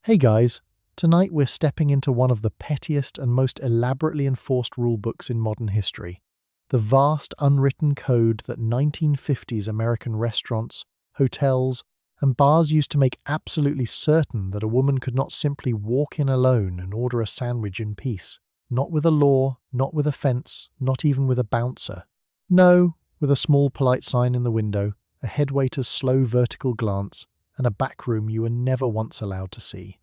Hey guys, tonight we're stepping into one of the pettiest and most elaborately enforced rulebooks in modern history. The vast unwritten code that 1950s American restaurants, hotels, and bars used to make absolutely certain that a woman could not simply walk in alone and order a sandwich in peace. Not with a law, not with a fence, not even with a bouncer. No, with a small polite sign in the window, a headwaiter's slow vertical glance, and a back room you were never once allowed to see.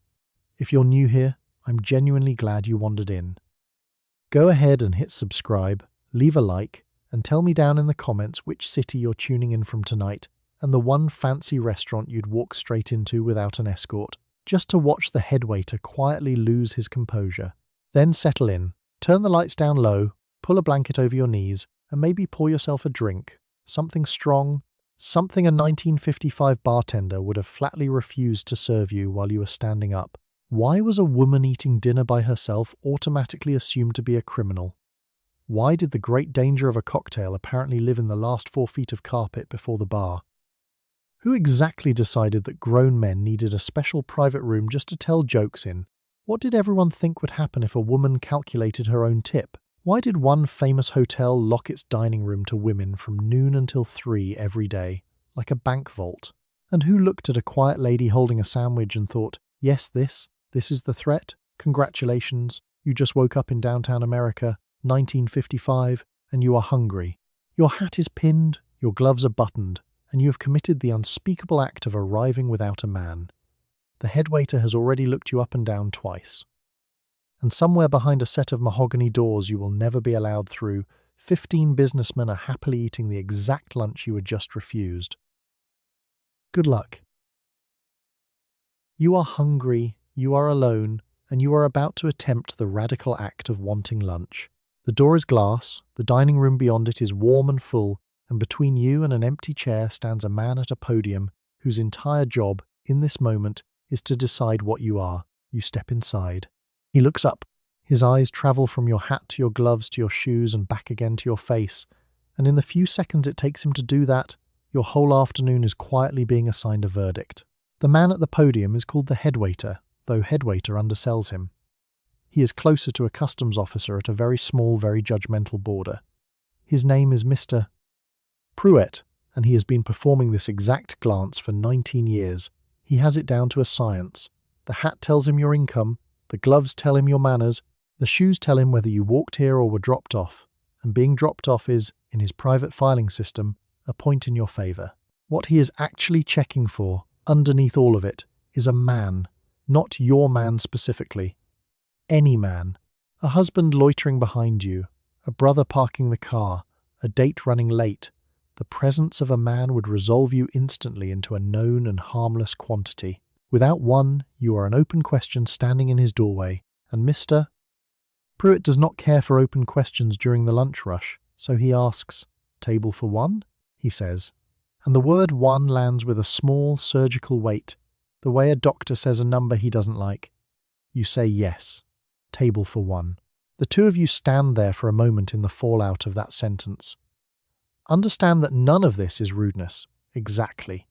If you're new here, I'm genuinely glad you wandered in. Go ahead and hit subscribe, leave a like, and tell me down in the comments which city you're tuning in from tonight and the one fancy restaurant you'd walk straight into without an escort, just to watch the headwaiter quietly lose his composure. Then settle in, turn the lights down low, pull a blanket over your knees, and maybe pour yourself a drink, something strong, something a 1955 bartender would have flatly refused to serve you while you were standing up. Why was a woman eating dinner by herself automatically assumed to be a criminal? Why did the great danger of a cocktail apparently live in the last 4 feet of carpet before the bar? Who exactly decided that grown men needed a special private room just to tell jokes in? What did everyone think would happen if a woman calculated her own tip? Why did one famous hotel lock its dining room to women from noon until 3 every day, like a bank vault? And who looked at a quiet lady holding a sandwich and thought, yes, this is the threat? Congratulations, you just woke up in downtown America, 1955, and you are hungry. Your hat is pinned, your gloves are buttoned, and you have committed the unspeakable act of arriving without a man. The headwaiter has already looked you up and down twice. And somewhere behind a set of mahogany doors you will never be allowed through, 15 businessmen are happily eating the exact lunch you had just refused. Good luck. You are hungry, you are alone, and you are about to attempt the radical act of wanting lunch. The door is glass, the dining room beyond it is warm and full, and between you and an empty chair stands a man at a podium whose entire job, in this moment, is to decide what you are. You step inside. He looks up. His eyes travel from your hat to your gloves to your shoes and back again to your face, and in the few seconds it takes him to do that, your whole afternoon is quietly being assigned a verdict. The man at the podium is called the headwaiter, though headwaiter undersells him. He is closer to a customs officer at a very small, very judgmental border. His name is Mr. Pruitt, and he has been performing this exact glance for 19 years. He has it down to a science. The hat tells him your income, the gloves tell him your manners, the shoes tell him whether you walked here or were dropped off, and being dropped off is, in his private filing system, a point in your favour. What he is actually checking for, underneath all of it, is a man, not your man specifically. Any man. A husband loitering behind you, a brother parking the car, a date running late. The presence of a man would resolve you instantly into a known and harmless quantity. Without one, you are an open question standing in his doorway, and Mr. Pruitt does not care for open questions during the lunch rush, so he asks, "Table for one?" he says. And the word one lands with a small surgical weight, the way a doctor says a number he doesn't like. You say yes. Table for one. The two of you stand there for a moment in the fallout of that sentence. Understand that none of this is rudeness. Exactly.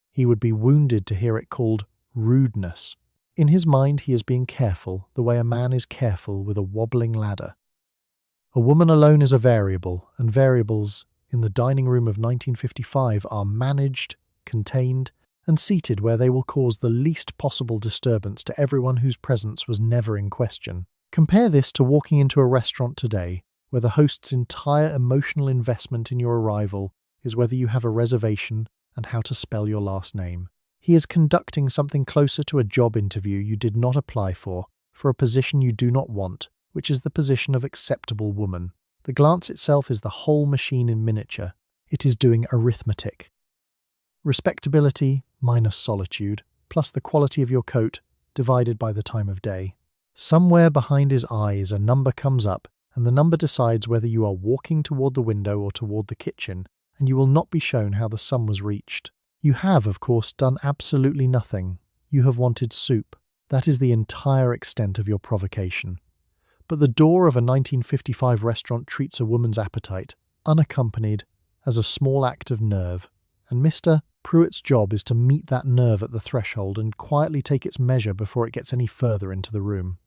He would be wounded to hear it called rudeness. In his mind he is being careful, the way a man is careful with a wobbling ladder. A woman alone is a variable, and variables, in the dining room of 1955, are managed, contained, and seated where they will cause the least possible disturbance to everyone whose presence was never in question. Compare this to walking into a restaurant today, where the host's entire emotional investment in your arrival is whether you have a reservation and how to spell your last name. He is conducting something closer to a job interview you did not apply for a position you do not want, which is the position of acceptable woman. The glance itself is the whole machine in miniature. It is doing arithmetic. Respectability minus solitude, plus the quality of your coat, divided by the time of day. Somewhere behind his eyes a number comes up, and the number decides whether you are walking toward the window or toward the kitchen, and you will not be shown how the sum was reached. You have, of course, done absolutely nothing. You have wanted soup. That is the entire extent of your provocation. But the door of a 1955 restaurant treats a woman's appetite, unaccompanied, as a small act of nerve, and Mr. Pruitt's job is to meet that nerve at the threshold and quietly take its measure before it gets any further into the room.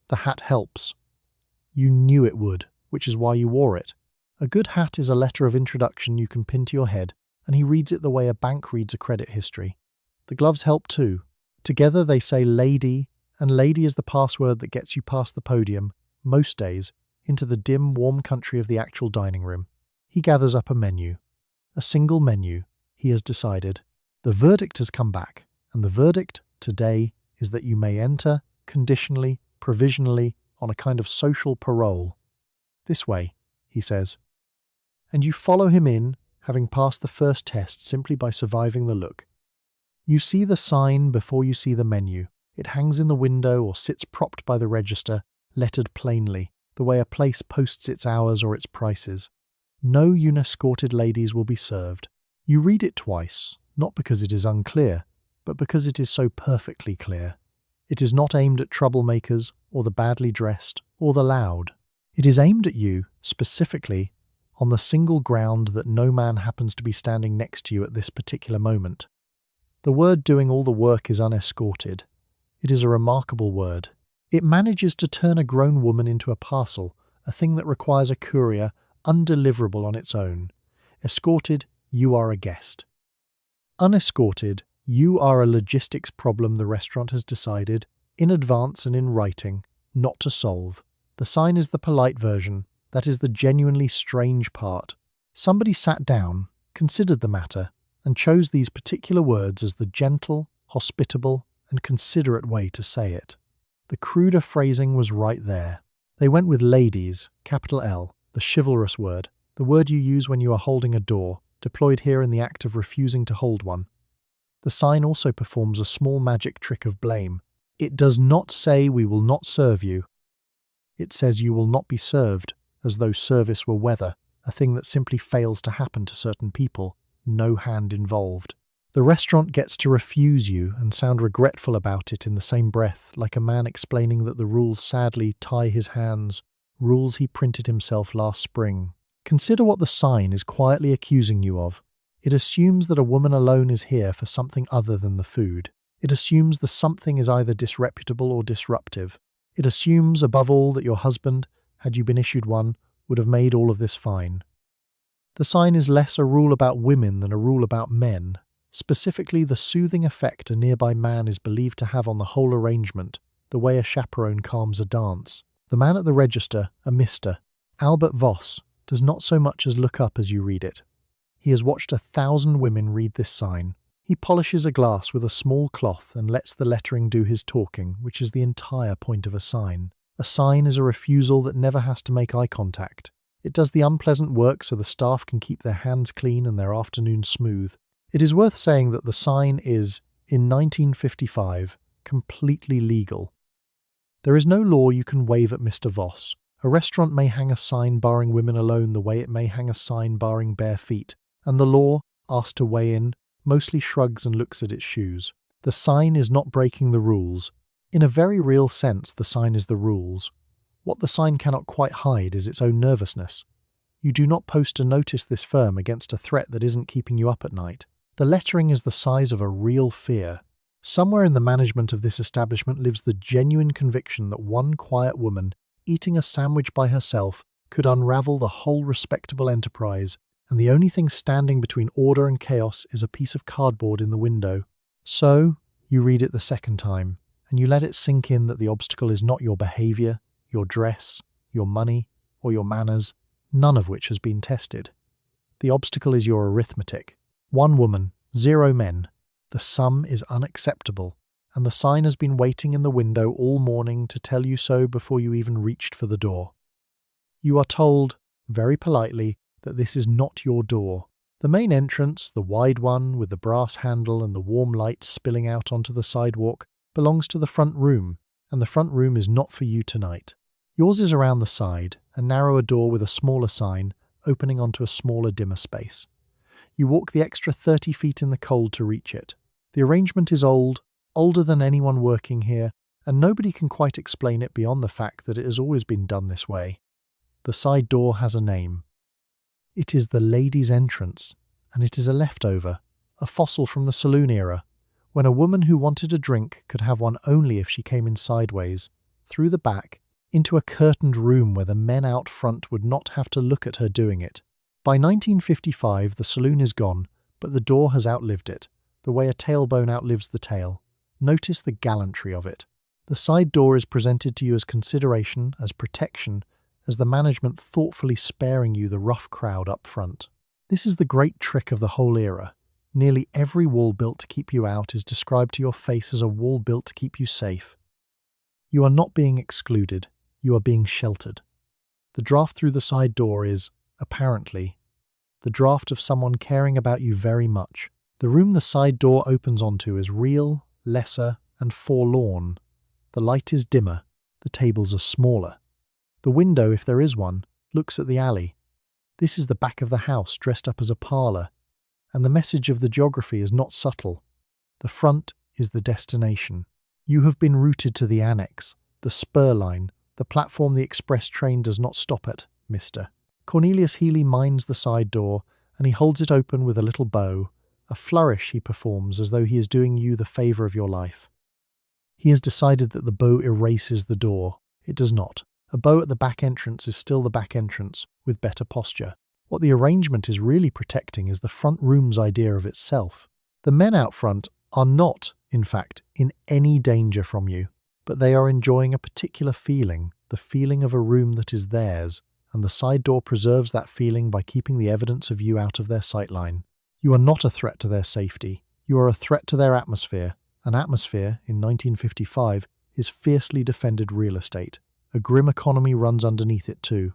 The hat helps. You knew it would, which is why you wore it. A good hat is a letter of introduction you can pin to your head, and he reads it the way a bank reads a credit history. The gloves help too. Together they say lady, and lady is the password that gets you past the podium, most days, into the dim, warm country of the actual dining room. He gathers up a menu. A single menu, he has decided. The verdict has come back, and the verdict today is that you may enter, conditionally, provisionally, on a kind of social parole. This way, he says. And you follow him in, having passed the first test simply by surviving the look. You see the sign before you see the menu. It hangs in the window or sits propped by the register, lettered plainly, the way a place posts its hours or its prices. No Unescorted Ladies will be served. You read it twice, not because it is unclear, but because it is so perfectly clear. It is not aimed at troublemakers, or the badly dressed, or the loud. It is aimed at you, specifically, on the single ground that no man happens to be standing next to you at this particular moment. The word doing all the work is unescorted. It is a remarkable word. It manages to turn a grown woman into a parcel, a thing that requires a courier, undeliverable on its own. Escorted, you are a guest. Unescorted, you are a logistics problem the restaurant has decided, in advance and in writing, not to solve. The sign is the polite version. That is the genuinely strange part. Somebody sat down, considered the matter, and chose these particular words as the gentle, hospitable, and considerate way to say it. The cruder phrasing was right there. They went with ladies, capital L, the chivalrous word, the word you use when you are holding a door, deployed here in the act of refusing to hold one. The sign also performs a small magic trick of blame. It does not say we will not serve you. It says you will not be served, as though service were weather, a thing that simply fails to happen to certain people, no hand involved. The restaurant gets to refuse you and sound regretful about it in the same breath, like a man explaining that the rules sadly tie his hands, rules he printed himself last spring. Consider what the sign is quietly accusing you of. It assumes that a woman alone is here for something other than the food. It assumes the something is either disreputable or disruptive. It assumes, above all, that your husband, had you been issued one, would have made all of this fine. The sign is less a rule about women than a rule about men, specifically the soothing effect a nearby man is believed to have on the whole arrangement, the way a chaperone calms a dance. The man at the register, a Mr. Albert Voss, does not so much as look up as you read it. He has watched 1,000 women read this sign. He polishes a glass with a small cloth and lets the lettering do his talking, which is the entire point of a sign. A sign is a refusal that never has to make eye contact. It does the unpleasant work so the staff can keep their hands clean and their afternoons smooth. It is worth saying that the sign is, in 1955, completely legal. There is no law you can wave at Mr. Voss. A restaurant may hang a sign barring women alone the way it may hang a sign barring bare feet, and the law, asked to weigh in, mostly shrugs and looks at its shoes. The sign is not breaking the rules. In a very real sense, the sign is the rules. What the sign cannot quite hide is its own nervousness. You do not post a notice this firm against a threat that isn't keeping you up at night. The lettering is the size of a real fear. Somewhere in the management of this establishment lives the genuine conviction that one quiet woman, eating a sandwich by herself, could unravel the whole respectable enterprise, and the only thing standing between order and chaos is a piece of cardboard in the window. So, you read it the second time, and you let it sink in that the obstacle is not your behaviour, your dress, your money, or your manners, none of which has been tested. The obstacle is your arithmetic. 1 woman, 0 men. The sum is unacceptable, and the sign has been waiting in the window all morning to tell you so before you even reached for the door. You are told, very politely, that this is not your door. The main entrance, the wide one with the brass handle and the warm light spilling out onto the sidewalk, belongs to the front room, and the front room is not for you tonight. Yours is around the side, a narrower door with a smaller sign, opening onto a smaller, dimmer space. You walk the extra 30 feet in the cold to reach it. The arrangement is old, older than anyone working here, and nobody can quite explain it beyond the fact that it has always been done this way. The side door has a name. It is the ladies' entrance, and it is a leftover, a fossil from the saloon era, when a woman who wanted a drink could have one only if she came in sideways, through the back, into a curtained room where the men out front would not have to look at her doing it. By 1955, the saloon is gone, but the door has outlived it, the way a tailbone outlives the tail. Notice the gallantry of it. The side door is presented to you as consideration, as protection, as the management thoughtfully sparing you the rough crowd up front. This is the great trick of the whole era. Nearly every wall built to keep you out is described to your face as a wall built to keep you safe. You are not being excluded, you are being sheltered. The draft through the side door is, apparently, the draft of someone caring about you very much. The room the side door opens onto is real, lesser, and forlorn. The light is dimmer, the tables are smaller. The window, if there is one, looks at the alley. This is the back of the house dressed up as a parlour, and the message of the geography is not subtle. The front is the destination. You have been routed to the annex, the spur line, the platform the express train does not stop at, mister. Cornelius Healy minds the side door, and he holds it open with a little bow, a flourish he performs as though he is doing you the favour of your life. He has decided that the bow erases the door. It does not. A bow at the back entrance is still the back entrance, with better posture. What the arrangement is really protecting is the front room's idea of itself. The men out front are not, in fact, in any danger from you, but they are enjoying a particular feeling, the feeling of a room that is theirs, and the side door preserves that feeling by keeping the evidence of you out of their sightline. You are not a threat to their safety. You are a threat to their atmosphere. An atmosphere, in 1955, is fiercely defended real estate. A grim economy runs underneath it too.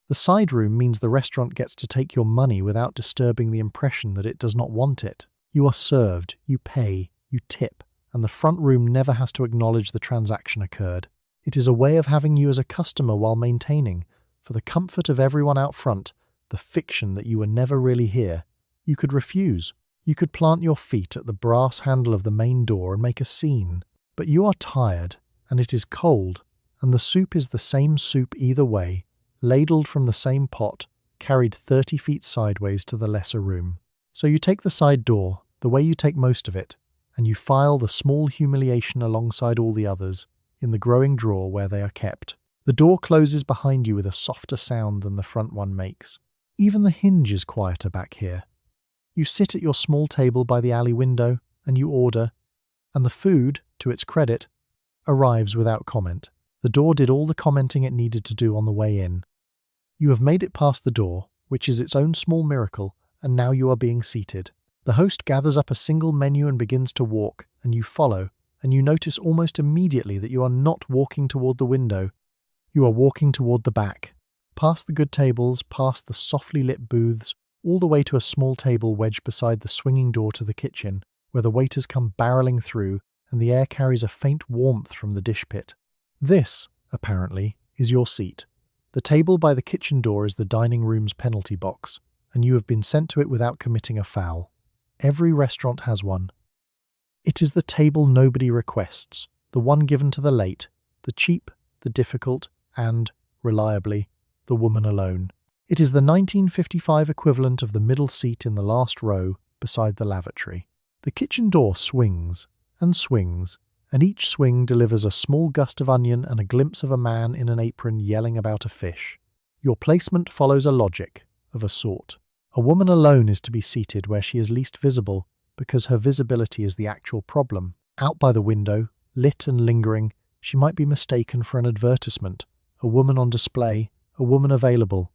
The side room means the restaurant gets to take your money without disturbing the impression that it does not want it. You are served, you pay, you tip, and the front room never has to acknowledge the transaction occurred. It is a way of having you as a customer while maintaining, for the comfort of everyone out front, the fiction that you were never really here. You could refuse. You could plant your feet at the brass handle of the main door and make a scene. But you are tired, and it is cold, and the soup is the same soup either way, ladled from the same pot, carried 30 feet sideways to the lesser room. So you take the side door, the way you take most of it, and you file the small humiliation alongside all the others, in the growing drawer where they are kept. The door closes behind you with a softer sound than the front one makes. Even the hinge is quieter back here. You sit at your small table by the alley window, and you order, and the food, to its credit, arrives without comment. The door did all the commenting it needed to do on the way in. You have made it past the door, which is its own small miracle, and now you are being seated. The host gathers up a single menu and begins to walk, and you follow, and you notice almost immediately that you are not walking toward the window. You are walking toward the back, past the good tables, past the softly lit booths, all the way to a small table wedged beside the swinging door to the kitchen, where the waiters come barreling through, and the air carries a faint warmth from the dish pit. This, apparently, is your seat. The table by the kitchen door is the dining room's penalty box, and you have been sent to it without committing a foul. Every restaurant has one. It is the table nobody requests, the one given to the late, the cheap, the difficult, and, reliably, the woman alone. It is the 1955 equivalent of the middle seat in the last row beside the lavatory. The kitchen door swings, and each swing delivers a small gust of onion and a glimpse of a man in an apron yelling about a fish. Your placement follows a logic, of a sort. A woman alone is to be seated where she is least visible, because her visibility is the actual problem. Out by the window, lit and lingering, she might be mistaken for an advertisement, a woman on display, a woman available.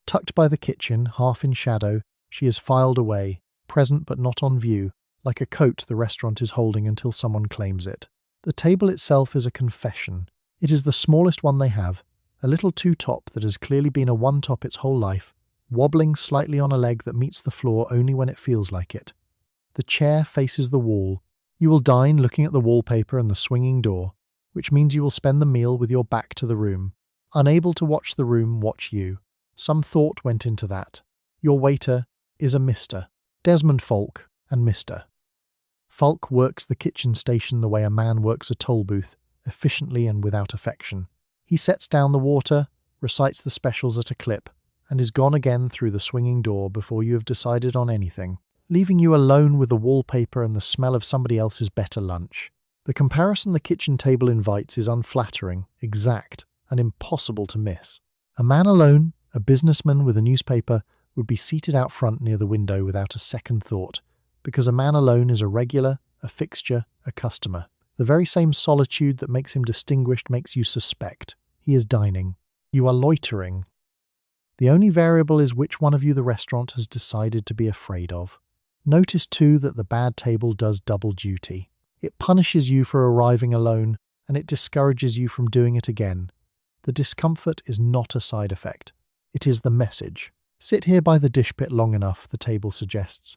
Tucked by the kitchen, half in shadow, she is filed away, present but not on view, like a coat the restaurant is holding until someone claims it. The table itself is a confession. It is the smallest one they have, a little two-top that has clearly been a one-top its whole life, wobbling slightly on a leg that meets the floor only when it feels like it. The chair faces the wall. You will dine looking at the wallpaper and the swinging door, which means you will spend the meal with your back to the room, unable to watch the room watch you. Some thought went into that. Your waiter is a Mr. Desmond Falk and Mr. Falk works the kitchen station the way a man works a toll booth, efficiently and without affection. He sets down the water, recites the specials at a clip, and is gone again through the swinging door before you have decided on anything, leaving you alone with the wallpaper and the smell of somebody else's better lunch. The comparison the kitchen table invites is unflattering, exact, and impossible to miss. A man alone, a businessman with a newspaper, would be seated out front near the window without a second thought, because a man alone is a regular, a fixture, a customer. The very same solitude that makes him distinguished makes you suspect. He is dining. You are loitering. The only variable is which one of you the restaurant has decided to be afraid of. Notice too that the bad table does double duty. It punishes you for arriving alone, and it discourages you from doing it again. The discomfort is not a side effect. It is the message. Sit here by the dish pit long enough, the table suggests,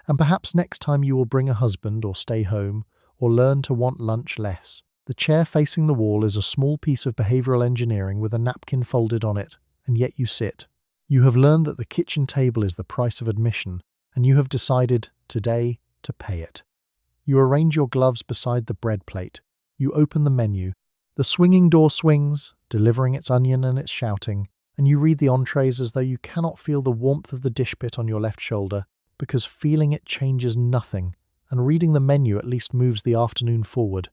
and perhaps next time you will bring a husband or stay home, or learn to want lunch less. The chair facing the wall is a small piece of behavioral engineering with a napkin folded on it, and yet you sit. You have learned that the kitchen table is the price of admission, and you have decided, today, to pay it. You arrange your gloves beside the bread plate. You open the menu. The swinging door swings, delivering its onion and its shouting, and you read the entrees as though you cannot feel the warmth of the dish pit on your left shoulder, because feeling it changes nothing, and reading the menu at least moves the afternoon forward.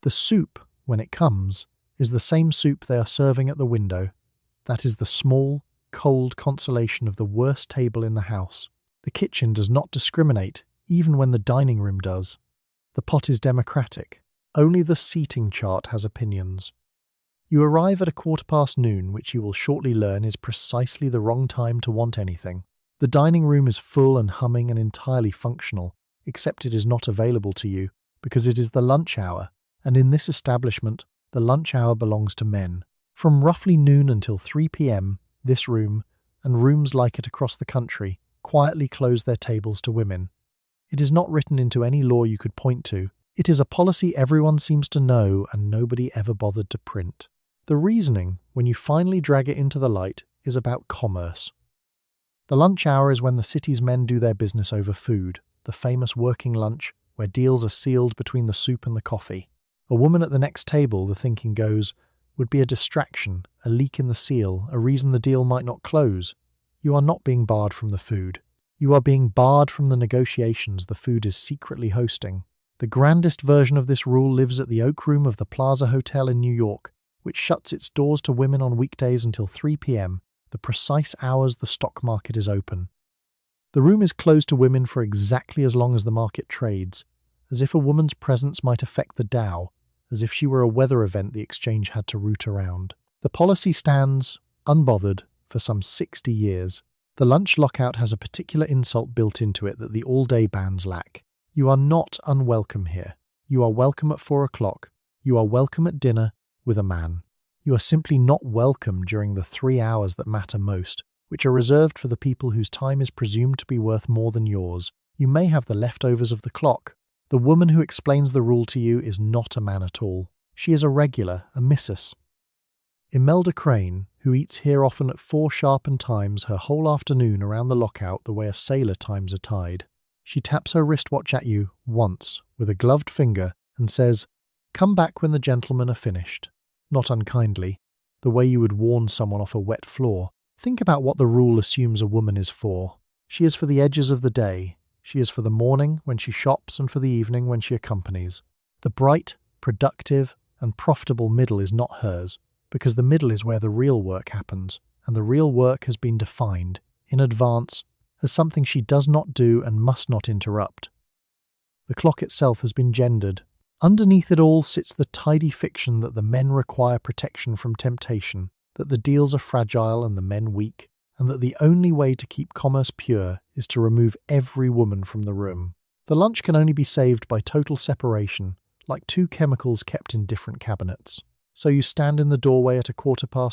The soup, when it comes, is the same soup they are serving at the window. That is the small, cold consolation of the worst table in the house. The kitchen does not discriminate, even when the dining room does. The pot is democratic. Only the seating chart has opinions. You arrive at noon, which you will shortly learn is precisely the wrong time to want anything. The dining room is full and humming and entirely functional, except it is not available to you, because it is the lunch hour, and in this establishment, the lunch hour belongs to men. From roughly noon until 3 p.m., this room, and rooms like it across the country, quietly close their tables to women. It is not written into any law you could point to. It is a policy everyone seems to know and nobody ever bothered to print. The reasoning, when you finally drag it into the light, is about commerce. The lunch hour is when the city's men do their business over food, the famous working lunch, where deals are sealed between the soup and the coffee. A woman at the next table, the thinking goes, would be a distraction, a leak in the seal, a reason the deal might not close. You are not being barred from the food. You are being barred from the negotiations the food is secretly hosting. The grandest version of this rule lives at the Oak Room of the Plaza Hotel in New York, which shuts its doors to women on weekdays until 3 p.m., the precise hours the stock market is open. The room is closed to women for exactly as long as the market trades, as if a woman's presence might affect the Dow, as if she were a weather event the exchange had to root around. The policy stands, unbothered, for some 60 years. The lunch lockout has a particular insult built into it that the all-day bans lack. You are not unwelcome here. You are welcome at 4 o'clock. You are welcome at dinner with a man. You are simply not welcome during the 3 hours that matter most, which are reserved for the people whose time is presumed to be worth more than yours. You may have the leftovers of the clock. The woman who explains the rule to you is not a man at all. She is a regular, a missus. Imelda Crane, who eats here often at 4 sharp and times her whole afternoon around the lockout the way a sailor times a tide. She taps her wristwatch at you, once, with a gloved finger, and says, "Come back when the gentlemen are finished." Not unkindly, the way you would warn someone off a wet floor. Think about what the rule assumes a woman is for. She is for the edges of the day. She is for the morning when she shops and for the evening when she accompanies. The bright, productive, and profitable middle is not hers, because the middle is where the real work happens, and the real work has been defined, in advance, as something she does not do and must not interrupt. The clock itself has been gendered. Underneath it all sits the tidy fiction that the men require protection from temptation, that the deals are fragile and the men weak, and that the only way to keep commerce pure is to remove every woman from the room. The lunch can only be saved by total separation, like 2 chemicals kept in different cabinets. So you stand in the doorway at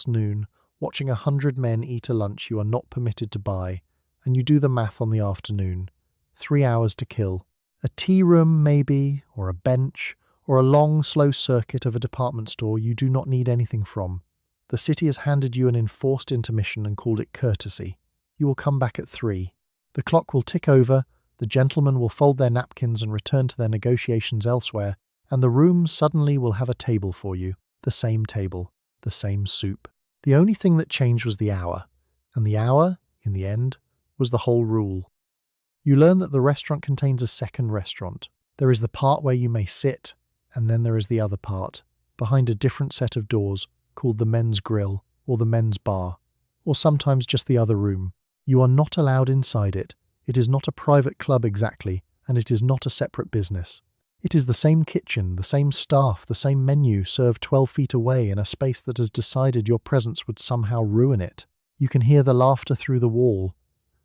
noon, watching 100 men eat a lunch you are not permitted to buy, and you do the math on the afternoon. 3 hours to kill. A tea room, maybe, or a bench, or a long, slow circuit of a department store you do not need anything from. The city has handed you an enforced intermission and called it courtesy. You will come back at 3. The clock will tick over, the gentlemen will fold their napkins and return to their negotiations elsewhere, and the room suddenly will have a table for you. The same table, the same soup. The only thing that changed was the hour, And the hour, in the end, was the whole rule. You learn that the restaurant contains a second restaurant. There is the part where you may sit, and then there is the other part, behind a different set of doors, called the men's grill, or the men's bar, or sometimes just the other room. You are not allowed inside it. It is not a private club exactly, and it is not a separate business. It is the same kitchen, the same staff, the same menu served 12 feet away in a space that has decided your presence would somehow ruin it. You can hear the laughter through the wall.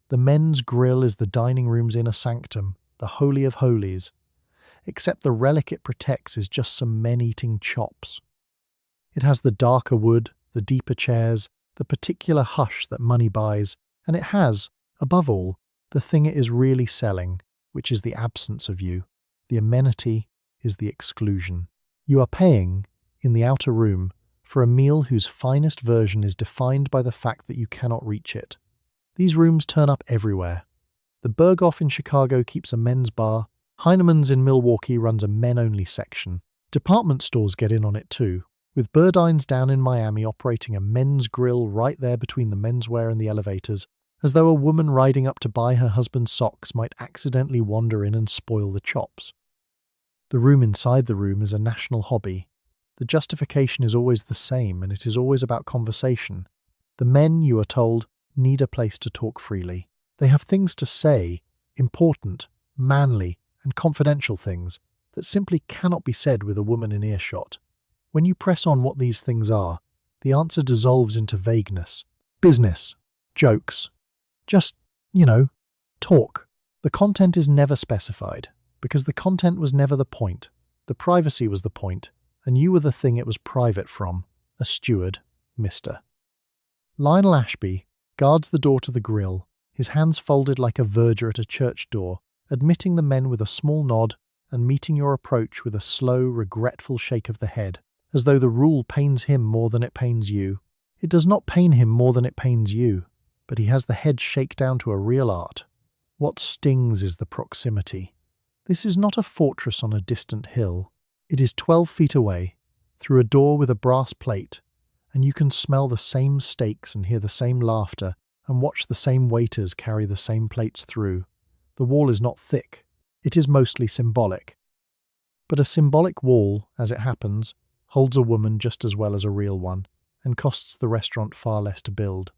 The men's grill is the dining room's inner sanctum, the holy of holies, except the relic it protects is just some men eating chops. It has the darker wood, the deeper chairs, the particular hush that money buys, and it has, above all, the thing it is really selling, which is the absence of you. The amenity is the exclusion. You are paying, in the outer room, for a meal whose finest version is defined by the fact that you cannot reach it. These rooms turn up everywhere. The Berghoff in Chicago keeps a men's bar. Heinemann's in Milwaukee runs a men-only section. Department stores get in on it too, with Burdine's down in Miami operating a men's grill right there between the menswear and the elevators, as though a woman riding up to buy her husband's socks might accidentally wander in and spoil the chops. The room inside the room is a national hobby. The justification is always the same, and it is always about conversation. The men, you are told, need a place to talk freely. They have things to say, important, manly, and confidential things, that simply cannot be said with a woman in earshot. When you press on what these things are, the answer dissolves into vagueness. Business. Jokes. Just, talk. The content is never specified, because the content was never the point. The privacy was the point, and you were the thing it was private from. A steward, Mr. Lionel Ashby guards the door to the grill, his hands folded like a verger at a church door, admitting the men with a small nod and meeting your approach with a slow, regretful shake of the head, as though the rule pains him more than it pains you. It does not pain him more than it pains you, but he has the head shake down to a real art. What stings is the proximity. This is not a fortress on a distant hill. It is 12 feet away, through a door with a brass plate, and you can smell the same steaks and hear the same laughter and watch the same waiters carry the same plates through. The wall is not thick. It is mostly symbolic. But a symbolic wall, as it happens, holds a woman just as well as a real one, and costs the restaurant far less to build.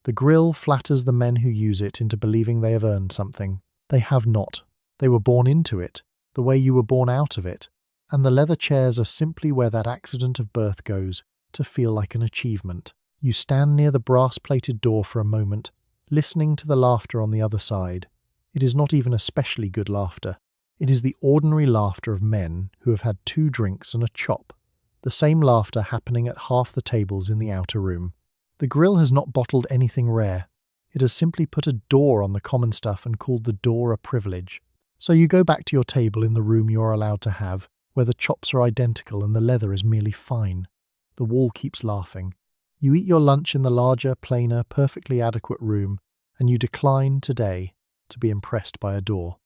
The grill flatters the men who use it into believing they have earned something. They have not. They were born into it, the way you were born out of it, and the leather chairs are simply where that accident of birth goes, to feel like an achievement. You stand near the brass-plated door for a moment, listening to the laughter on the other side. It is not even especially good laughter. It is the ordinary laughter of men who have had 2 drinks and a chop, the same laughter happening at half the tables in the outer room. The grill has not bottled anything rare. It has simply put a door on the common stuff and called the door a privilege. So you go back to your table in the room you are allowed to have, where the chops are identical and the leather is merely fine. The wall keeps laughing. You eat your lunch in the larger, plainer, perfectly adequate room, and you decline today to be impressed by a door.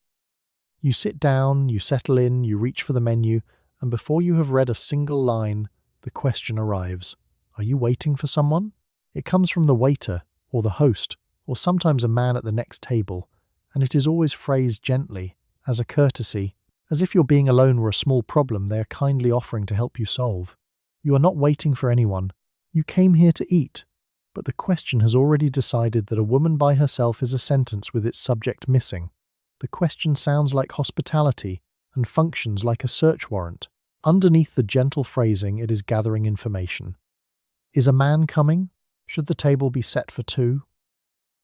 You sit down, you settle in, you reach for the menu, and before you have read a single line, the question arrives. Are you waiting for someone? It comes from the waiter, or the host, or sometimes a man at the next table, and it is always phrased gently, as a courtesy, as if your being alone were a small problem they are kindly offering to help you solve. You are not waiting for anyone. You came here to eat, but the question has already decided that a woman by herself is a sentence with its subject missing. The question sounds like hospitality and functions like a search warrant. Underneath the gentle phrasing, it is gathering information. Is a man coming? Should the table be set for 2?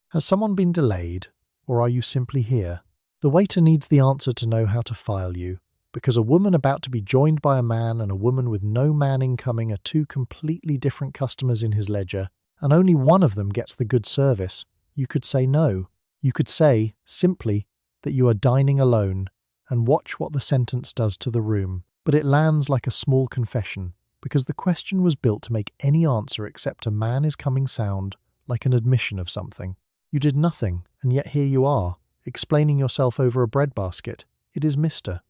Has someone been delayed, or are you simply here? The waiter needs the answer to know how to file you, because a woman about to be joined by a man and a woman with no man incoming are 2 completely different customers in his ledger, and only one of them gets the good service. You could say no. You could say, simply, that you are dining alone, and watch what the sentence does to the room. But it lands like a small confession, because the question was built to make any answer except a man is coming sound like an admission of something. You did nothing, and yet here you are, explaining yourself over a breadbasket. It is Mr.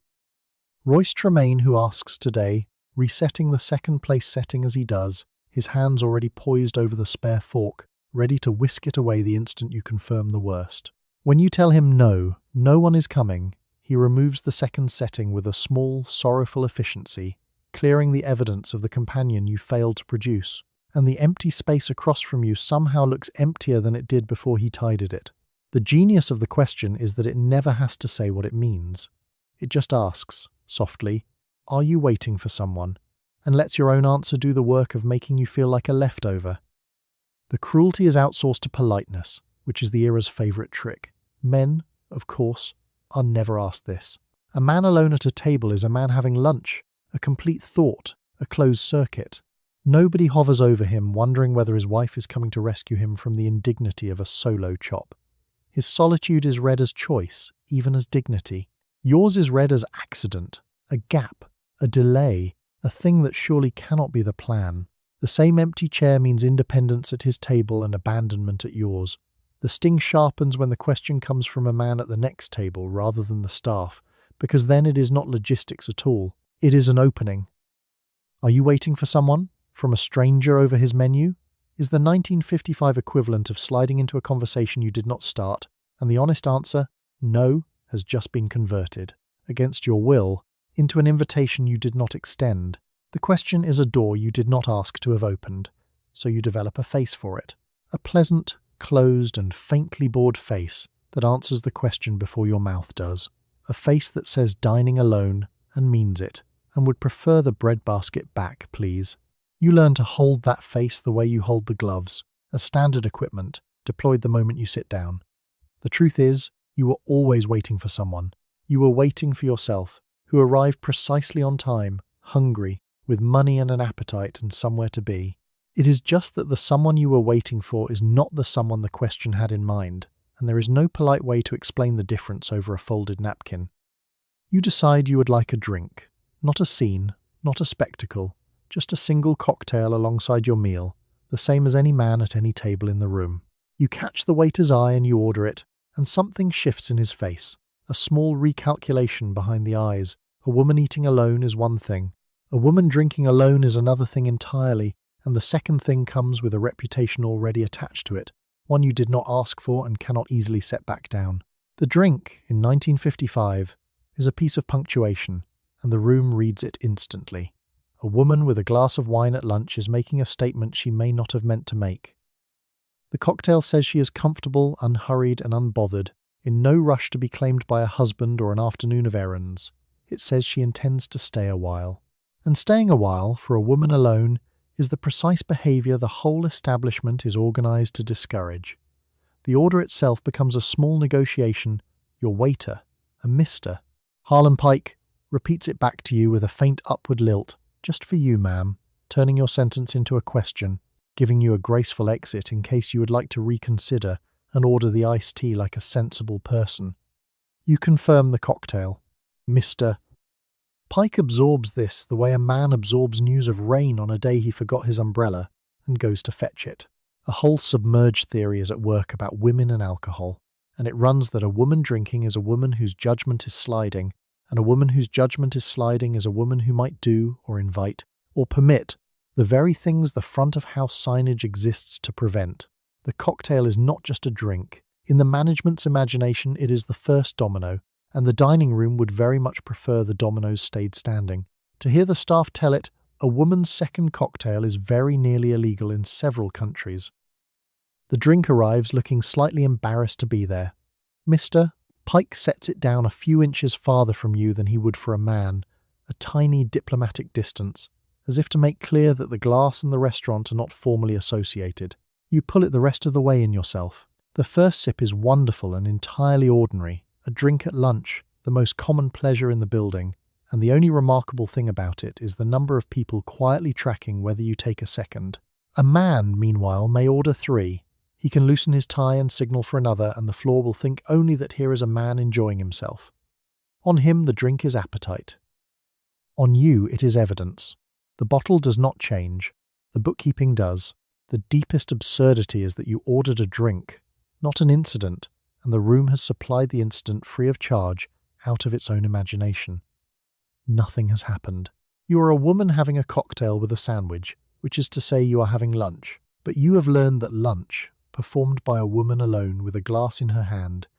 Royce Tremaine who asks today, resetting the second place setting as he does, his hands already poised over the spare fork, ready to whisk it away the instant you confirm the worst. When you tell him no, no one is coming, he removes the second setting with a small, sorrowful efficiency, clearing the evidence of the companion you failed to produce, and the empty space across from you somehow looks emptier than it did before he tidied it. The genius of the question is that it never has to say what it means. It just asks, softly, "Are you waiting for someone?" and lets your own answer do the work of making you feel like a leftover. The cruelty is outsourced to politeness, which is the era's favourite trick. Men, of course, are never asked this. A man alone at a table is a man having lunch, a complete thought, a closed circuit. Nobody hovers over him wondering whether his wife is coming to rescue him from the indignity of a solo chop. His solitude is read as choice, even as dignity. Yours is read as accident, a gap, a delay, a thing that surely cannot be the plan. The same empty chair means independence at his table and abandonment at yours. The sting sharpens when the question comes from a man at the next table rather than the staff, because then it is not logistics at all. It is an opening. Are you waiting for someone? From a stranger over his menu? Is the 1955 equivalent of sliding into a conversation you did not start, and the honest answer, no, has just been converted, against your will, into an invitation you did not extend. The question is a door you did not ask to have opened, so you develop a face for it. A pleasant, closed and faintly bored face that answers the question before your mouth does. A face that says dining alone and means it, and would prefer the breadbasket back, please. You learn to hold that face the way you hold the gloves, as standard equipment, deployed the moment you sit down. The truth is, you were always waiting for someone. You were waiting for yourself, who arrived precisely on time, hungry, with money and an appetite and somewhere to be. It is just that the someone you were waiting for is not the someone the question had in mind, and there is no polite way to explain the difference over a folded napkin. You decide you would like a drink, not a scene, not a spectacle, just a single cocktail alongside your meal, the same as any man at any table in the room. You catch the waiter's eye and you order it, and something shifts in his face. A small recalculation behind the eyes. A woman eating alone is one thing. A woman drinking alone is another thing entirely, and the second thing comes with a reputation already attached to it, one you did not ask for and cannot easily set back down. The drink, in 1955, is a piece of punctuation, and the room reads it instantly. A woman with a glass of wine at lunch is making a statement she may not have meant to make. The cocktail says she is comfortable, unhurried and unbothered, in no rush to be claimed by a husband or an afternoon of errands. It says she intends to stay a while. And staying a while, for a woman alone, is the precise behaviour the whole establishment is organised to discourage. The order itself becomes a small negotiation. Your waiter, a mister. Harlan Pike repeats it back to you with a faint upward lilt. Just for you, ma'am, turning your sentence into a question, giving you a graceful exit in case you would like to reconsider and order the iced tea like a sensible person. You confirm the cocktail. Mr. Pike absorbs this the way a man absorbs news of rain on a day he forgot his umbrella and goes to fetch it. A whole submerged theory is at work about women and alcohol, and it runs that a woman drinking is a woman whose judgment is sliding, and a woman whose judgment is sliding is a woman who might do, or invite, or permit, the very things the front-of-house signage exists to prevent. The cocktail is not just a drink. In the management's imagination, it is the first domino, and the dining room would very much prefer the dominoes stayed standing. To hear the staff tell it, a woman's second cocktail is very nearly illegal in several countries. The drink arrives looking slightly embarrassed to be there. Mr. Pike sets it down a few inches farther from you than he would for a man, a tiny diplomatic distance, as if to make clear that the glass and the restaurant are not formally associated. You pull it the rest of the way in yourself. The first sip is wonderful and entirely ordinary, a drink at lunch, the most common pleasure in the building, and the only remarkable thing about it is the number of people quietly tracking whether you take a second. A man, meanwhile, may order 3. He can loosen his tie and signal for another, and the floor will think only that here is a man enjoying himself. On him the drink is appetite. On you it is evidence. The bottle does not change. The bookkeeping does. The deepest absurdity is that you ordered a drink, not an incident, and the room has supplied the incident free of charge, out of its own imagination. Nothing has happened. You are a woman having a cocktail with a sandwich, which is to say you are having lunch, but you have learned that lunch, performed by a woman alone with a glass in her hand,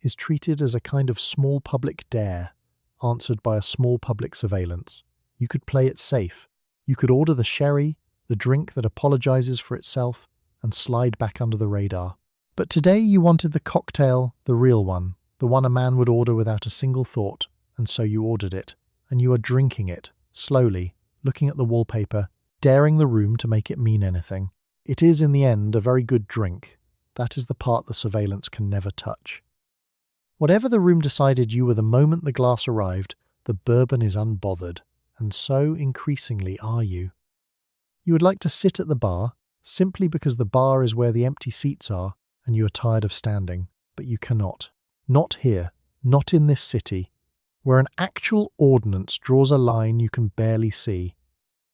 is treated as a kind of small public dare, answered by a small public surveillance. You could play it safe. You could order the sherry, the drink that apologizes for itself, and slide back under the radar. But today you wanted the cocktail, the real one, the one a man would order without a single thought, and so you ordered it, and you are drinking it, slowly, looking at the wallpaper, daring the room to make it mean anything. It is, in the end, a very good drink. That is the part the surveillance can never touch. Whatever the room decided you were the moment the glass arrived, the bourbon is unbothered, and so increasingly are you. You would like to sit at the bar, simply because the bar is where the empty seats are, and you are tired of standing, but you cannot. Not here, not in this city, where an actual ordinance draws a line you can barely see.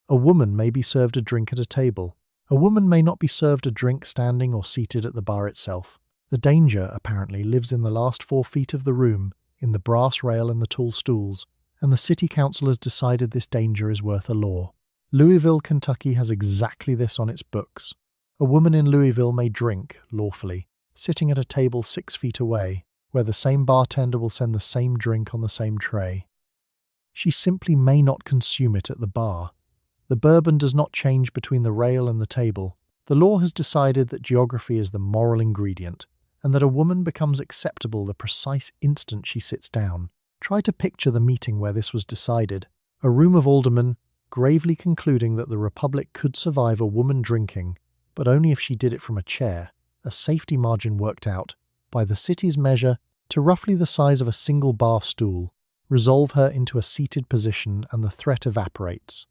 A woman may be served a drink at a table. A woman may not be served a drink standing or seated at the bar itself. The danger, apparently, lives in the last 4 feet of the room, in the brass rail and the tall stools, and the city council has decided this danger is worth a law. Louisville, Kentucky has exactly this on its books. A woman in Louisville may drink, lawfully, sitting at a table 6 feet away, where the same bartender will send the same drink on the same tray. She simply may not consume it at the bar. The bourbon does not change between the rail and the table. The law has decided that geography is the moral ingredient, and that a woman becomes acceptable the precise instant she sits down. Try to picture the meeting where this was decided. A room of aldermen, gravely concluding that the Republic could survive a woman drinking, but only if she did it from a chair, a safety margin worked out, by the city's measure, to roughly the size of a single bar stool, resolve her into a seated position and the threat evaporates.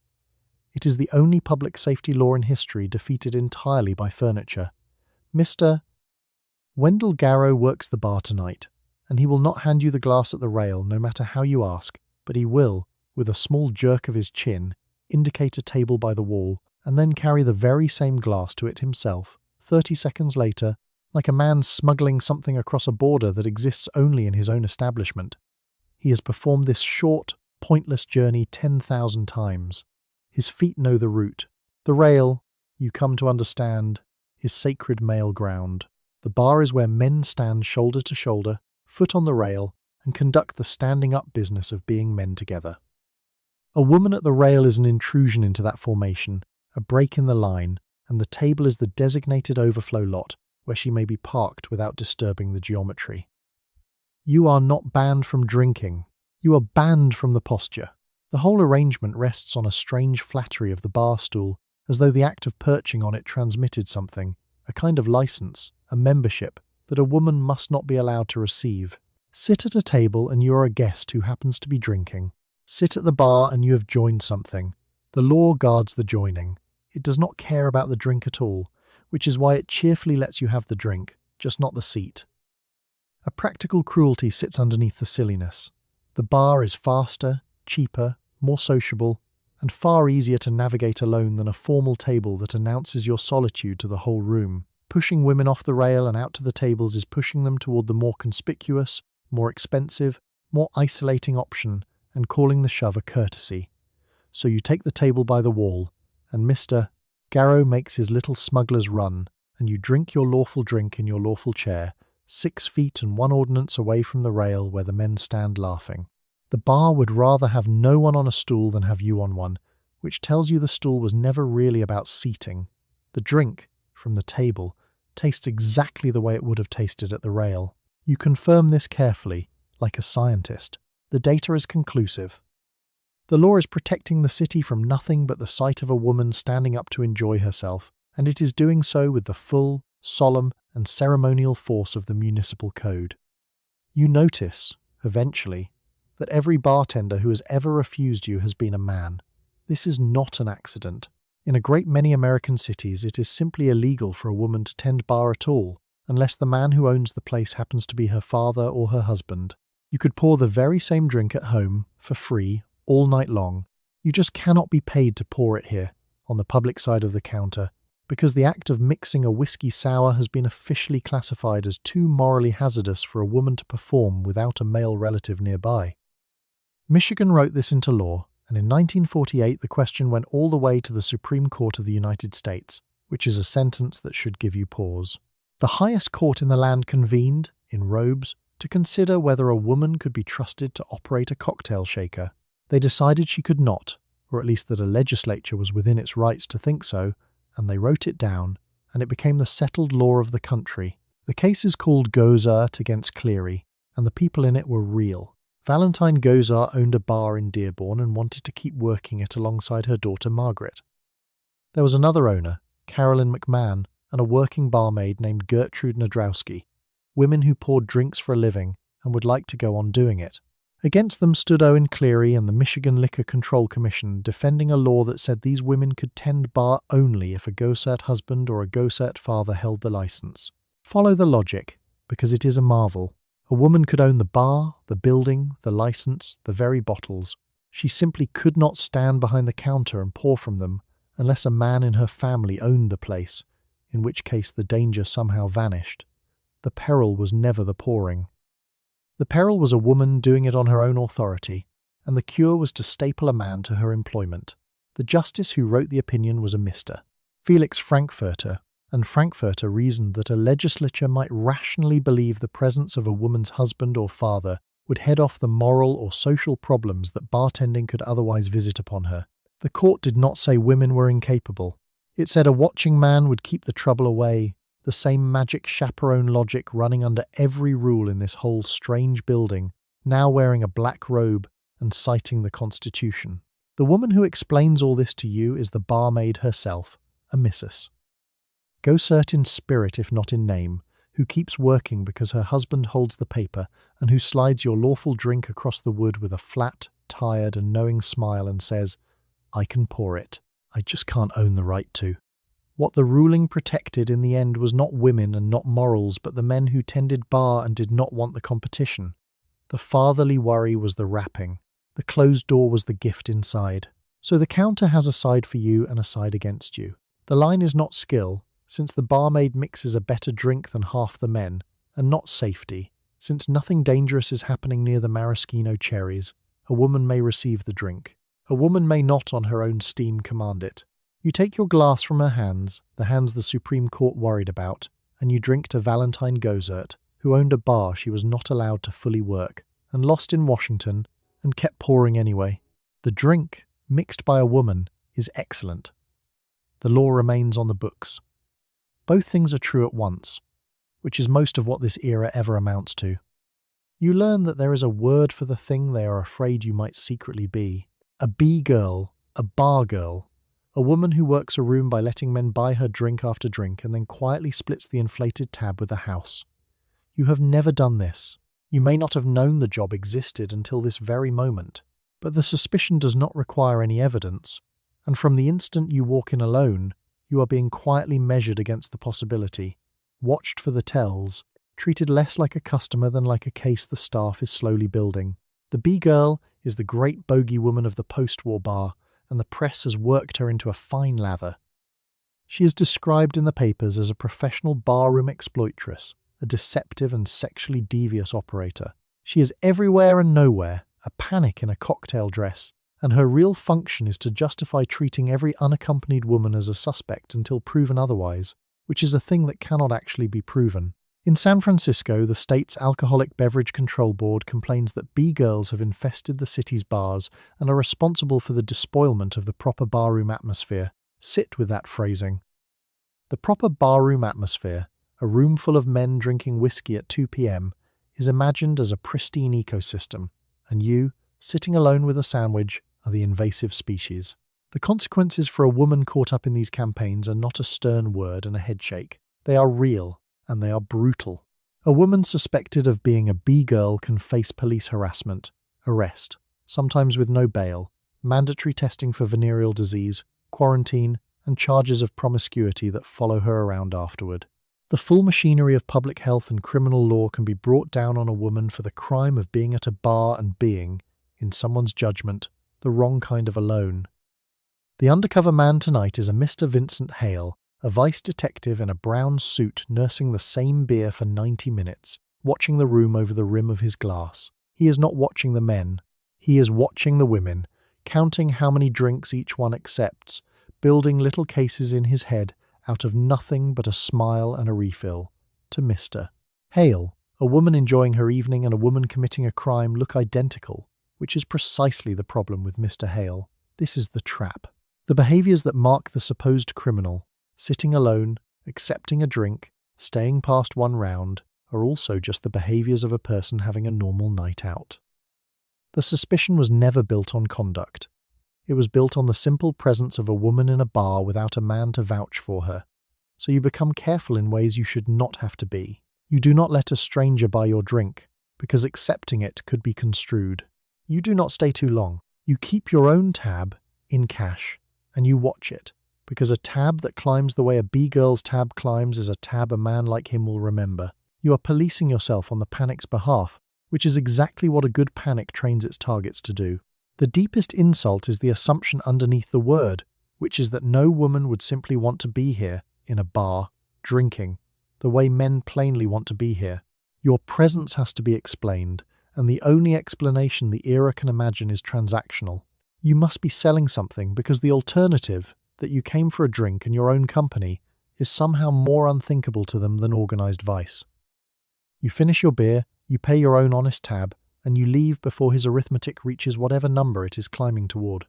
It is the only public safety law in history defeated entirely by furniture. Mr. Wendell Garrow works the bar tonight, and he will not hand you the glass at the rail no matter how you ask, but he will, with a small jerk of his chin, indicate a table by the wall, and then carry the very same glass to it himself, 30 seconds later, like a man smuggling something across a border that exists only in his own establishment. He has performed this short, pointless journey 10,000 times. His feet know the route. The rail, you come to understand, is sacred male ground. The bar is where men stand shoulder to shoulder, foot on the rail, and conduct the standing-up business of being men together. A woman at the rail is an intrusion into that formation, a break in the line, and the table is the designated overflow lot where she may be parked without disturbing the geometry. You are not banned from drinking. You are banned from the posture. The whole arrangement rests on a strange flattery of the bar stool, as though the act of perching on it transmitted something, a kind of license, a membership, that a woman must not be allowed to receive. Sit at a table and you are a guest who happens to be drinking. Sit at the bar and you have joined something. The law guards the joining. It does not care about the drink at all, which is why it cheerfully lets you have the drink, just not the seat. A practical cruelty sits underneath the silliness. The bar is faster, cheaper, more sociable, and far easier to navigate alone than a formal table that announces your solitude to the whole room. Pushing women off the rail and out to the tables is pushing them toward the more conspicuous, more expensive, more isolating option and calling the shove a courtesy. So you take the table by the wall, and Mr. Garrow makes his little smuggler's run, and you drink your lawful drink in your lawful chair, 6 feet and 1 ordinance away from the rail where the men stand laughing. The bar would rather have no one on a stool than have you on one, which tells you the stool was never really about seating. The drink, from the table, tastes exactly the way it would have tasted at the rail. You confirm this carefully, like a scientist. The data is conclusive. The law is protecting the city from nothing but the sight of a woman standing up to enjoy herself, and it is doing so with the full, solemn, and ceremonial force of the municipal code. You notice, eventually, that every bartender who has ever refused you has been a man. This is not an accident. In a great many American cities, it is simply illegal for a woman to tend bar at all, unless the man who owns the place happens to be her father or her husband. You could pour the very same drink at home, for free, all night long. You just cannot be paid to pour it here, on the public side of the counter, because the act of mixing a whiskey sour has been officially classified as too morally hazardous for a woman to perform without a male relative nearby. Michigan wrote this into law, and in 1948 the question went all the way to the Supreme Court of the United States, which is a sentence that should give you pause. The highest court in the land convened, in robes, to consider whether a woman could be trusted to operate a cocktail shaker. They decided she could not, or at least that a legislature was within its rights to think so, and they wrote it down, and it became the settled law of the country. The case is called Gozart against Cleary, and the people in it were real. Valentine Gozart owned a bar in Dearborn and wanted to keep working it alongside her daughter Margaret. There was another owner, Carolyn McMahon, and a working barmaid named Gertrude Nadrowski, women who poured drinks for a living and would like to go on doing it. Against them stood Owen Cleary and the Michigan Liquor Control Commission, defending a law that said these women could tend bar only if a Gozart husband or a Gozart father held the license. Follow the logic, because it is a marvel. A woman could own the bar, the building, the license, the very bottles. She simply could not stand behind the counter and pour from them unless a man in her family owned the place, in which case the danger somehow vanished. The peril was never the pouring. The peril was a woman doing it on her own authority, and the cure was to staple a man to her employment. The justice who wrote the opinion was a Mr. Felix Frankfurter, and Frankfurter reasoned that a legislature might rationally believe the presence of a woman's husband or father would head off the moral or social problems that bartending could otherwise visit upon her. The court did not say women were incapable. It said a watching man would keep the trouble away, the same magic chaperone logic running under every rule in this whole strange building, now wearing a black robe and citing the Constitution. The woman who explains all this to you is the barmaid herself, a missus. Gozart in spirit if not in name, who keeps working because her husband holds the paper and who slides your lawful drink across the wood with a flat, tired and knowing smile and says, "I can pour it. I just can't own the right to." What the ruling protected in the end was not women and not morals, but the men who tended bar and did not want the competition. The fatherly worry was the wrapping. The closed door was the gift inside. So the counter has a side for you and a side against you. The line is not skill, since the barmaid mixes a better drink than half the men, and not safety, since nothing dangerous is happening near the maraschino cherries. A woman may receive the drink. A woman may not on her own steam command it. You take your glass from her hands, the hands the Supreme Court worried about, and you drink to Valentine Gozart, who owned a bar she was not allowed to fully work, and lost in Washington, and kept pouring anyway. The drink, mixed by a woman, is excellent. The law remains on the books. Both things are true at once, which is most of what this era ever amounts to. You learn that there is a word for the thing they are afraid you might secretly be. A B-girl, a bar girl, a woman who works a room by letting men buy her drink after drink and then quietly splits the inflated tab with a house. You have never done this. You may not have known the job existed until this very moment, but the suspicion does not require any evidence, and from the instant you walk in alone, you are being quietly measured against the possibility, watched for the tells, treated less like a customer than like a case the staff is slowly building. The B-girl is the great bogey woman of the post-war bar, and the press has worked her into a fine lather. She is described in the papers as a professional barroom exploitress, a deceptive and sexually devious operator. She is everywhere and nowhere, a panic in a cocktail dress, and her real function is to justify treating every unaccompanied woman as a suspect until proven otherwise, which is a thing that cannot actually be proven. In San Francisco, the state's Alcoholic Beverage Control Board complains that B-girls have infested the city's bars and are responsible for the despoilment of the proper barroom atmosphere. Sit with that phrasing. The proper barroom atmosphere, a room full of men drinking whiskey at 2 p.m., is imagined as a pristine ecosystem, and you, sitting alone with a sandwich, are the invasive species. The consequences for a woman caught up in these campaigns are not a stern word and a headshake. They are real, and they are brutal. A woman suspected of being a B-girl can face police harassment, arrest, sometimes with no bail, mandatory testing for venereal disease, quarantine, and charges of promiscuity that follow her around afterward. The full machinery of public health and criminal law can be brought down on a woman for the crime of being at a bar and being, in someone's judgment, the wrong kind of alone. The undercover man tonight is a Mr. Vincent Hale, a vice detective in a brown suit nursing the same beer for 90 minutes, watching the room over the rim of his glass. He is not watching the men. He is watching the women, counting how many drinks each one accepts, building little cases in his head out of nothing but a smile and a refill. to Mr. Hale. A woman enjoying her evening and a woman committing a crime look identical, which is precisely the problem with Mr. Hale. This is the trap. The behaviors that mark the supposed criminal, sitting alone, accepting a drink, staying past one round, are also just the behaviors of a person having a normal night out. The suspicion was never built on conduct. It was built on the simple presence of a woman in a bar without a man to vouch for her. So you become careful in ways you should not have to be. You do not let a stranger buy your drink, because accepting it could be construed. You do not stay too long. You keep your own tab in cash, and you watch it, because a tab that climbs the way a B-girl's tab climbs is a tab a man like him will remember. You are policing yourself on the panic's behalf, which is exactly what a good panic trains its targets to do. The deepest insult is the assumption underneath the word, which is that no woman would simply want to be here, in a bar, drinking, the way men plainly want to be here. Your presence has to be explained, and the only explanation the era can imagine is transactional. You must be selling something because the alternative, that you came for a drink in your own company, is somehow more unthinkable to them than organized vice. You finish your beer, you pay your own honest tab, and you leave before his arithmetic reaches whatever number it is climbing toward.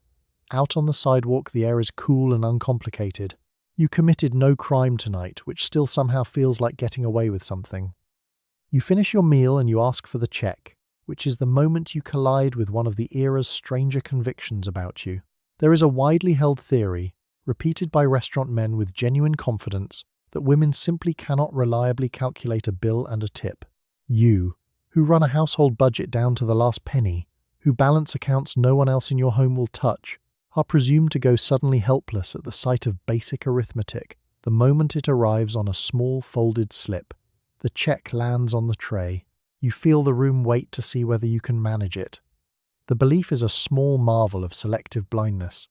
Out on the sidewalk, the air is cool and uncomplicated. You committed no crime tonight, which still somehow feels like getting away with something. You finish your meal and you ask for the check, which is the moment you collide with one of the era's stranger convictions about you. There is a widely held theory, repeated by restaurant men with genuine confidence, that women simply cannot reliably calculate a bill and a tip. You, who run a household budget down to the last penny, who balance accounts no one else in your home will touch, are presumed to go suddenly helpless at the sight of basic arithmetic the moment it arrives on a small folded slip. The check lands on the tray. You feel the room wait to see whether you can manage it. The belief is a small marvel of selective blindness.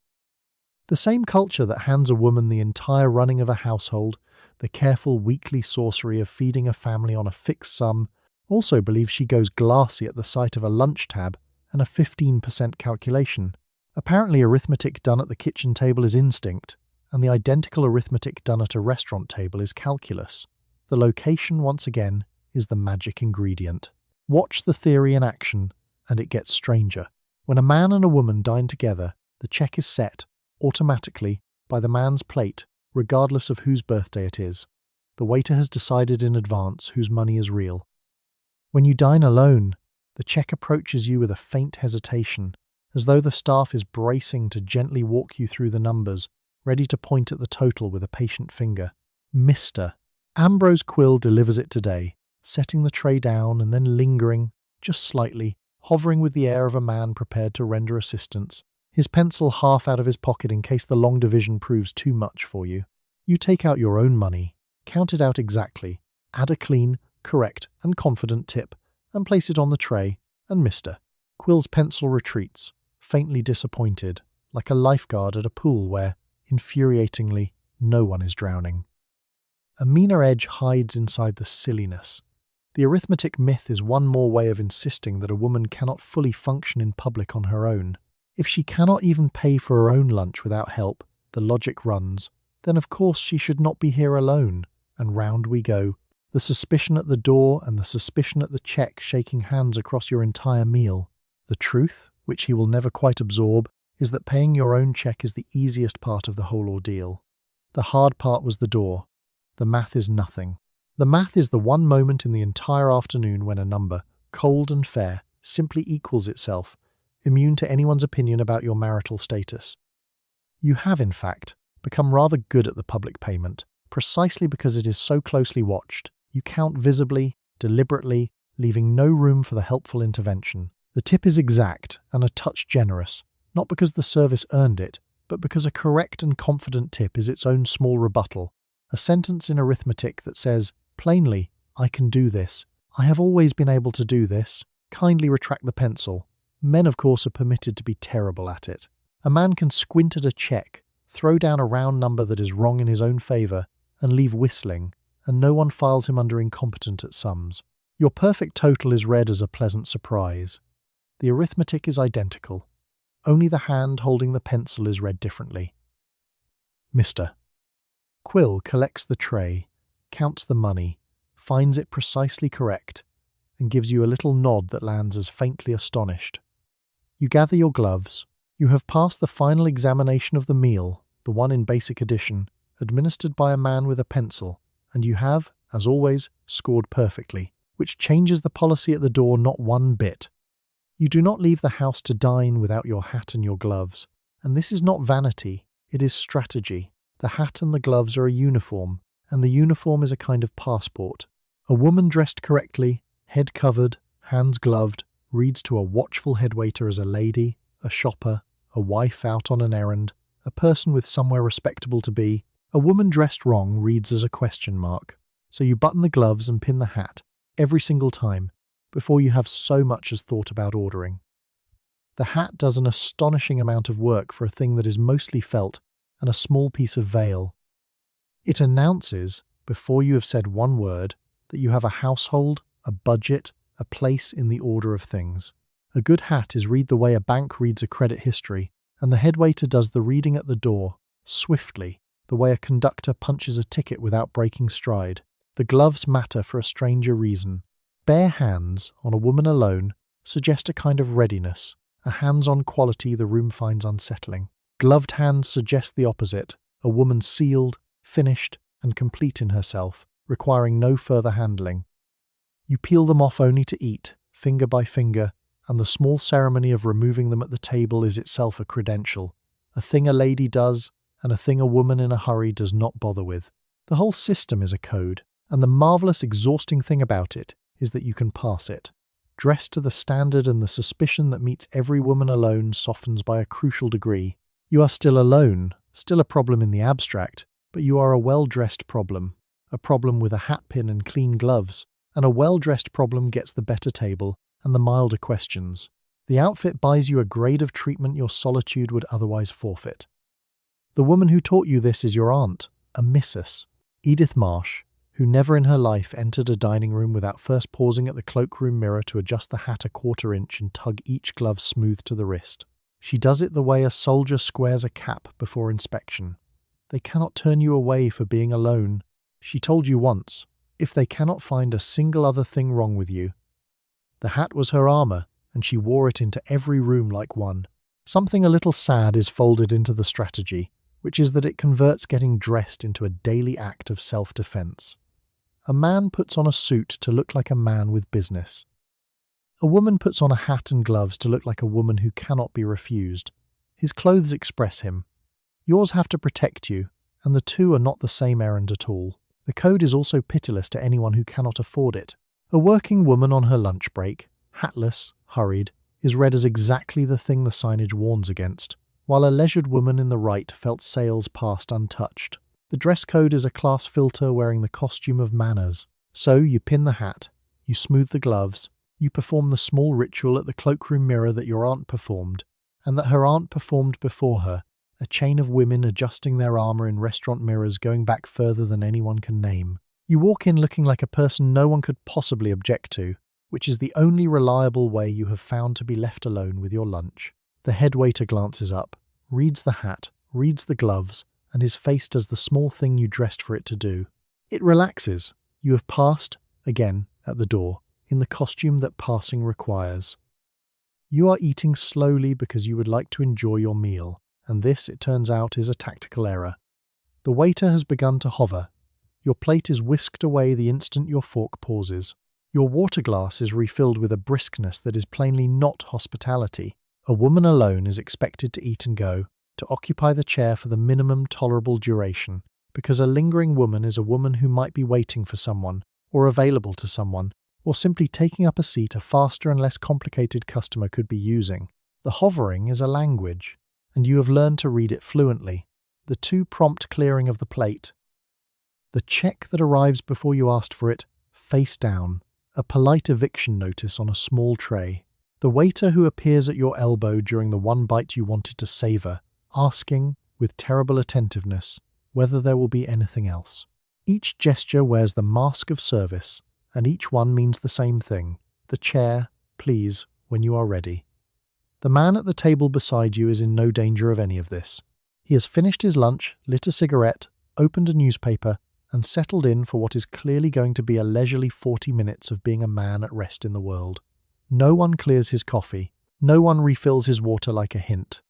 The same culture that hands a woman the entire running of a household, the careful weekly sorcery of feeding a family on a fixed sum, also believes she goes glassy at the sight of a lunch tab and a 15% calculation. Apparently, arithmetic done at the kitchen table is instinct, and the identical arithmetic done at a restaurant table is calculus. The location, once again, is the magic ingredient. Watch the theory in action, and it gets stranger. When a man and a woman dine together, the check is set, automatically, by the man's plate, regardless of whose birthday it is. The waiter has decided in advance whose money is real. When you dine alone, the check approaches you with a faint hesitation, as though the staff is bracing to gently walk you through the numbers, ready to point at the total with a patient finger. Mr. Ambrose Quill delivers it today, setting the tray down and then lingering, just slightly, hovering with the air of a man prepared to render assistance, his pencil half out of his pocket in case the long division proves too much for you. You take out your own money, count it out exactly, add a clean, correct, and confident tip, and place it on the tray, and Mr. Quill's pencil retreats, faintly disappointed, like a lifeguard at a pool where, infuriatingly, no one is drowning. A meaner edge hides inside the silliness. The arithmetic myth is one more way of insisting that a woman cannot fully function in public on her own. If she cannot even pay for her own lunch without help, the logic runs, then of course she should not be here alone, and round we go. The suspicion at the door and the suspicion at the check shaking hands across your entire meal. The truth, which he will never quite absorb, is that paying your own check is the easiest part of the whole ordeal. The hard part was the door. The math is nothing. The math is the one moment in the entire afternoon when a number, cold and fair, simply equals itself, immune to anyone's opinion about your marital status. You have, in fact, become rather good at the public payment, precisely because it is so closely watched. You count visibly, deliberately, leaving no room for the helpful intervention. The tip is exact and a touch generous, not because the service earned it, but because a correct and confident tip is its own small rebuttal. A sentence in arithmetic that says, plainly, I can do this. I have always been able to do this. Kindly retract the pencil. Men, of course, are permitted to be terrible at it. A man can squint at a check, throw down a round number that is wrong in his own favour, and leave whistling, and no one files him under incompetent at sums. Your perfect total is read as a pleasant surprise. The arithmetic is identical. Only the hand holding the pencil is read differently. Mr. Quill collects the tray, counts the money, finds it precisely correct, and gives you a little nod that lands as faintly astonished. You gather your gloves. You have passed the final examination of the meal, the one in basic edition, administered by a man with a pencil, and you have, as always, scored perfectly, which changes the policy at the door not one bit. You do not leave the house to dine without your hat and your gloves, and this is not vanity, it is strategy. The hat and the gloves are a uniform, and the uniform is a kind of passport. A woman dressed correctly, head covered, hands gloved, reads to a watchful headwaiter as a lady, a shopper, a wife out on an errand, a person with somewhere respectable to be. A woman dressed wrong reads as a question mark. So you button the gloves and pin the hat, every single time, before you have so much as thought about ordering. The hat does an astonishing amount of work for a thing that is mostly felt and a small piece of veil. It announces, before you have said one word, that you have a household, a budget, a place in the order of things. A good hat is read the way a bank reads a credit history, and the headwaiter does the reading at the door, swiftly, the way a conductor punches a ticket without breaking stride. The gloves matter for a stranger reason. Bare hands, on a woman alone, suggest a kind of readiness, a hands-on quality the room finds unsettling. Gloved hands suggest the opposite, a woman sealed, finished, and complete in herself, requiring no further handling. You peel them off only to eat, finger by finger, and the small ceremony of removing them at the table is itself a credential, a thing a lady does, and a thing a woman in a hurry does not bother with. The whole system is a code, and the marvellous, exhausting thing about it is that you can pass it. Dressed to the standard, and the suspicion that meets every woman alone softens by a crucial degree. You are still alone, still a problem in the abstract, but you are a well-dressed problem, a problem with a hat pin and clean gloves, and a well-dressed problem gets the better table and the milder questions. The outfit buys you a grade of treatment your solitude would otherwise forfeit. The woman who taught you this is your aunt, a missus, Edith Marsh, who never in her life entered a dining room without first pausing at the cloakroom mirror to adjust the hat a quarter inch and tug each glove smooth to the wrist. She does it the way a soldier squares a cap before inspection. They cannot turn you away for being alone. She told you once, if they cannot find a single other thing wrong with you. The hat was her armour, and she wore it into every room like one. Something a little sad is folded into the strategy, which is that it converts getting dressed into a daily act of self-defence. A man puts on a suit to look like a man with business. A woman puts on a hat and gloves to look like a woman who cannot be refused. His clothes express him. Yours have to protect you, and the two are not the same errand at all. The code is also pitiless to anyone who cannot afford it. A working woman on her lunch break, hatless, hurried, is read as exactly the thing the signage warns against, while a leisured woman in the right felt sales passed untouched. The dress code is a class filter wearing the costume of manners. So you pin the hat, you smooth the gloves, you perform the small ritual at the cloakroom mirror that your aunt performed, and that her aunt performed before her, a chain of women adjusting their armour in restaurant mirrors going back further than anyone can name. You walk in looking like a person no one could possibly object to, which is the only reliable way you have found to be left alone with your lunch. The headwaiter glances up, reads the hat, reads the gloves, and his face does the small thing you dressed for it to do. It relaxes. You have passed, again, at the door, in the costume that passing requires. You are eating slowly because you would like to enjoy your meal, and this, it turns out, is a tactical error. The waiter has begun to hover. Your plate is whisked away the instant your fork pauses. Your water glass is refilled with a briskness that is plainly not hospitality. A woman alone is expected to eat and go, to occupy the chair for the minimum tolerable duration, because a lingering woman is a woman who might be waiting for someone, or available to someone, or simply taking up a seat a faster and less complicated customer could be using. The hovering is a language, and you have learned to read it fluently. The too prompt clearing of the plate. The check that arrives before you asked for it, face down, a polite eviction notice on a small tray. The waiter who appears at your elbow during the one bite you wanted to savour, asking, with terrible attentiveness, whether there will be anything else. Each gesture wears the mask of service, and each one means the same thing. The chair, please, when you are ready. The man at the table beside you is in no danger of any of this. He has finished his lunch, lit a cigarette, opened a newspaper, and settled in for what is clearly going to be a leisurely 40 minutes of being a man at rest in the world. No one clears his coffee. No one refills his water like a hint.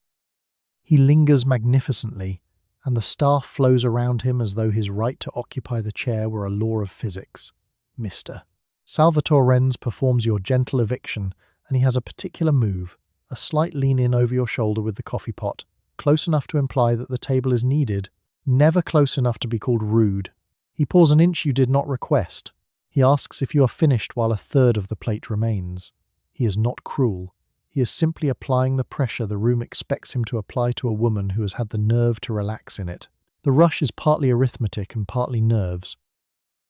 He lingers magnificently, and the staff flows around him as though his right to occupy the chair were a law of physics. Mr. Salvatore Renz performs your gentle eviction, and he has a particular move, a slight lean in over your shoulder with the coffee pot, close enough to imply that the table is needed, never close enough to be called rude. He pours an inch you did not request. He asks if you are finished while a third of the plate remains. He is not cruel. He is simply applying the pressure the room expects him to apply to a woman who has had the nerve to relax in it. The rush is partly arithmetic and partly nerves.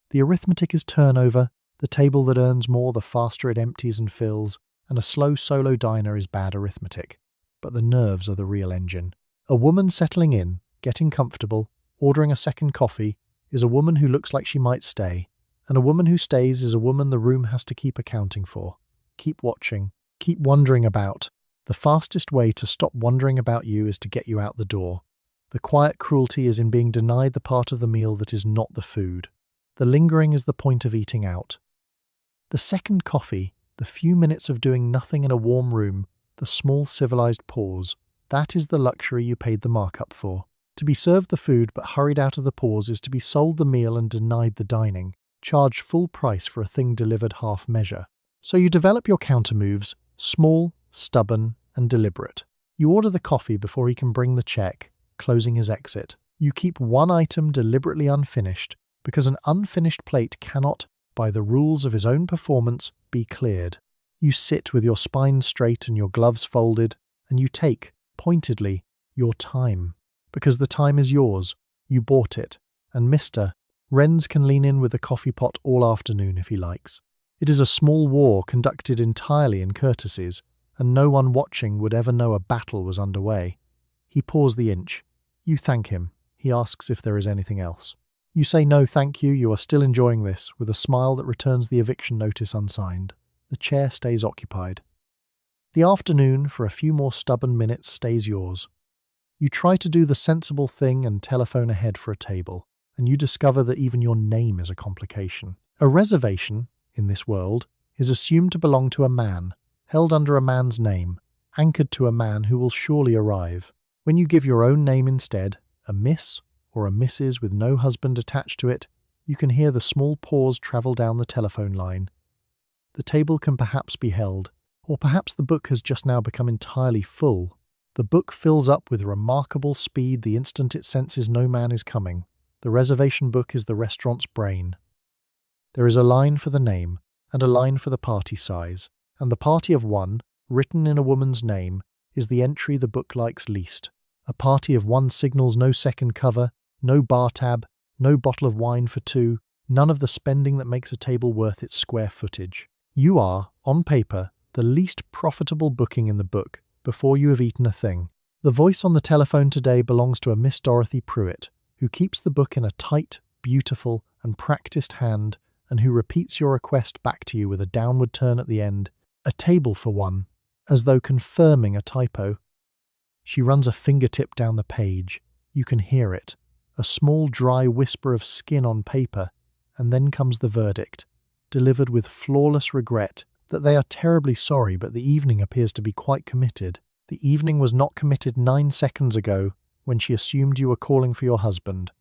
The arithmetic is turnover, the table that earns more the faster it empties and fills, and a slow solo diner is bad arithmetic. But the nerves are the real engine. A woman settling in, getting comfortable, ordering a second coffee, is a woman who looks like she might stay, and a woman who stays is a woman the room has to keep accounting for. Keep watching. Keep wondering about. The fastest way to stop wondering about you is to get you out the door. The quiet cruelty is in being denied the part of the meal that is not the food. The lingering is the point of eating out. The second coffee, the few minutes of doing nothing in a warm room, the small civilized pause, that is the luxury you paid the markup for. To be served the food but hurried out of the pause is to be sold the meal and denied the dining, charged full price for a thing delivered half measure. So you develop your counter moves, small, stubborn, and deliberate. You order the coffee before he can bring the check, closing his exit. You keep one item deliberately unfinished, because an unfinished plate cannot, by the rules of his own performance, be cleared. You sit with your spine straight and your gloves folded, and you take, pointedly, your time. Because the time is yours. You bought it. And Mr. Renz can lean in with the coffee pot all afternoon if he likes. It is a small war conducted entirely in courtesies, and no one watching would ever know a battle was underway. He pours the inch. You thank him. He asks if there is anything else. You say no thank you, you are still enjoying this, with a smile that returns the eviction notice unsigned. The chair stays occupied. The afternoon, for a few more stubborn minutes, stays yours. You try to do the sensible thing and telephone ahead for a table, and you discover that even your name is a complication. A reservation, in this world, is assumed to belong to a man, held under a man's name, anchored to a man who will surely arrive. When you give your own name instead, a Miss or a Mrs. with no husband attached to it, you can hear the small pause travel down the telephone line. The table can perhaps be held, or perhaps the book has just now become entirely full. The book fills up with remarkable speed the instant it senses no man is coming. The reservation book is the restaurant's brain. There is a line for the name, and a line for the party size, and the party of one, written in a woman's name, is the entry the book likes least. A party of one signals no second cover, no bar tab, no bottle of wine for two, none of the spending that makes a table worth its square footage. You are, on paper, the least profitable booking in the book before you have eaten a thing. The voice on the telephone today belongs to a Miss Dorothy Pruitt, who keeps the book in a tight, beautiful, and practiced hand, and who repeats your request back to you with a downward turn at the end, a table for one, as though confirming a typo. She runs a fingertip down the page. You can hear it, a small dry whisper of skin on paper, and then comes the verdict, delivered with flawless regret that they are terribly sorry, but the evening appears to be quite committed. The evening was not committed 9 seconds ago when she assumed you were calling for your husband.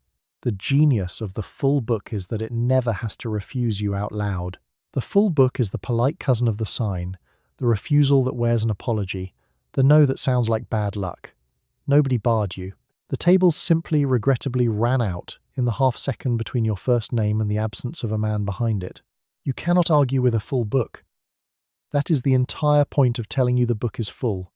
The genius of the full book is that it never has to refuse you out loud. The full book is the polite cousin of the sign, the refusal that wears an apology, the no that sounds like bad luck. Nobody barred you. The tables simply, regrettably ran out in the half-second between your first name and the absence of a man behind it. You cannot argue with a full book. That is the entire point of telling you the book is full.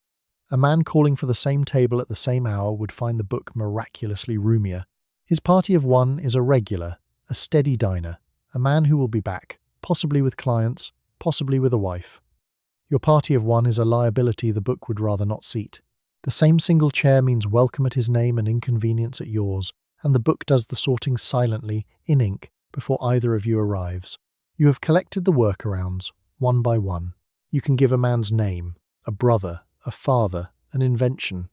A man calling for the same table at the same hour would find the book miraculously roomier. His party of one is a regular, a steady diner, a man who will be back, possibly with clients, possibly with a wife. Your party of one is a liability the book would rather not seat. The same single chair means welcome at his name and inconvenience at yours, and the book does the sorting silently, in ink, before either of you arrives. You have collected the workarounds, one by one. You can give a man's name, a brother, a father, an invention.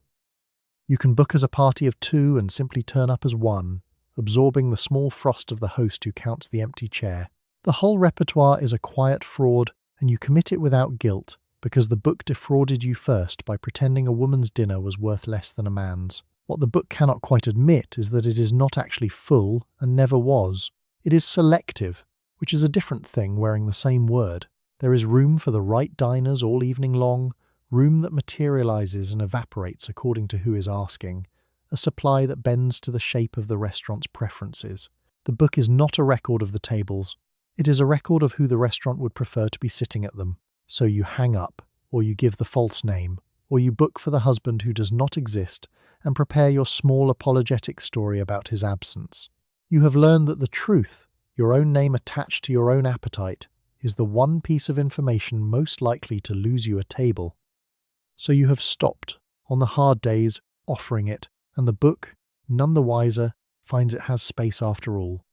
You can book as a party of two and simply turn up as one, absorbing the small frost of the host who counts the empty chair. The whole repertoire is a quiet fraud, and you commit it without guilt, because the book defrauded you first by pretending a woman's dinner was worth less than a man's. What the book cannot quite admit is that it is not actually full and never was. It is selective, which is a different thing wearing the same word. There is room for the right diners all evening long, room that materializes and evaporates according to who is asking, a supply that bends to the shape of the restaurant's preferences. The book is not a record of the tables. It is a record of who the restaurant would prefer to be sitting at them. So you hang up, or you give the false name, or you book for the husband who does not exist and prepare your small apologetic story about his absence. You have learned that the truth, your own name attached to your own appetite, is the one piece of information most likely to lose you a table. So you have stopped, on the hard days, offering it, and the book, none the wiser, finds it has space after all.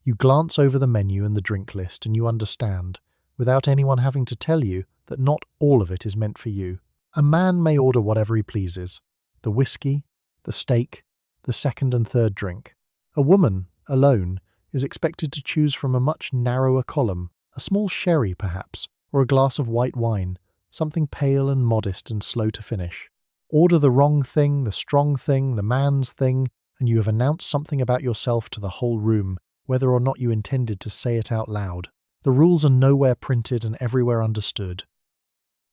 You glance over the menu and the drink list and you understand, without anyone having to tell you, that not all of it is meant for you. A man may order whatever he pleases. The whiskey, the steak, the second and third drink. A woman, alone, is expected to choose from a much narrower column, a small sherry perhaps, or a glass of white wine, something pale and modest and slow to finish. Order the wrong thing, the strong thing, the man's thing, and you have announced something about yourself to the whole room, whether or not you intended to say it out loud. The rules are nowhere printed and everywhere understood.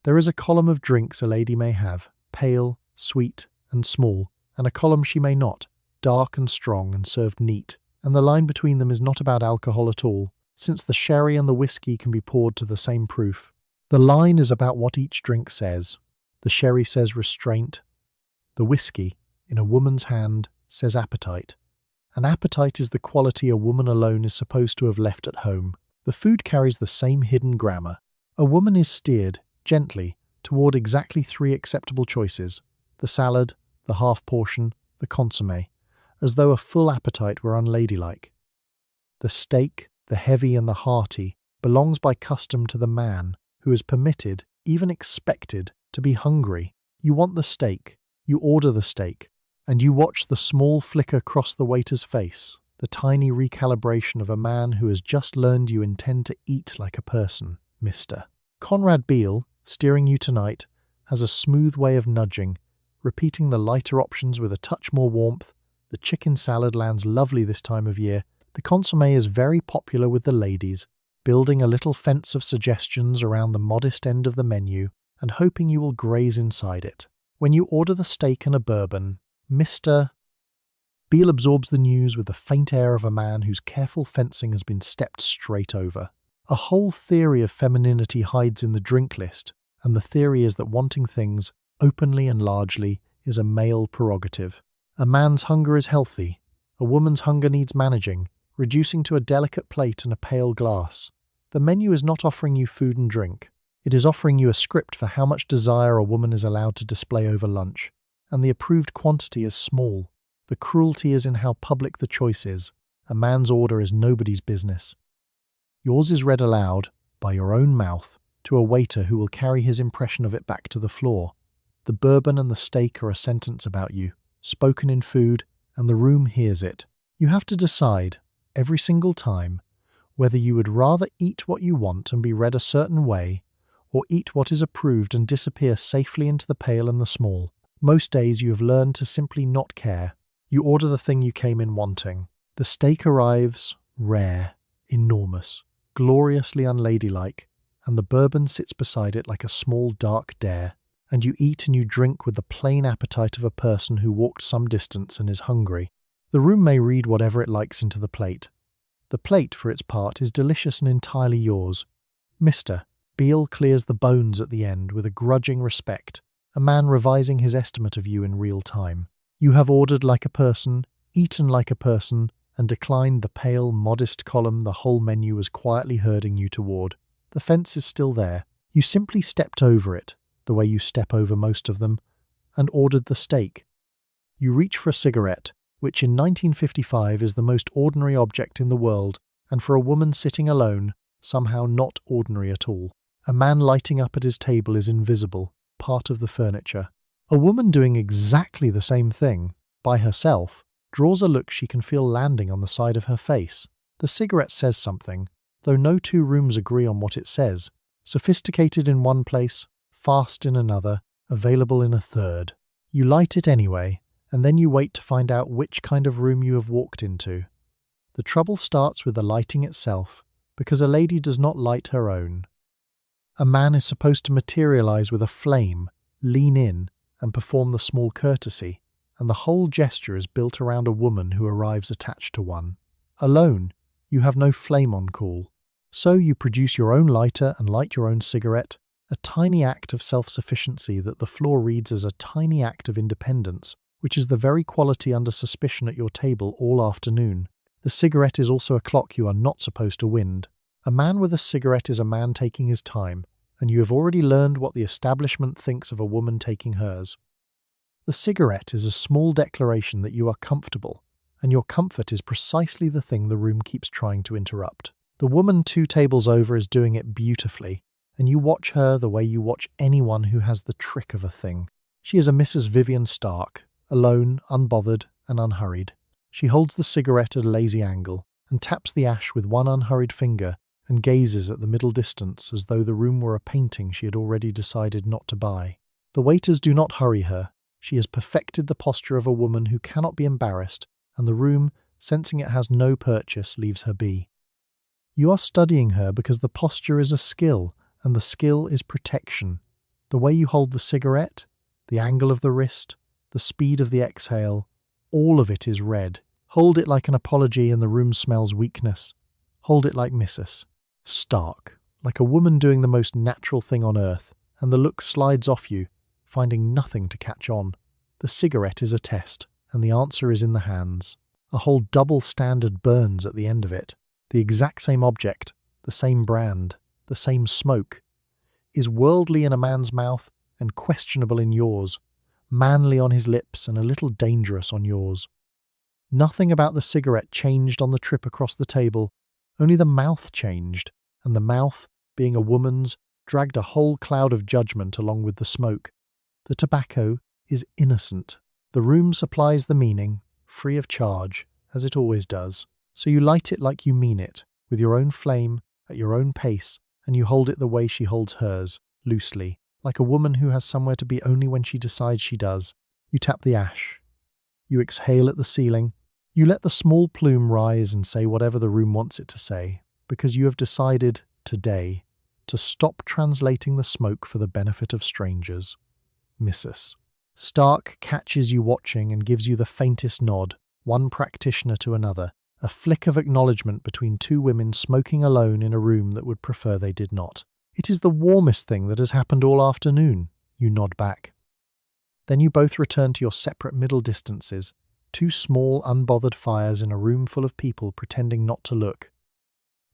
There is a column of drinks a lady may have, pale, sweet, and small, and a column she may not, dark and strong and served neat, and the line between them is not about alcohol at all, since the sherry and the whiskey can be poured to the same proof. The line is about what each drink says. The sherry says restraint. The whiskey, in a woman's hand, says appetite. An appetite is the quality a woman alone is supposed to have left at home. The food carries the same hidden grammar. A woman is steered, gently, toward exactly 3 acceptable choices: the salad, the half portion, the consommé, as though a full appetite were unladylike. The steak, the heavy and the hearty, belongs by custom to the man, who is permitted, even expected, to be hungry. You want the steak, you order the steak, and you watch the small flicker cross the waiter's face, the tiny recalibration of a man who has just learned you intend to eat like a person, mister. Conrad Beale, steering you tonight, has a smooth way of nudging, repeating the lighter options with a touch more warmth. The chicken salad lands lovely this time of year. The consommé is very popular with the ladies, building a little fence of suggestions around the modest end of the menu and hoping you will graze inside it. When you order the steak and a bourbon, Mr. Beale absorbs the news with the faint air of a man whose careful fencing has been stepped straight over. A whole theory of femininity hides in the drink list, and the theory is that wanting things, openly and largely, is a male prerogative. A man's hunger is healthy. A woman's hunger needs managing, reducing to a delicate plate and a pale glass. The menu is not offering you food and drink. It is offering you a script for how much desire a woman is allowed to display over lunch, and the approved quantity is small. The cruelty is in how public the choice is. A man's order is nobody's business. Yours is read aloud, by your own mouth, to a waiter who will carry his impression of it back to the floor. The bourbon and the steak are a sentence about you, spoken in food, and the room hears it. You have to decide, every single time, whether you would rather eat what you want and be read a certain way, or eat what is approved and disappear safely into the pale and the small. Most days you have learned to simply not care. You order the thing you came in wanting. The steak arrives, rare, enormous, gloriously unladylike, and the bourbon sits beside it like a small dark dare, and you eat and you drink with the plain appetite of a person who walked some distance and is hungry. The room may read whatever it likes into the plate. The plate, for its part, is delicious and entirely yours. Mr. Beale clears the bones at the end with a grudging respect, a man revising his estimate of you in real time. You have ordered like a person, eaten like a person, and declined the pale, modest column the whole menu was quietly herding you toward. The fence is still there. You simply stepped over it, the way you step over most of them, and ordered the steak. You reach for a cigarette, which in 1955 is the most ordinary object in the world, and for a woman sitting alone, somehow not ordinary at all. A man lighting up at his table is invisible, part of the furniture. A woman doing exactly the same thing, by herself, draws a look she can feel landing on the side of her face. The cigarette says something, though no two rooms agree on what it says. Sophisticated in one place, fast in another, available in a third. You light it anyway, and then you wait to find out which kind of room you have walked into. The trouble starts with the lighting itself, because a lady does not light her own. A man is supposed to materialize with a flame, lean in, and perform the small courtesy, and the whole gesture is built around a woman who arrives attached to one. Alone, you have no flame on call. So you produce your own lighter and light your own cigarette, a tiny act of self-sufficiency that the floor reads as a tiny act of independence, which is the very quality under suspicion at your table all afternoon. The cigarette is also a clock you are not supposed to wind. A man with a cigarette is a man taking his time, and you have already learned what the establishment thinks of a woman taking hers. The cigarette is a small declaration that you are comfortable, and your comfort is precisely the thing the room keeps trying to interrupt. The woman 2 tables over is doing it beautifully, and you watch her the way you watch anyone who has the trick of a thing. She is a Mrs. Vivian Stark, alone, unbothered, and unhurried. She holds the cigarette at a lazy angle, and taps the ash with one unhurried finger, and gazes at the middle distance as though the room were a painting she had already decided not to buy. The waiters do not hurry her. She has perfected the posture of a woman who cannot be embarrassed, and the room, sensing it has no purchase, leaves her be. You are studying her because the posture is a skill, and the skill is protection. The way you hold the cigarette, the angle of the wrist, the speed of the exhale, all of it is read. Hold it like an apology and the room smells weakness. Hold it like Mrs. Stark, like a woman doing the most natural thing on earth, and the look slides off you, finding nothing to catch on. The cigarette is a test, and the answer is in the hands. A whole double standard burns at the end of it. The exact same object, the same brand, the same smoke, is worldly in a man's mouth and questionable in yours, manly on his lips and a little dangerous on yours. Nothing about the cigarette changed on the trip across the table, only the mouth changed, and the mouth, being a woman's, dragged a whole cloud of judgment along with the smoke. The tobacco is innocent. The room supplies the meaning, free of charge, as it always does. So you light it like you mean it, with your own flame, at your own pace, and you hold it the way she holds hers, loosely, like a woman who has somewhere to be only when she decides she does. You tap the ash. You exhale at the ceiling. You let the small plume rise and say whatever the room wants it to say, because you have decided, today, to stop translating the smoke for the benefit of strangers. Mrs. Stark catches you watching and gives you the faintest nod, one practitioner to another, a flick of acknowledgement between 2 women smoking alone in a room that would prefer they did not. It is the warmest thing that has happened all afternoon. You nod back. Then you both return to your separate middle distances, 2 small, unbothered fires in a room full of people pretending not to look.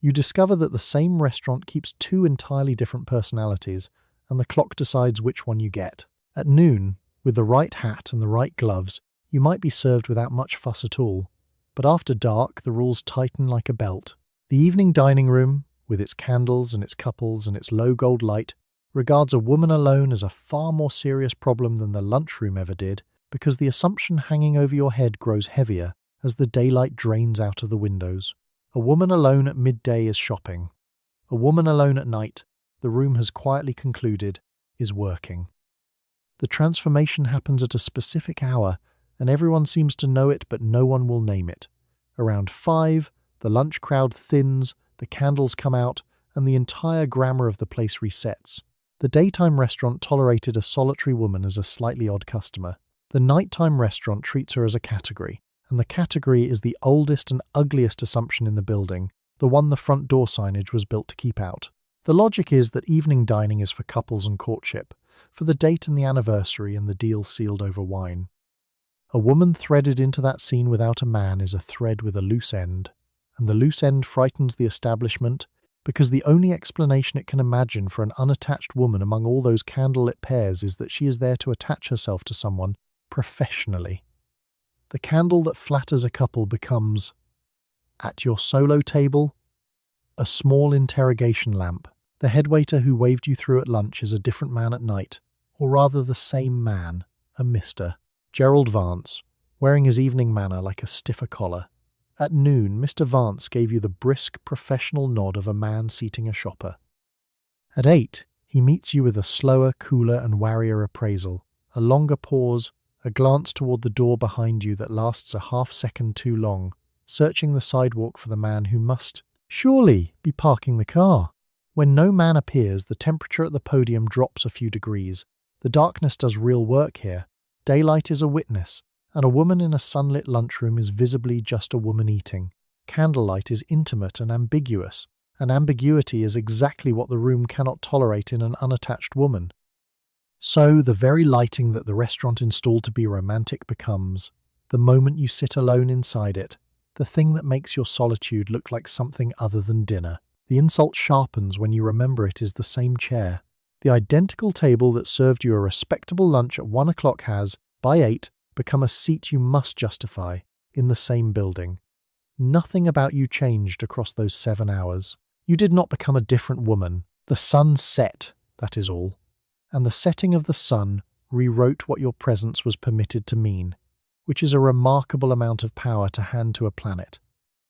You discover that the same restaurant keeps 2 entirely different personalities, and the clock decides which one you get. At noon, with the right hat and the right gloves, you might be served without much fuss at all. But after dark, the rules tighten like a belt. The evening dining room, with its candles and its couples and its low gold light, regards a woman alone as a far more serious problem than the lunchroom ever did, because the assumption hanging over your head grows heavier as the daylight drains out of the windows. A woman alone at midday is shopping. A woman alone at night, the room has quietly concluded, is working. The transformation happens at a specific hour, and everyone seems to know it, but no one will name it. Around 5, the lunch crowd thins, the candles come out, and the entire grammar of the place resets. The daytime restaurant tolerated a solitary woman as a slightly odd customer. The nighttime restaurant treats her as a category, and the category is the oldest and ugliest assumption in the building, the one the front door signage was built to keep out. The logic is that evening dining is for couples and courtship, for the date and the anniversary and the deal sealed over wine. A woman threaded into that scene without a man is a thread with a loose end, and the loose end frightens the establishment because the only explanation it can imagine for an unattached woman among all those candlelit pairs is that she is there to attach herself to someone professionally. The candle that flatters a couple becomes, at your solo table, a small interrogation lamp. The headwaiter who waved you through at lunch is a different man at night, or rather the same man, a Mr. Gerald Vance, wearing his evening manner like a stiffer collar. At noon, Mr. Vance gave you the brisk, professional nod of a man seating a shopper. At 8, he meets you with a slower, cooler and warier appraisal, a longer pause, a glance toward the door behind you that lasts a half-second too long, searching the sidewalk for the man who must, surely, be parking the car. When no man appears, the temperature at the podium drops a few degrees. The darkness does real work here. Daylight is a witness, and a woman in a sunlit lunchroom is visibly just a woman eating. Candlelight is intimate and ambiguous, and ambiguity is exactly what the room cannot tolerate in an unattached woman. So, the very lighting that the restaurant installed to be romantic becomes, the moment you sit alone inside it, the thing that makes your solitude look like something other than dinner. The insult sharpens when you remember it is the same chair. The identical table that served you a respectable lunch at 1 o'clock has, by 8, become a seat you must justify, in the same building. Nothing about you changed across those 7 hours. You did not become a different woman. The sun set, that is all. And the setting of the sun rewrote what your presence was permitted to mean, which is a remarkable amount of power to hand to a planet.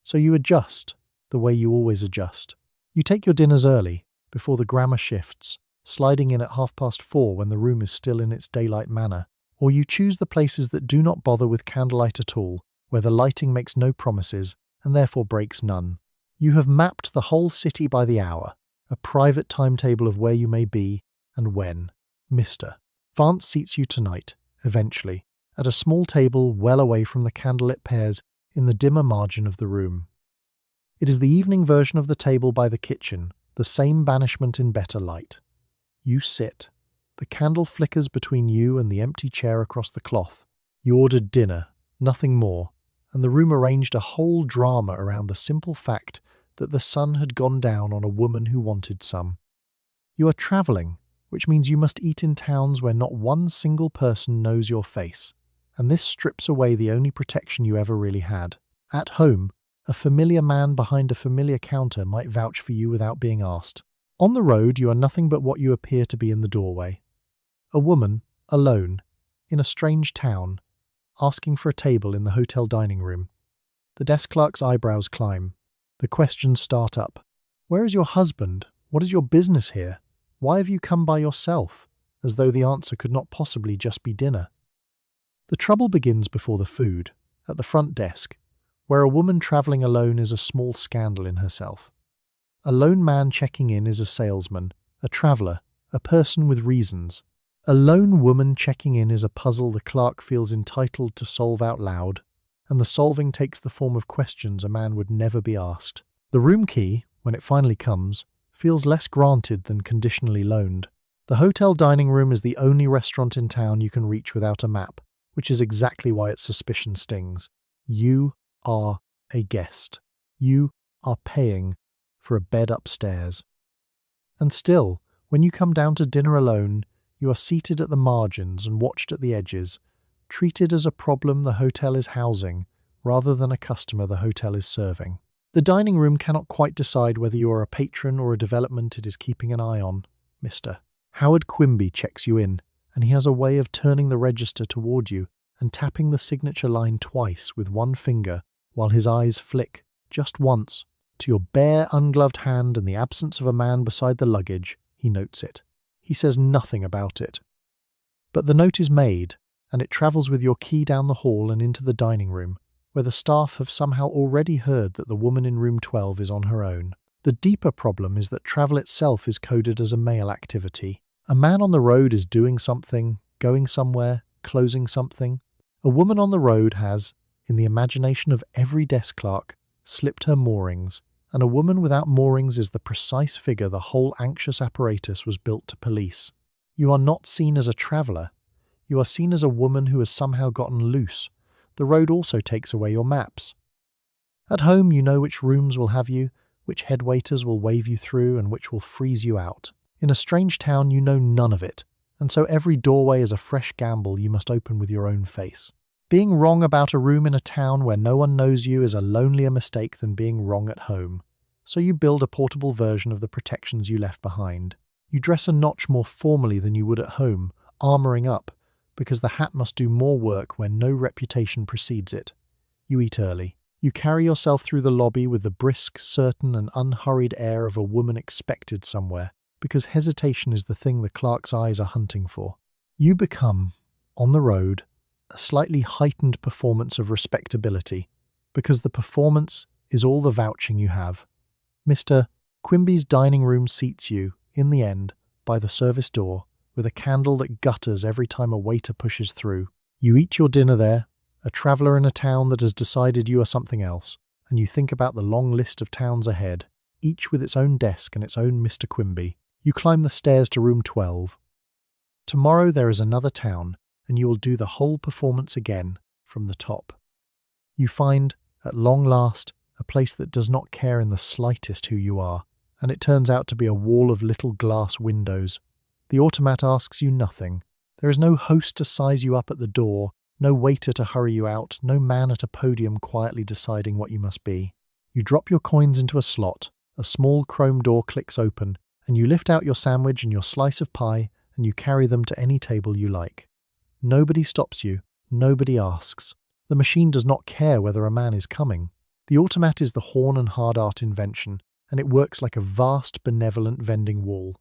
So you adjust, the way you always adjust. You take your dinners early, before the grammar shifts, sliding in at 4:30 when the room is still in its daylight manner, or you choose the places that do not bother with candlelight at all, where the lighting makes no promises, and therefore breaks none. You have mapped the whole city by the hour, a private timetable of where you may be, and when. Mr. Vance seats you tonight, eventually, at a small table well away from the candlelit pairs in the dimmer margin of the room. It is the evening version of the table by the kitchen, the same banishment in better light. You sit. The candle flickers between you and the empty chair across the cloth. You ordered dinner, nothing more, and the room arranged a whole drama around the simple fact that the sun had gone down on a woman who wanted some. You are travelling, which means you must eat in towns where not one single person knows your face, and this strips away the only protection you ever really had. At home, a familiar man behind a familiar counter might vouch for you without being asked. On the road, you are nothing but what you appear to be in the doorway. A woman, alone, in a strange town, asking for a table in the hotel dining room. The desk clerk's eyebrows climb. The questions start up. Where is your husband? What is your business here? Why have you come by yourself? As though the answer could not possibly just be dinner. The trouble begins before the food, at the front desk, where a woman travelling alone is a small scandal in herself. A lone man checking in is a salesman, a traveller, a person with reasons. A lone woman checking in is a puzzle the clerk feels entitled to solve out loud, and the solving takes the form of questions a man would never be asked. The room key, when it finally comes, feels less granted than conditionally loaned. The hotel dining room is the only restaurant in town you can reach without a map, which is exactly why its suspicion stings. You are a guest. You are paying for a bed upstairs. And still, when you come down to dinner alone, you are seated at the margins and watched at the edges, treated as a problem the hotel is housing, rather than a customer the hotel is serving. The dining room cannot quite decide whether you are a patron or a development it is keeping an eye on. Mr. Howard Quimby checks you in, and he has a way of turning the register toward you and tapping the signature line twice with one finger while his eyes flick, just once, to your bare, ungloved hand and the absence of a man beside the luggage. He notes it. He says nothing about it. But the note is made, and it travels with your key down the hall and into the dining room, where the staff have somehow already heard that the woman in room 12 is on her own. The deeper problem is that travel itself is coded as a male activity. A man on the road is doing something, going somewhere, closing something. A woman on the road has, in the imagination of every desk clerk, slipped her moorings, and a woman without moorings is the precise figure the whole anxious apparatus was built to police. You are not seen as a traveller. You are seen as a woman who has somehow gotten loose. The road also takes away your maps. At home, you know which rooms will have you, which head waiters will wave you through, and which will freeze you out. In a strange town, you know none of it, and so every doorway is a fresh gamble you must open with your own face. Being wrong about a room in a town where no one knows you is a lonelier mistake than being wrong at home. So you build a portable version of the protections you left behind. You dress a notch more formally than you would at home, armouring up, because the hat must do more work when no reputation precedes it. You eat early. You carry yourself through the lobby with the brisk, certain and unhurried air of a woman expected somewhere, because hesitation is the thing the clerk's eyes are hunting for. You become, on the road, a slightly heightened performance of respectability, because the performance is all the vouching you have. Mr. Quimby's dining room seats you, in the end, by the service door, with a candle that gutters every time a waiter pushes through. You eat your dinner there, a traveller in a town that has decided you are something else, and you think about the long list of towns ahead, each with its own desk and its own Mr. Quimby. You climb the stairs to room 12. Tomorrow there is another town, and you will do the whole performance again, from the top. You find, at long last, a place that does not care in the slightest who you are, and it turns out to be a wall of little glass windows. The automat asks you nothing. There is no host to size you up at the door, no waiter to hurry you out, no man at a podium quietly deciding what you must be. You drop your coins into a slot, a small chrome door clicks open, and you lift out your sandwich and your slice of pie, and you carry them to any table you like. Nobody stops you, nobody asks. The machine does not care whether a man is coming. The automat is the horn and hard art invention, and it works like a vast, benevolent vending wall.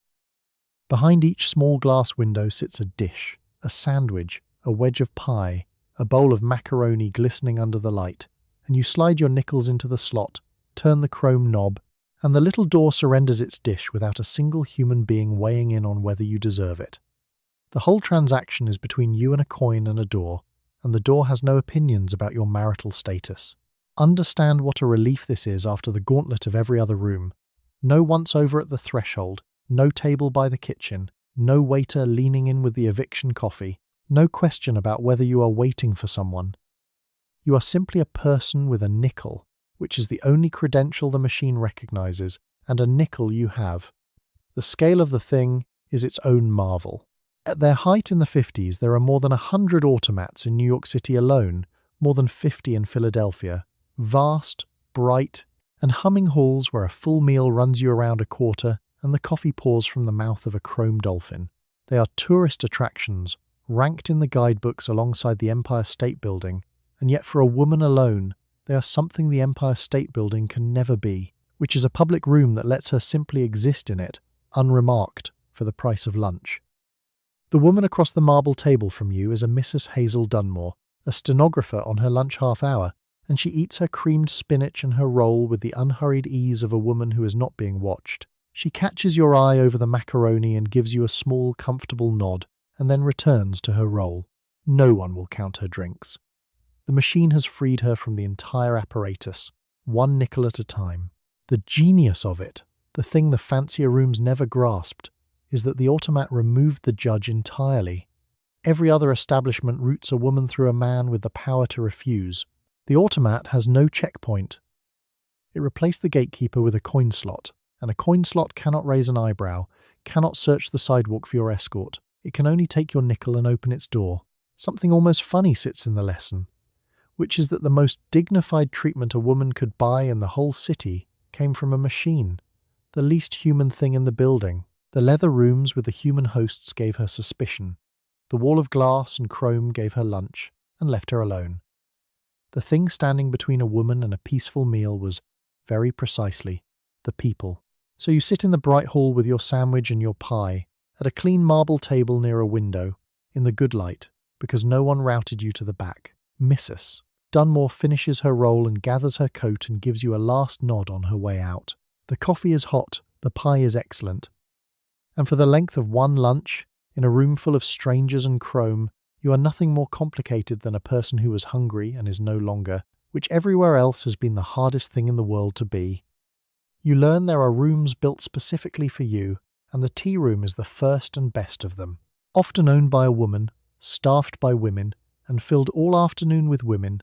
Behind each small glass window sits a dish, a sandwich, a wedge of pie, a bowl of macaroni glistening under the light, and you slide your nickels into the slot, turn the chrome knob, and the little door surrenders its dish without a single human being weighing in on whether you deserve it. The whole transaction is between you and a coin and a door, and the door has no opinions about your marital status. Understand what a relief this is after the gauntlet of every other room. No once-over at the threshold, no table by the kitchen, no waiter leaning in with the eviction coffee, no question about whether you are waiting for someone. You are simply a person with a nickel, which is the only credential the machine recognizes, and a nickel you have. The scale of the thing is its own marvel. At their height in the 50s, there are more than 100 automats in New York City alone, more than 50 in Philadelphia. Vast, bright, and humming halls where a full meal runs you around a quarter and the coffee pours from the mouth of a chrome dolphin. They are tourist attractions, ranked in the guidebooks alongside the Empire State Building, and yet for a woman alone, they are something the Empire State Building can never be, which is a public room that lets her simply exist in it, unremarked, for the price of lunch. The woman across the marble table from you is a Mrs. Hazel Dunmore, a stenographer on her lunch half-hour, and she eats her creamed spinach and her roll with the unhurried ease of a woman who is not being watched. She catches your eye over the macaroni and gives you a small, comfortable nod, and then returns to her roll. No one will count her drinks. The machine has freed her from the entire apparatus, one nickel at a time. The genius of it, the thing the fancier rooms never grasped, is that the automat removed the judge entirely. Every other establishment routes a woman through a man with the power to refuse. The automat has no checkpoint. It replaced the gatekeeper with a coin slot, and a coin slot cannot raise an eyebrow, cannot search the sidewalk for your escort. It can only take your nickel and open its door. Something almost funny sits in the lesson, which is that the most dignified treatment a woman could buy in the whole city came from a machine, the least human thing in the building. The leather rooms with the human hosts gave her suspicion. The wall of glass and chrome gave her lunch, and left her alone. The thing standing between a woman and a peaceful meal was, very precisely, the people. So you sit in the bright hall with your sandwich and your pie, at a clean marble table near a window, in the good light, because no one routed you to the back. Mrs. Dunmore finishes her roll and gathers her coat and gives you a last nod on her way out. The coffee is hot, the pie is excellent. And for the length of one lunch, in a room full of strangers and chrome, you are nothing more complicated than a person who was hungry and is no longer, which everywhere else has been the hardest thing in the world to be. You learn there are rooms built specifically for you, and the tea room is the first and best of them. Often owned by a woman, staffed by women, and filled all afternoon with women,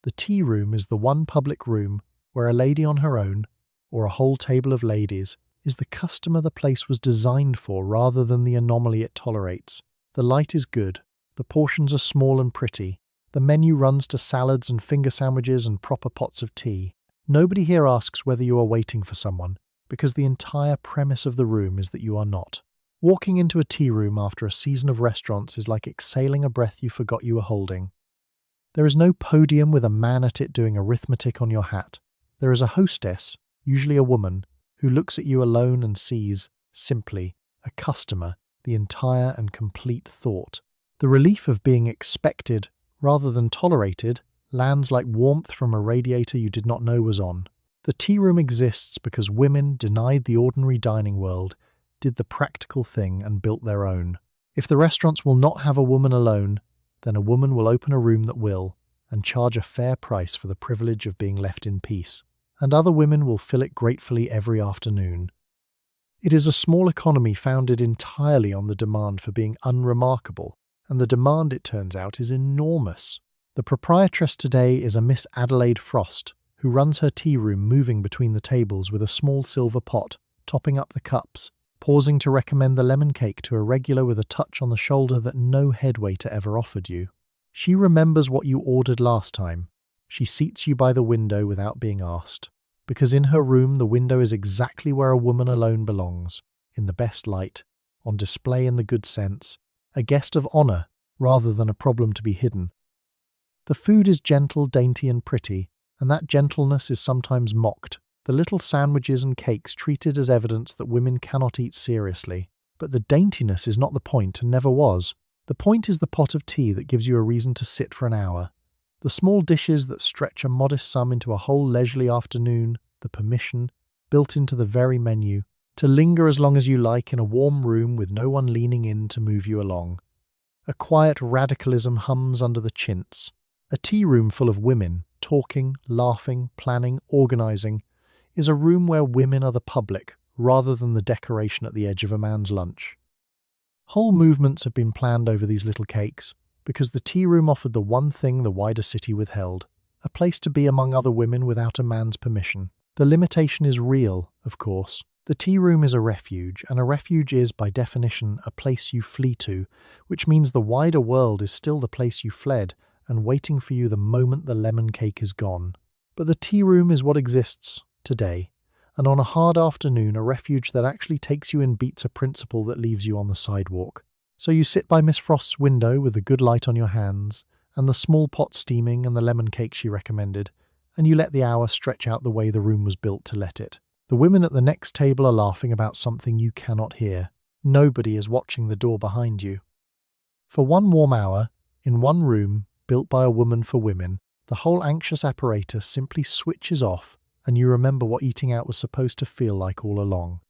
the tea room is the one public room where a lady on her own, or a whole table of ladies, is the customer the place was designed for rather than the anomaly it tolerates. The light is good, the portions are small and pretty, the menu runs to salads and finger sandwiches and proper pots of tea. Nobody here asks whether you are waiting for someone, because the entire premise of the room is that you are not. Walking into a tea room after a season of restaurants is like exhaling a breath you forgot you were holding. There is no podium with a man at it doing arithmetic on your hat. There is a hostess, usually a woman, who looks at you alone and sees, simply, a customer, the entire and complete thought. The relief of being expected, rather than tolerated, lands like warmth from a radiator you did not know was on. The tea room exists because women, denied the ordinary dining world, did the practical thing and built their own. If the restaurants will not have a woman alone, then a woman will open a room that will, and charge a fair price for the privilege of being left in peace, and other women will fill it gratefully every afternoon. It is a small economy founded entirely on the demand for being unremarkable, and the demand, it turns out, is enormous. The proprietress today is a Miss Adelaide Frost, who runs her tea room moving between the tables with a small silver pot, topping up the cups, pausing to recommend the lemon cake to a regular with a touch on the shoulder that no head waiter ever offered you. She remembers what you ordered last time. She seats you by the window without being asked, because in her room the window is exactly where a woman alone belongs, in the best light, on display in the good sense, a guest of honour rather than a problem to be hidden. The food is gentle, dainty and pretty, and that gentleness is sometimes mocked, the little sandwiches and cakes treated as evidence that women cannot eat seriously. But the daintiness is not the point and never was. The point is the pot of tea that gives you a reason to sit for an hour, the small dishes that stretch a modest sum into a whole leisurely afternoon, the permission, built into the very menu, to linger as long as you like in a warm room with no one leaning in to move you along. A quiet radicalism hums under the chintz. A tea room full of women, talking, laughing, planning, organising, is a room where women are the public, rather than the decoration at the edge of a man's lunch. Whole movements have been planned over these little cakes, because the tea room offered the one thing the wider city withheld, a place to be among other women without a man's permission. The limitation is real, of course. The tea room is a refuge, and a refuge is, by definition, a place you flee to, which means the wider world is still the place you fled, and waiting for you the moment the lemon cake is gone. But the tea room is what exists today, and on a hard afternoon a refuge that actually takes you in beats a principle that leaves you on the sidewalk. So you sit by Miss Frost's window with the good light on your hands, and the small pot steaming and the lemon cake she recommended, and you let the hour stretch out the way the room was built to let it. The women at the next table are laughing about something you cannot hear. Nobody is watching the door behind you. For one warm hour, in one room, built by a woman for women, the whole anxious apparatus simply switches off, and you remember what eating out was supposed to feel like all along.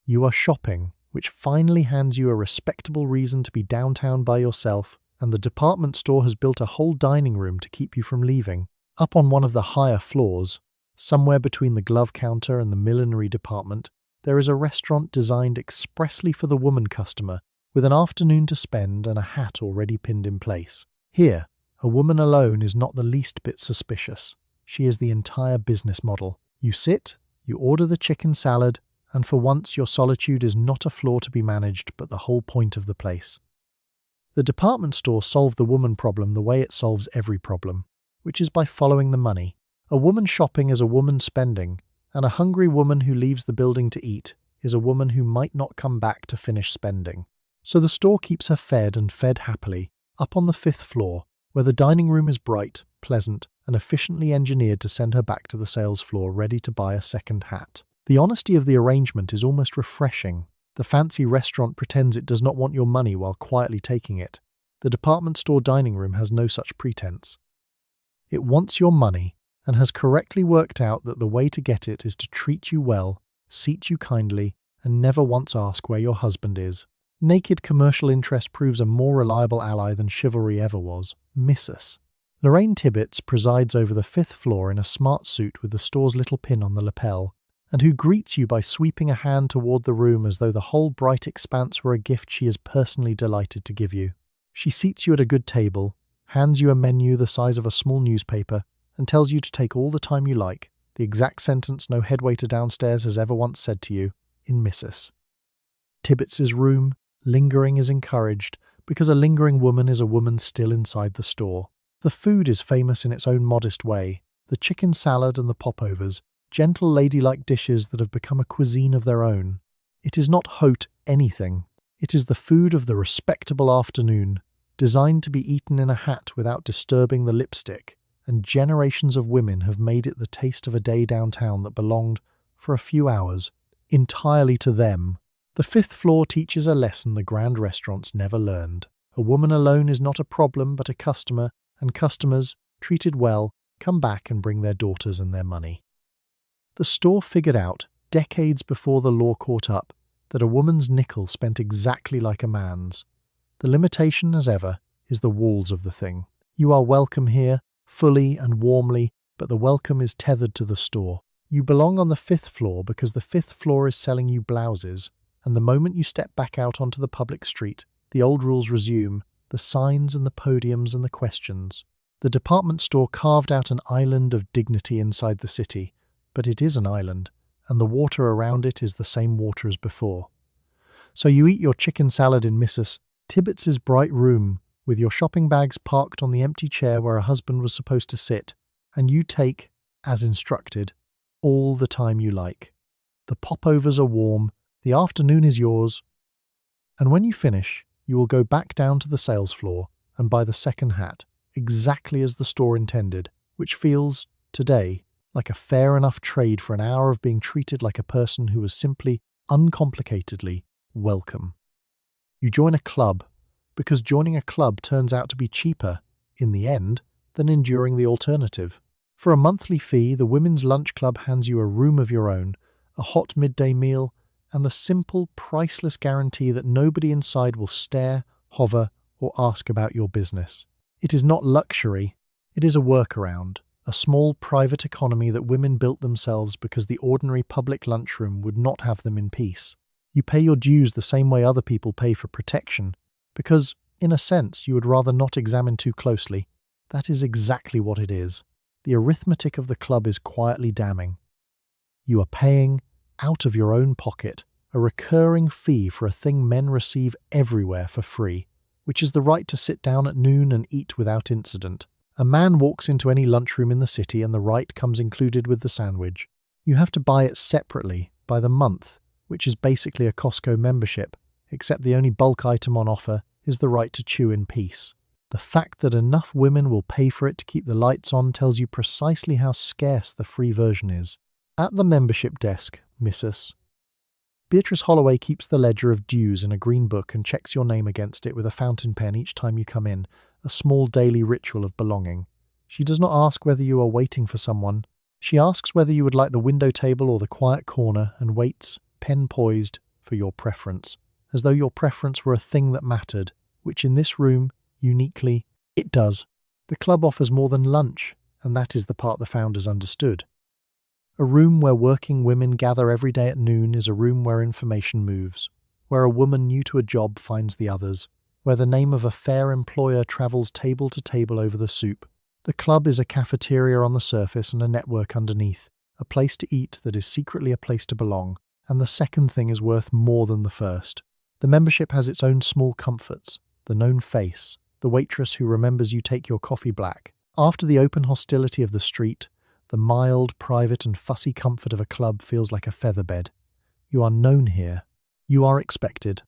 You are shopping, which finally hands you a respectable reason to be downtown by yourself, and the department store has built a whole dining room to keep you from leaving. Up on one of the higher floors, somewhere between the glove counter and the millinery department, there is a restaurant designed expressly for the woman customer, with an afternoon to spend and a hat already pinned in place. Here, a woman alone is not the least bit suspicious. She is the entire business model. You sit, you order the chicken salad, and for once your solitude is not a flaw to be managed, but the whole point of the place. The department store solved the woman problem the way it solves every problem, which is by following the money. A woman shopping is a woman spending, and a hungry woman who leaves the building to eat is a woman who might not come back to finish spending. So the store keeps her fed and fed happily, up on the 5th floor, where the dining room is bright, pleasant, and efficiently engineered to send her back to the sales floor ready to buy a second hat. The honesty of the arrangement is almost refreshing. The fancy restaurant pretends it does not want your money while quietly taking it. The department store dining room has no such pretense. It wants your money, and has correctly worked out that the way to get it is to treat you well, seat you kindly, and never once ask where your husband is. Naked commercial interest proves a more reliable ally than chivalry ever was. Miss us. Lorraine Tibbets presides over the 5th floor in a smart suit with the store's little pin on the lapel, and who greets you by sweeping a hand toward the room as though the whole bright expanse were a gift she is personally delighted to give you. She seats you at a good table, hands you a menu the size of a small newspaper, and tells you to take all the time you like, the exact sentence no headwaiter downstairs has ever once said to you, in Missus. Tibbets's room, lingering is encouraged, because a lingering woman is a woman still inside the store. The food is famous in its own modest way, the chicken salad and the popovers, gentle ladylike dishes that have become a cuisine of their own. It is not haute anything. It is the food of the respectable afternoon, designed to be eaten in a hat without disturbing the lipstick, and generations of women have made it the taste of a day downtown that belonged, for a few hours, entirely to them. The fifth floor teaches a lesson the grand restaurants never learned. A woman alone is not a problem but a customer, and customers, treated well, come back and bring their daughters and their money. The store figured out, decades before the law caught up, that a woman's nickel spent exactly like a man's. The limitation, as ever, is the walls of the thing. You are welcome here, fully and warmly, but the welcome is tethered to the store. You belong on the fifth floor because the fifth floor is selling you blouses, and the moment you step back out onto the public street, the old rules resume, the signs and the podiums and the questions. The department store carved out an island of dignity inside the city, but it is an island, and the water around it is the same water as before. So you eat your chicken salad in Mrs. Tibbets's bright room, with your shopping bags parked on the empty chair where a husband was supposed to sit, and you take, as instructed, all the time you like. The popovers are warm, the afternoon is yours, and when you finish, you will go back down to the sales floor and buy the second hat, exactly as the store intended, which feels, today, like a fair enough trade for an hour of being treated like a person who was simply, uncomplicatedly, welcome. You join a club, because joining a club turns out to be cheaper, in the end, than enduring the alternative. For a monthly fee, the Women's Lunch Club hands you a room of your own, a hot midday meal, and the simple, priceless guarantee that nobody inside will stare, hover, or ask about your business. It is not luxury, it is a workaround, a small private economy that women built themselves because the ordinary public lunchroom would not have them in peace. You pay your dues the same way other people pay for protection, because, in a sense, you would rather not examine too closely. That is exactly what it is. The arithmetic of the club is quietly damning. You are paying, out of your own pocket, a recurring fee for a thing men receive everywhere for free, which is the right to sit down at noon and eat without incident. A man walks into any lunchroom in the city and the right comes included with the sandwich. You have to buy it separately, by the month, which is basically a Costco membership, except the only bulk item on offer is the right to chew in peace. The fact that enough women will pay for it to keep the lights on tells you precisely how scarce the free version is. At the membership desk, Mrs. Beatrice Holloway keeps the ledger of dues in a green book and checks your name against it with a fountain pen each time you come in, a small daily ritual of belonging. She does not ask whether you are waiting for someone. She asks whether you would like the window table or the quiet corner and waits, pen poised, for your preference, as though your preference were a thing that mattered, which in this room, uniquely, it does. The club offers more than lunch, and that is the part the founders understood. A room where working women gather every day at noon is a room where information moves, where a woman new to a job finds the others, where the name of a fair employer travels table to table over the soup. The club is a cafeteria on the surface and a network underneath, a place to eat that is secretly a place to belong, and the second thing is worth more than the first. The membership has its own small comforts, the known face, the waitress who remembers you take your coffee black. After the open hostility of the street, the mild, private and fussy comfort of a club feels like a featherbed. You are known here. You are expected.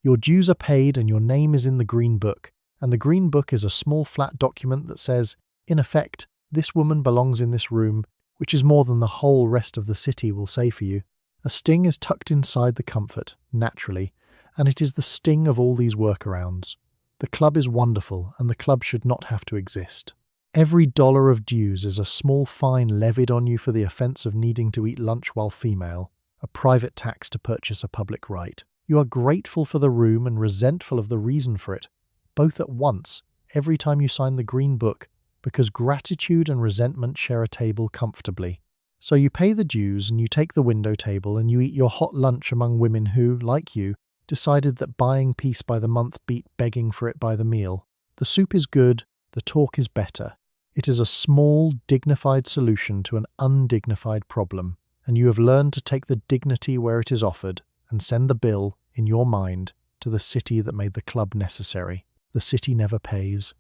Your dues are paid and your name is in the Green Book, and the Green Book is a small flat document that says, in effect, this woman belongs in this room, which is more than the whole rest of the city will say for you. A sting is tucked inside the comfort, naturally, and it is the sting of all these workarounds. The club is wonderful, and the club should not have to exist. Every dollar of dues is a small fine levied on you for the offence of needing to eat lunch while female, a private tax to purchase a public right. You are grateful for the room and resentful of the reason for it, both at once, every time you sign the Green Book, because gratitude and resentment share a table comfortably. So you pay the dues and you take the window table and you eat your hot lunch among women who, like you, decided that buying peace by the month beat begging for it by the meal. The soup is good, the talk is better. It is a small, dignified solution to an undignified problem, and you have learned to take the dignity where it is offered and send the bill, in your mind, to the city that made the club necessary. The city never pays.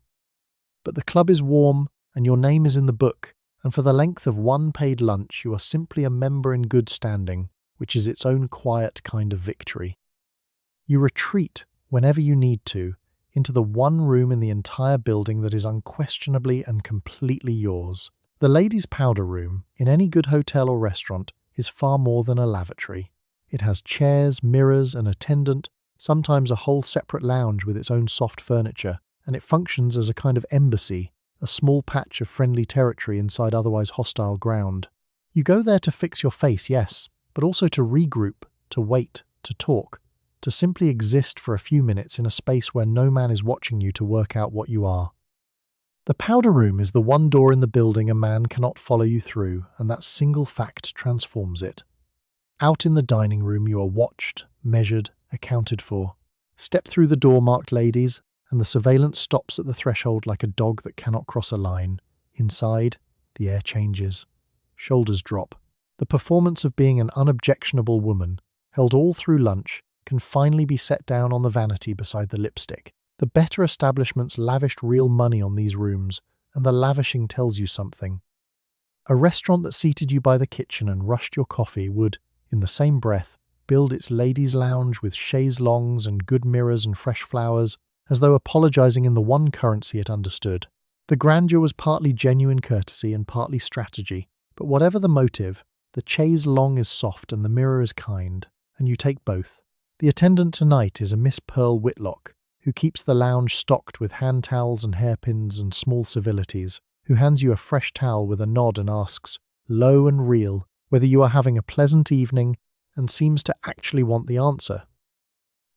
But the club is warm, and your name is in the book, and for the length of one paid lunch you are simply a member in good standing, which is its own quiet kind of victory. You retreat, whenever you need to, into the one room in the entire building that is unquestionably and completely yours. The ladies' powder room, in any good hotel or restaurant, is far more than a lavatory. It has chairs, mirrors, an attendant, sometimes a whole separate lounge with its own soft furniture, and it functions as a kind of embassy, a small patch of friendly territory inside otherwise hostile ground. You go there to fix your face, yes, but also to regroup, to wait, to talk, to simply exist for a few minutes in a space where no man is watching you to work out what you are. The powder room is the one door in the building a man cannot follow you through, and that single fact transforms it. Out in the dining room you are watched, measured, accounted for. Step through the door marked ladies, and the surveillance stops at the threshold like a dog that cannot cross a line. Inside, the air changes. Shoulders drop. The performance of being an unobjectionable woman, held all through lunch, can finally be set down on the vanity beside the lipstick. The better establishments lavished real money on these rooms, and the lavishing tells you something. A restaurant that seated you by the kitchen and rushed your coffee would, in the same breath, build its ladies' lounge with chaise longues and good mirrors and fresh flowers, as though apologizing in the one currency it understood. The grandeur was partly genuine courtesy and partly strategy, but whatever the motive, the chaise longue is soft and the mirror is kind, and you take both. The attendant tonight is a Miss Pearl Whitlock, who keeps the lounge stocked with hand towels and hairpins and small civilities, who hands you a fresh towel with a nod and asks, low and real, whether you are having a pleasant evening, and seems to actually want the answer.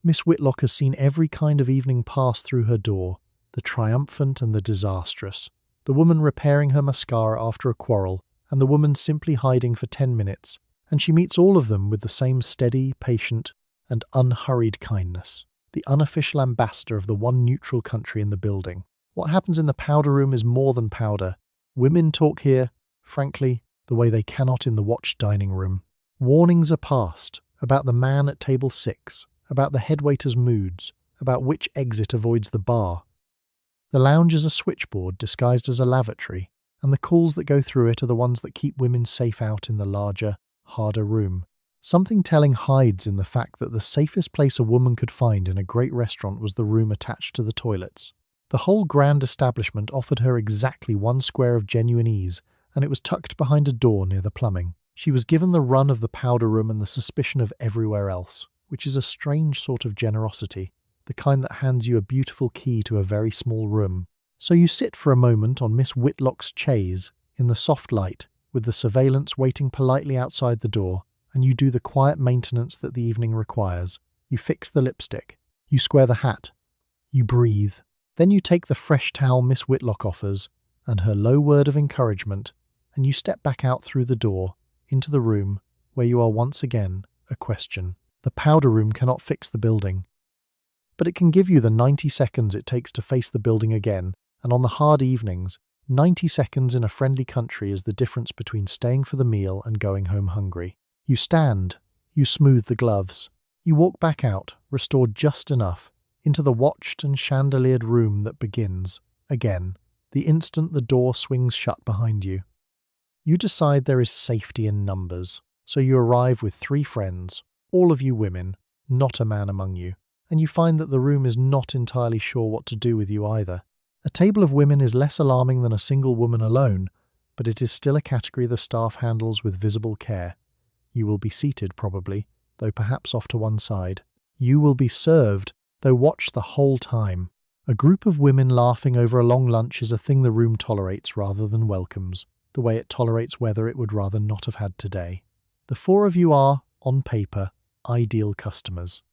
Miss Whitlock has seen every kind of evening pass through her door, the triumphant and the disastrous, the woman repairing her mascara after a quarrel, and the woman simply hiding for 10 minutes, and she meets all of them with the same steady, patient, and unhurried kindness. The unofficial ambassador of the one neutral country in the building. What happens in the powder room is more than powder. Women talk here, frankly, the way they cannot in the watched dining room. Warnings are passed about the man at table 6, about the head waiter's moods, about which exit avoids the bar. The lounge is a switchboard disguised as a lavatory, and the calls that go through it are the ones that keep women safe out in the larger, harder room. Something telling hides in the fact that the safest place a woman could find in a great restaurant was the room attached to the toilets. The whole grand establishment offered her exactly one square of genuine ease, and it was tucked behind a door near the plumbing. She was given the run of the powder room and the suspicion of everywhere else, which is a strange sort of generosity, the kind that hands you a beautiful key to a very small room. So you sit for a moment on Miss Whitlock's chaise, in the soft light, with the surveillance waiting politely outside the door, and you do the quiet maintenance that the evening requires. You fix the lipstick. You square the hat. You breathe. Then you take the fresh towel Miss Whitlock offers, and her low word of encouragement, and you step back out through the door, into the room, where you are once again a question. The powder room cannot fix the building, but it can give you the 90 seconds it takes to face the building again, and on the hard evenings, 90 seconds in a friendly country is the difference between staying for the meal and going home hungry. You stand, you smooth the gloves, you walk back out, restored just enough, into the watched and chandeliered room that begins, again, the instant the door swings shut behind you. You decide there is safety in numbers, so you arrive with 3 friends, all of you women, not a man among you, and you find that the room is not entirely sure what to do with you either. A table of women is less alarming than a single woman alone, but it is still a category the staff handles with visible care. You will be seated, probably, though perhaps off to one side. You will be served, though watched the whole time. A group of women laughing over a long lunch is a thing the room tolerates rather than welcomes, the way it tolerates weather it would rather not have had today. The 4 of you are, on paper, ideal customers.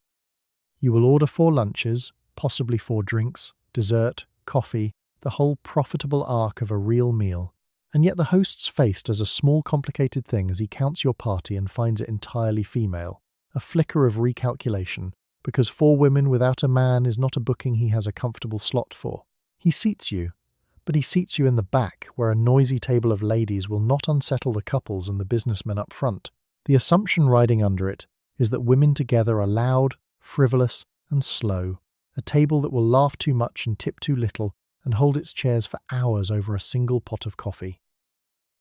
You will order 4 lunches, possibly 4 drinks, dessert, coffee, the whole profitable arc of a real meal. And yet the host's face does a small complicated thing as he counts your party and finds it entirely female, a flicker of recalculation, because 4 women without a man is not a booking he has a comfortable slot for. He seats you, but he seats you in the back, where a noisy table of ladies will not unsettle the couples and the businessmen up front. The assumption riding under it is that women together are loud, frivolous, and slow, a table that will laugh too much and tip too little, and hold its chairs for hours over a single pot of coffee.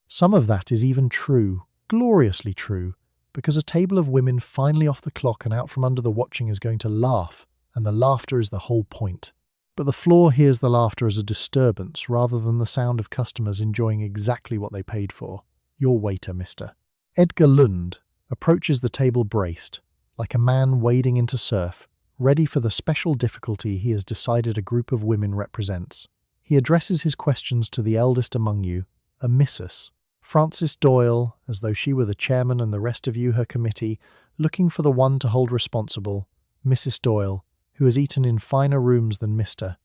Some of that is even true, gloriously true, because a table of women finally off the clock and out from under the watching is going to laugh, and the laughter is the whole point. But the floor hears the laughter as a disturbance rather than the sound of customers enjoying exactly what they paid for. Your waiter, mister. Edgar Lund approaches the table braced, like a man wading into surf, ready for the special difficulty he has decided a group of women represents. He addresses his questions to the eldest among you, a Mrs. Frances Doyle, as though she were the chairman and the rest of you her committee, looking for the one to hold responsible, Mrs. Doyle, who has eaten in finer rooms than Mr.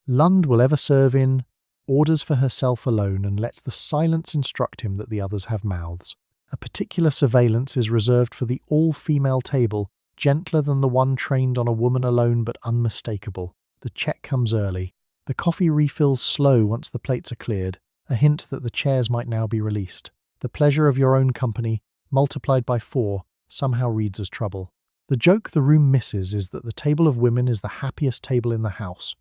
Lund will ever serve in, orders for herself alone and lets the silence instruct him that the others have mouths. A particular surveillance is reserved for the all-female table, gentler than the one trained on a woman alone but unmistakable. The check comes early. The coffee refills slow once the plates are cleared, a hint that the chairs might now be released. The pleasure of your own company, multiplied by 4, somehow reads as trouble. The joke the room misses is that the table of women is the happiest table in the house.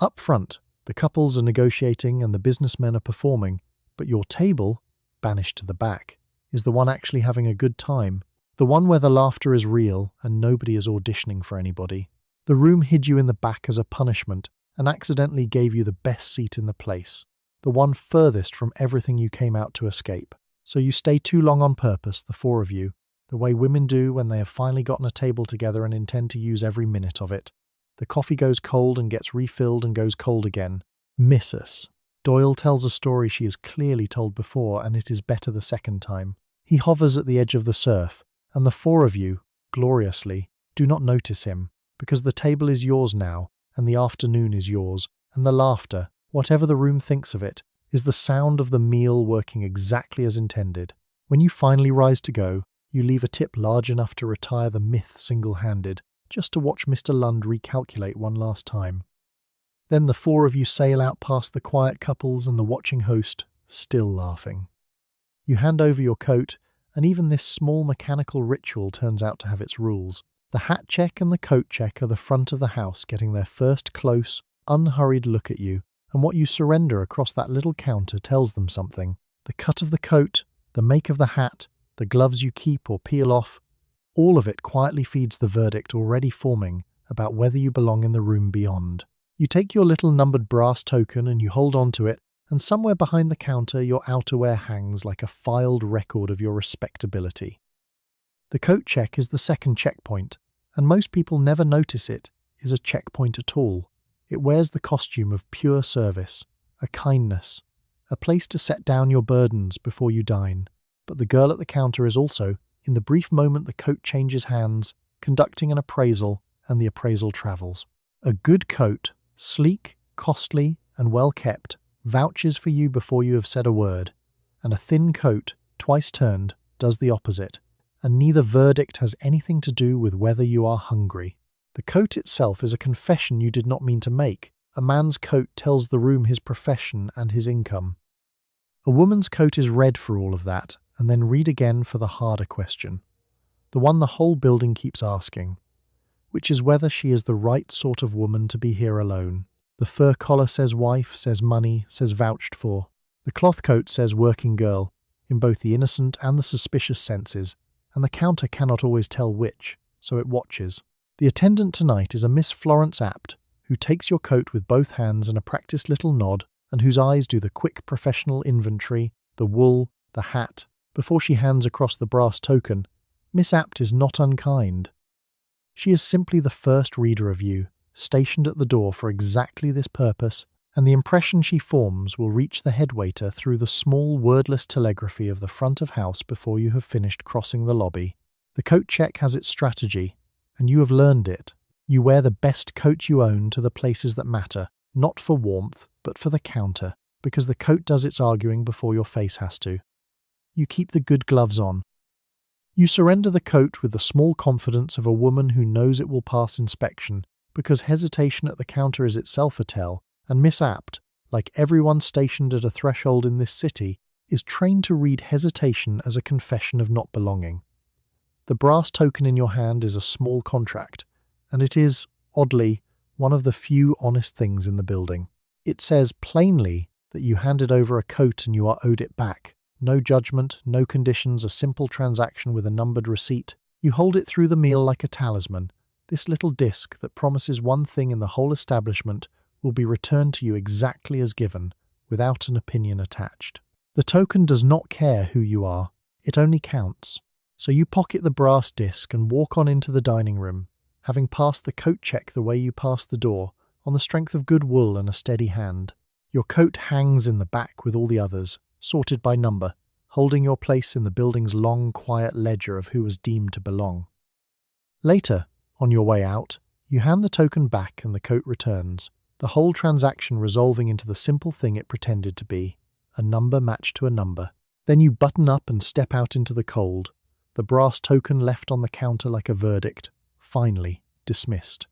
Up front, the couples are negotiating and the businessmen are performing, but your table, banished to the back, is the one actually having a good time, the one where the laughter is real and nobody is auditioning for anybody. The room hid you in the back as a punishment and accidentally gave you the best seat in the place, the one furthest from everything you came out to escape. So you stay too long on purpose, the 4 of you, the way women do when they have finally gotten a table together and intend to use every minute of it. The coffee goes cold and gets refilled and goes cold again. Mrs. Doyle tells a story she has clearly told before, and it is better the second time. He hovers at the edge of the surf, and the 4 of you, gloriously, do not notice him, because the table is yours now, and the afternoon is yours, and the laughter, whatever the room thinks of it, is the sound of the meal working exactly as intended. When you finally rise to go, you leave a tip large enough to retire the myth single-handed, just to watch Mr. Lund recalculate one last time. Then the 4 of you sail out past the quiet couples and the watching host, still laughing. You hand over your coat, and even this small mechanical ritual turns out to have its rules. The hat check and the coat check are the front of the house getting their first close, unhurried look at you, and what you surrender across that little counter tells them something. The cut of the coat, the make of the hat, the gloves you keep or peel off, all of it quietly feeds the verdict already forming about whether you belong in the room beyond. You take your little numbered brass token and you hold on to it, and somewhere behind the counter your outerwear hangs like a filed record of your respectability. The coat check is the second checkpoint, and most people never notice it is a checkpoint at all. It wears the costume of pure service, a kindness, a place to set down your burdens before you dine. But the girl at the counter is also, in the brief moment the coat changes hands, conducting an appraisal, and the appraisal travels. A good coat, sleek, costly, and well kept, vouches for you before you have said a word, and a thin coat, twice turned, does the opposite, and neither verdict has anything to do with whether you are hungry. The coat itself is a confession you did not mean to make. A man's coat tells the room his profession and his income. A woman's coat is read for all of that, and then read again for the harder question, the one the whole building keeps asking, which is whether she is the right sort of woman to be here alone. The fur collar says wife, says money, says vouched for. The cloth coat says working girl, in both the innocent and the suspicious senses, and the counter cannot always tell which, so it watches. The attendant tonight is a Miss Florence Apt, who takes your coat with both hands and a practiced little nod, and whose eyes do the quick professional inventory, the wool, the hat, before she hands across the brass token. Miss Apt is not unkind. She is simply the first reader of you, stationed at the door for exactly this purpose, and the impression she forms will reach the head waiter through the small wordless telegraphy of the front of house before you have finished crossing the lobby. The coat check has its strategy, and you have learned it. You wear the best coat you own to the places that matter, not for warmth, but for the counter, because the coat does its arguing before your face has to. You keep the good gloves on. You surrender the coat with the small confidence of a woman who knows it will pass inspection, because hesitation at the counter is itself a tell, and Miss Apt, like everyone stationed at a threshold in this city, is trained to read hesitation as a confession of not belonging. The brass token in your hand is a small contract, and it is, oddly, one of the few honest things in the building. It says plainly that you handed over a coat and you are owed it back, No judgment, no conditions, a simple transaction with a numbered receipt. You hold it through the meal like a talisman. This little disc that promises one thing in the whole establishment will be returned to you exactly as given, without an opinion attached. The token does not care who you are, it only counts. So you pocket the brass disc and walk on into the dining room, having passed the coat check the way you passed the door, on the strength of good wool and a steady hand. Your coat hangs in the back with all the others, sorted by number, holding your place in the building's long, quiet ledger of who was deemed to belong. Later, on your way out, you hand the token back and the coat returns, the whole transaction resolving into the simple thing it pretended to be, a number matched to a number. Then you button up and step out into the cold, the brass token left on the counter like a verdict, finally dismissed.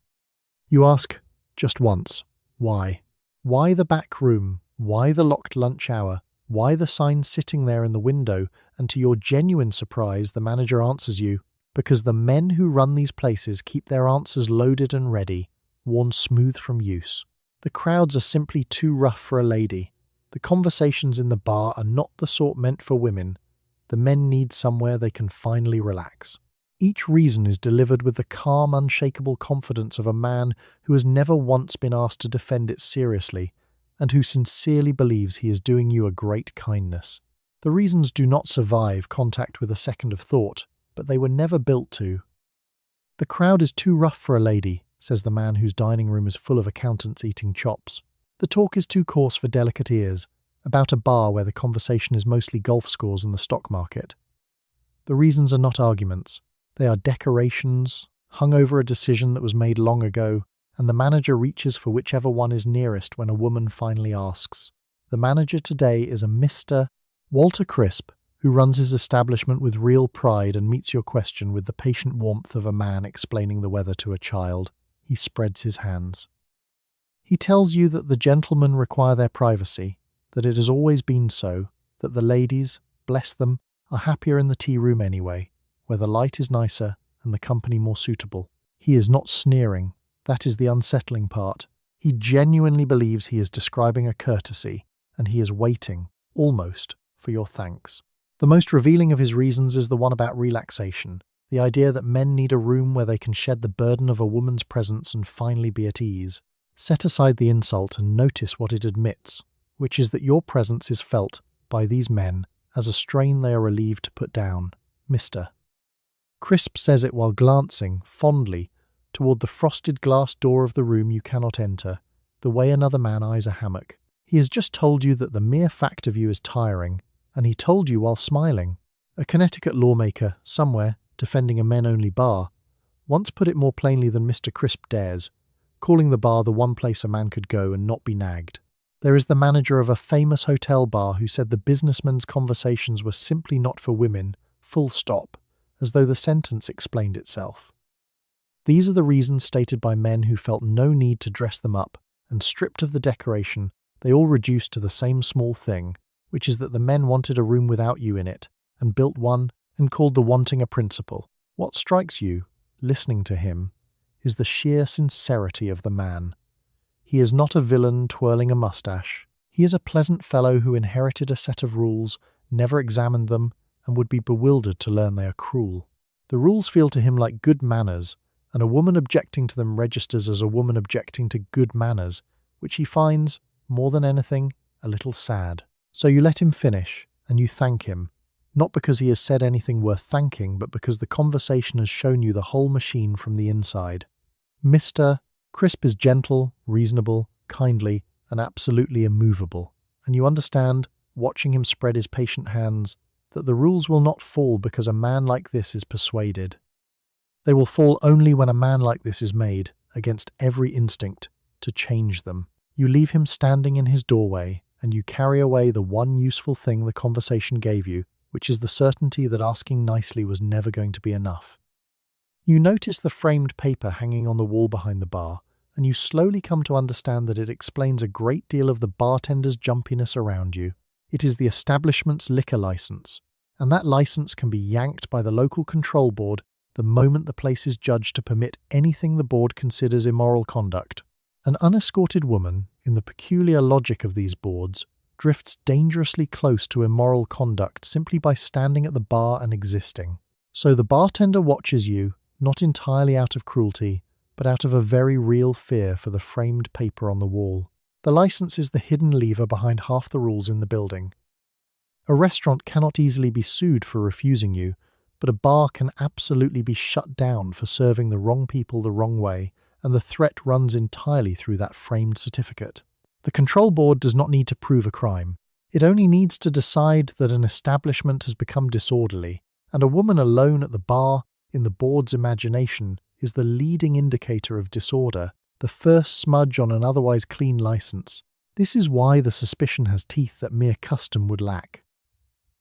You ask, just once, why? Why the back room? Why the locked lunch hour? Why the sign sitting there in the window? And to your genuine surprise, the manager answers you, because the men who run these places keep their answers loaded and ready, worn smooth from use. The crowds are simply too rough for a lady. The conversations in the bar are not the sort meant for women. The men need somewhere they can finally relax. Each reason is delivered with the calm, unshakable confidence of a man who has never once been asked to defend it seriously, and who sincerely believes he is doing you a great kindness. The reasons do not survive contact with a second of thought, but they were never built to. The crowd is too rough for a lady, says the man whose dining room is full of accountants eating chops. The talk is too coarse for delicate ears, about a bar where the conversation is mostly golf scores and the stock market. The reasons are not arguments. They are decorations, hung over a decision that was made long ago, and the manager reaches for whichever one is nearest when a woman finally asks. The manager today is a Mr. Walter Crisp, who runs his establishment with real pride and meets your question with the patient warmth of a man explaining the weather to a child. He spreads his hands. He tells you that the gentlemen require their privacy, that it has always been so, that the ladies, bless them, are happier in the tea room anyway, where the light is nicer and the company more suitable. He is not sneering. That is the unsettling part. He genuinely believes he is describing a courtesy, and he is waiting, almost, for your thanks. The most revealing of his reasons is the one about relaxation, the idea that men need a room where they can shed the burden of a woman's presence and finally be at ease. Set aside the insult and notice what it admits, which is that your presence is felt, by these men, as a strain they are relieved to put down. Mr. Crisp says it while glancing, fondly, toward the frosted glass door of the room you cannot enter, the way another man eyes a hammock. He has just told you that the mere fact of you is tiring, and he told you while smiling. A Connecticut lawmaker, somewhere, defending a men-only bar, once put it more plainly than Mr. Crisp dares, calling the bar the one place a man could go and not be nagged. There is the manager of a famous hotel bar who said the businessmen's conversations were simply not for women, full stop, as though the sentence explained itself. These are the reasons stated by men who felt no need to dress them up, and stripped of the decoration, they all reduced to the same small thing, which is that the men wanted a room without you in it, and built one, and called the wanting a principle. What strikes you, listening to him, is the sheer sincerity of the man. He is not a villain twirling a mustache. He is a pleasant fellow who inherited a set of rules, never examined them, and would be bewildered to learn they are cruel. The rules feel to him like good manners, and a woman objecting to them registers as a woman objecting to good manners, which he finds, more than anything, a little sad. So you let him finish, and you thank him, not because he has said anything worth thanking, but because the conversation has shown you the whole machine from the inside. Mr. Crisp is gentle, reasonable, kindly, and absolutely immovable, and you understand, watching him spread his patient hands, that the rules will not fall because a man like this is persuaded. They will fall only when a man like this is made, against every instinct, to change them. You leave him standing in his doorway, and you carry away the one useful thing the conversation gave you, which is the certainty that asking nicely was never going to be enough. You notice the framed paper hanging on the wall behind the bar, and you slowly come to understand that it explains a great deal of the bartender's jumpiness around you. It is the establishment's liquor license, and that license can be yanked by the local control board the moment the place is judged to permit anything the board considers immoral conduct. An unescorted woman, in the peculiar logic of these boards, drifts dangerously close to immoral conduct simply by standing at the bar and existing. So the bartender watches you, not entirely out of cruelty, but out of a very real fear for the framed paper on the wall. The license is the hidden lever behind half the rules in the building. A restaurant cannot easily be sued for refusing you, but a bar can absolutely be shut down for serving the wrong people the wrong way, and the threat runs entirely through that framed certificate. The control board does not need to prove a crime. It only needs to decide that an establishment has become disorderly, and a woman alone at the bar, in the board's imagination, is the leading indicator of disorder, the first smudge on an otherwise clean license. This is why the suspicion has teeth that mere custom would lack.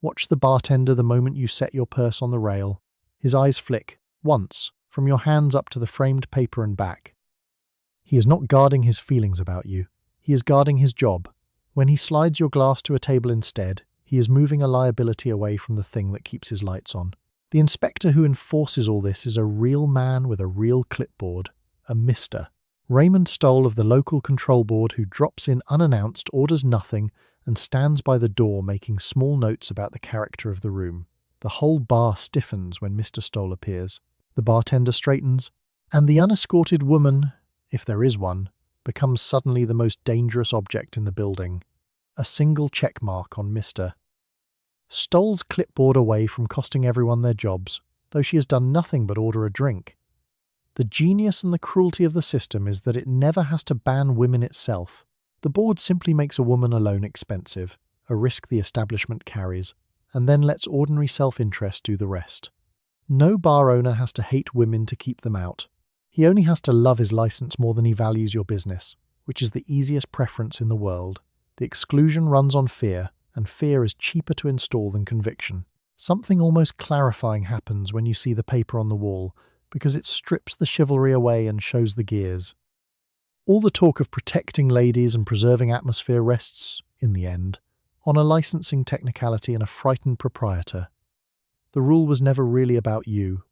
Watch the bartender the moment you set your purse on the rail. His eyes flick, once, from your hands up to the framed paper and back. He is not guarding his feelings about you. He is guarding his job. When he slides your glass to a table instead, he is moving a liability away from the thing that keeps his lights on. The inspector who enforces all this is a real man with a real clipboard, a Mr. Raymond Stoll of the local control board, who drops in unannounced, orders nothing, and stands by the door making small notes about the character of the room. The whole bar stiffens when Mr. Stoll appears. The bartender straightens, and the unescorted woman, if there is one, becomes suddenly the most dangerous object in the building. A single check mark on Mr. Stoll's clipboard away from costing everyone their jobs, though she has done nothing but order a drink. The genius and the cruelty of the system is that it never has to ban women itself. The board simply makes a woman alone expensive, a risk the establishment carries, and then lets ordinary self-interest do the rest. No bar owner has to hate women to keep them out. He only has to love his license more than he values your business, which is the easiest preference in the world. The exclusion runs on fear, and fear is cheaper to install than conviction. Something almost clarifying happens when you see the paper on the wall, because it strips the chivalry away and shows the gears. All the talk of protecting ladies and preserving atmosphere rests, in the end, on a licensing technicality and a frightened proprietor. The rule was never really about you,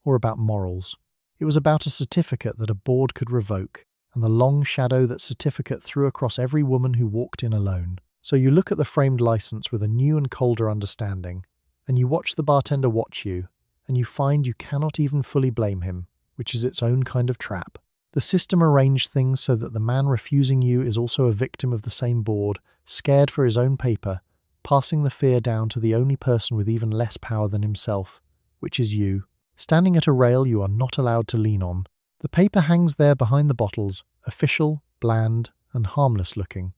or about morals. It was about a certificate that a board could revoke, and the long shadow that certificate threw across every woman who walked in alone. So you look at the framed license with a new and colder understanding, and you watch the bartender watch you, and you find you cannot even fully blame him, which is its own kind of trap. The system arranged things so that the man refusing you is also a victim of the same board, scared for his own paper, passing the fear down to the only person with even less power than himself, which is you. Standing at a rail you are not allowed to lean on. The paper hangs there behind the bottles, official, bland, and harmless looking.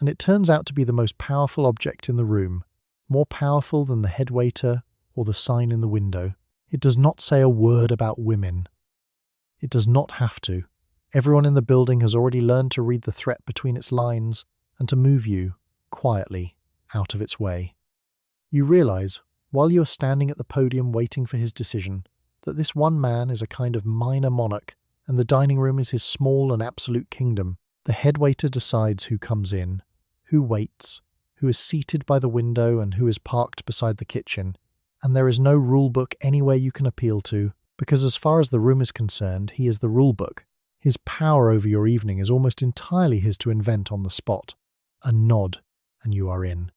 And it turns out to be the most powerful object in the room, more powerful than the headwaiter or the sign in the window. It does not say a word about women. It does not have to. Everyone in the building has already learned to read the threat between its lines and to move you, quietly, out of its way. You realize, while you are standing at the podium waiting for his decision, that this one man is a kind of minor monarch, and the dining room is his small and absolute kingdom. The headwaiter decides who comes in, who waits, who is seated by the window and who is parked beside the kitchen, and there is no rule book anywhere you can appeal to, because as far as the room is concerned, he is the rule book. His power over your evening is almost entirely his to invent on the spot. A nod, and you are in.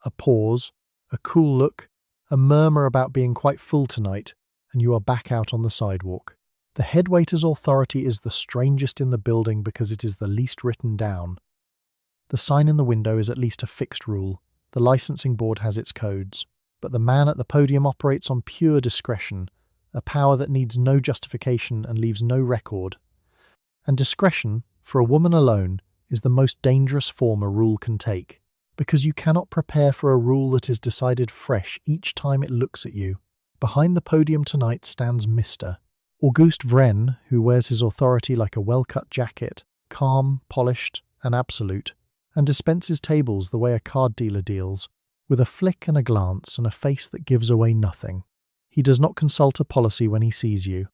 A pause, a cool look, a murmur about being quite full tonight, and you are back out on the sidewalk. The headwaiter's authority is the strangest in the building because it is the least written down. The sign in the window is at least a fixed rule. The licensing board has its codes. But the man at the podium operates on pure discretion, a power that needs no justification and leaves no record. And discretion, for a woman alone, is the most dangerous form a rule can take, because you cannot prepare for a rule that is decided fresh each time it looks at you. Behind the podium tonight stands Mr. Auguste Vren, who wears his authority like a well-cut jacket, calm, polished, and absolute, and dispenses tables the way a card dealer deals, with a flick and a glance and a face that gives away nothing. He does not consult a policy when he sees you.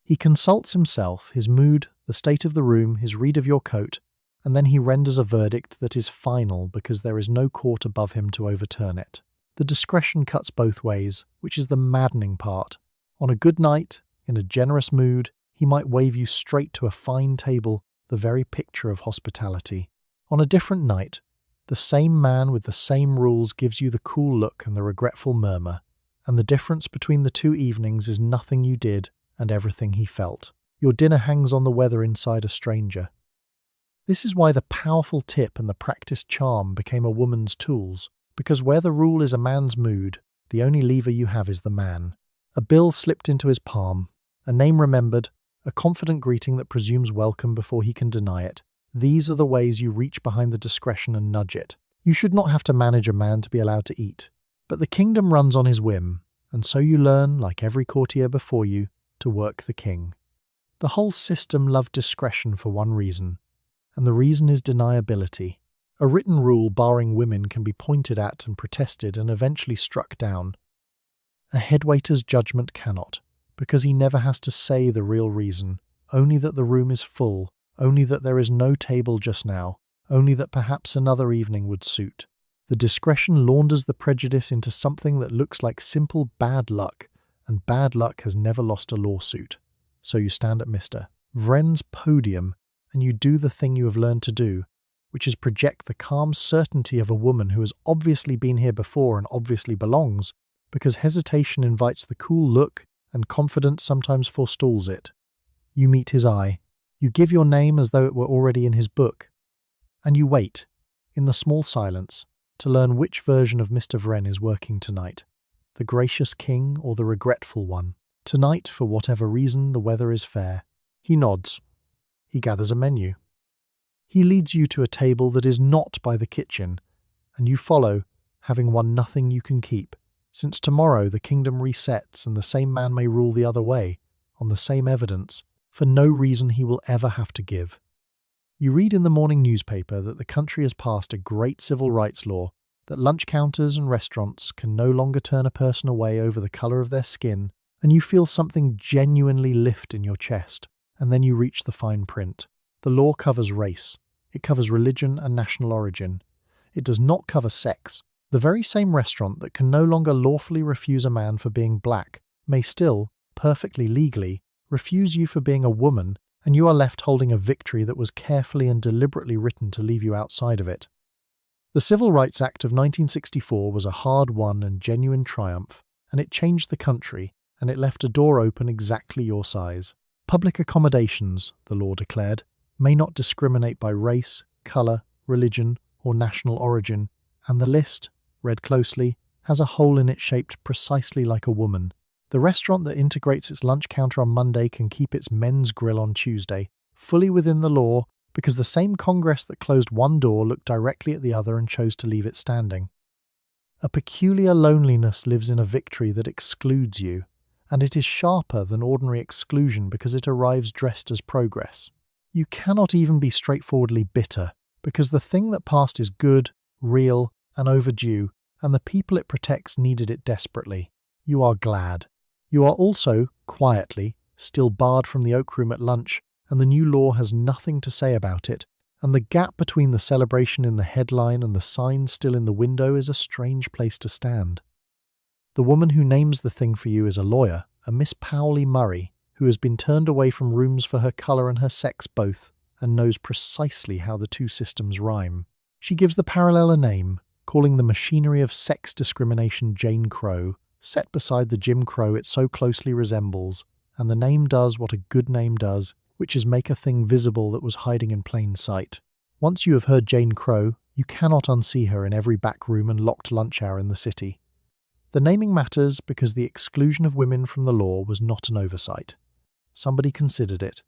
He consults himself, his mood, the state of the room, his read of your coat, and then he renders a verdict that is final because there is no court above him to overturn it. The discretion cuts both ways, which is the maddening part. On a good night, in a generous mood, he might wave you straight to a fine table, the very picture of hospitality. On a different night, The same man with the same rules gives you the cool look and the regretful murmur, and the difference between the 2 evenings is nothing you did and everything he felt. Your dinner hangs on the weather inside a stranger. This is why the powerful tip and the practiced charm became a woman's tools, because where the rule is a man's mood, the only lever you have is the man. A bill slipped into his palm, a name remembered, a confident greeting that presumes welcome before he can deny it. These are the ways you reach behind the discretion and nudge it. You should not have to manage a man to be allowed to eat, but the kingdom runs on his whim, and so you learn, like every courtier before you, to work the king. The whole system loved discretion for one reason, and the reason is deniability. A written rule barring women can be pointed at and protested and eventually struck down. A headwaiter's judgment cannot, because he never has to say the real reason, only that the room is full, only that there is no table just now, only that perhaps another evening would suit. The discretion launders the prejudice into something that looks like simple bad luck, and bad luck has never lost a lawsuit. So you stand at Mr. Vren's podium, and you do the thing you have learned to do, which is project the calm certainty of a woman who has obviously been here before and obviously belongs, because hesitation invites the cool look and confidence sometimes forestalls it. You meet his eye. You give your name as though it were already in his book. And you wait, in the small silence, to learn which version of Mr. Vren is working tonight. The gracious king or the regretful one. Tonight, for whatever reason, the weather is fair. He nods. He gathers a menu. He leads you to a table that is not by the kitchen, and you follow, having won nothing you can keep. Since tomorrow the kingdom resets and the same man may rule the other way, on the same evidence, for no reason he will ever have to give. You read in the morning newspaper that the country has passed a great civil rights law, that lunch counters and restaurants can no longer turn a person away over the colour of their skin, and you feel something genuinely lift in your chest, and then you reach the fine print. The law covers race. It covers religion and national origin. It does not cover sex. The very same restaurant that can no longer lawfully refuse a man for being black may still, perfectly legally, refuse you for being a woman, and you are left holding a victory that was carefully and deliberately written to leave you outside of it. The Civil Rights Act of 1964 was a hard-won and genuine triumph, and it changed the country, and it left a door open exactly your size. Public accommodations, the law declared, may not discriminate by race, colour, religion, or national origin, and the list, read closely, has a hole in it shaped precisely like a woman. The restaurant that integrates its lunch counter on Monday can keep its men's grill on Tuesday, fully within the law, because the same Congress that closed one door looked directly at the other and chose to leave it standing. A peculiar loneliness lives in a victory that excludes you, and it is sharper than ordinary exclusion because it arrives dressed as progress. You cannot even be straightforwardly bitter, because the thing that passed is good, real, and overdue, and the people it protects needed it desperately. You are glad. You are also, quietly, still barred from the Oak Room at lunch, and the new law has nothing to say about it, and the gap between the celebration in the headline and the sign still in the window is a strange place to stand. The woman who names the thing for you is a lawyer, a Miss Powley Murray, who has been turned away from rooms for her colour and her sex both, and knows precisely how the two systems rhyme. She gives the parallel a name, calling the machinery of sex discrimination Jane Crow, set beside the Jim Crow it so closely resembles, and the name does what a good name does, which is make a thing visible that was hiding in plain sight. Once you have heard Jane Crow, you cannot unsee her in every back room and locked lunch hour in the city. The naming matters because the exclusion of women from the law was not an oversight. Somebody considered it.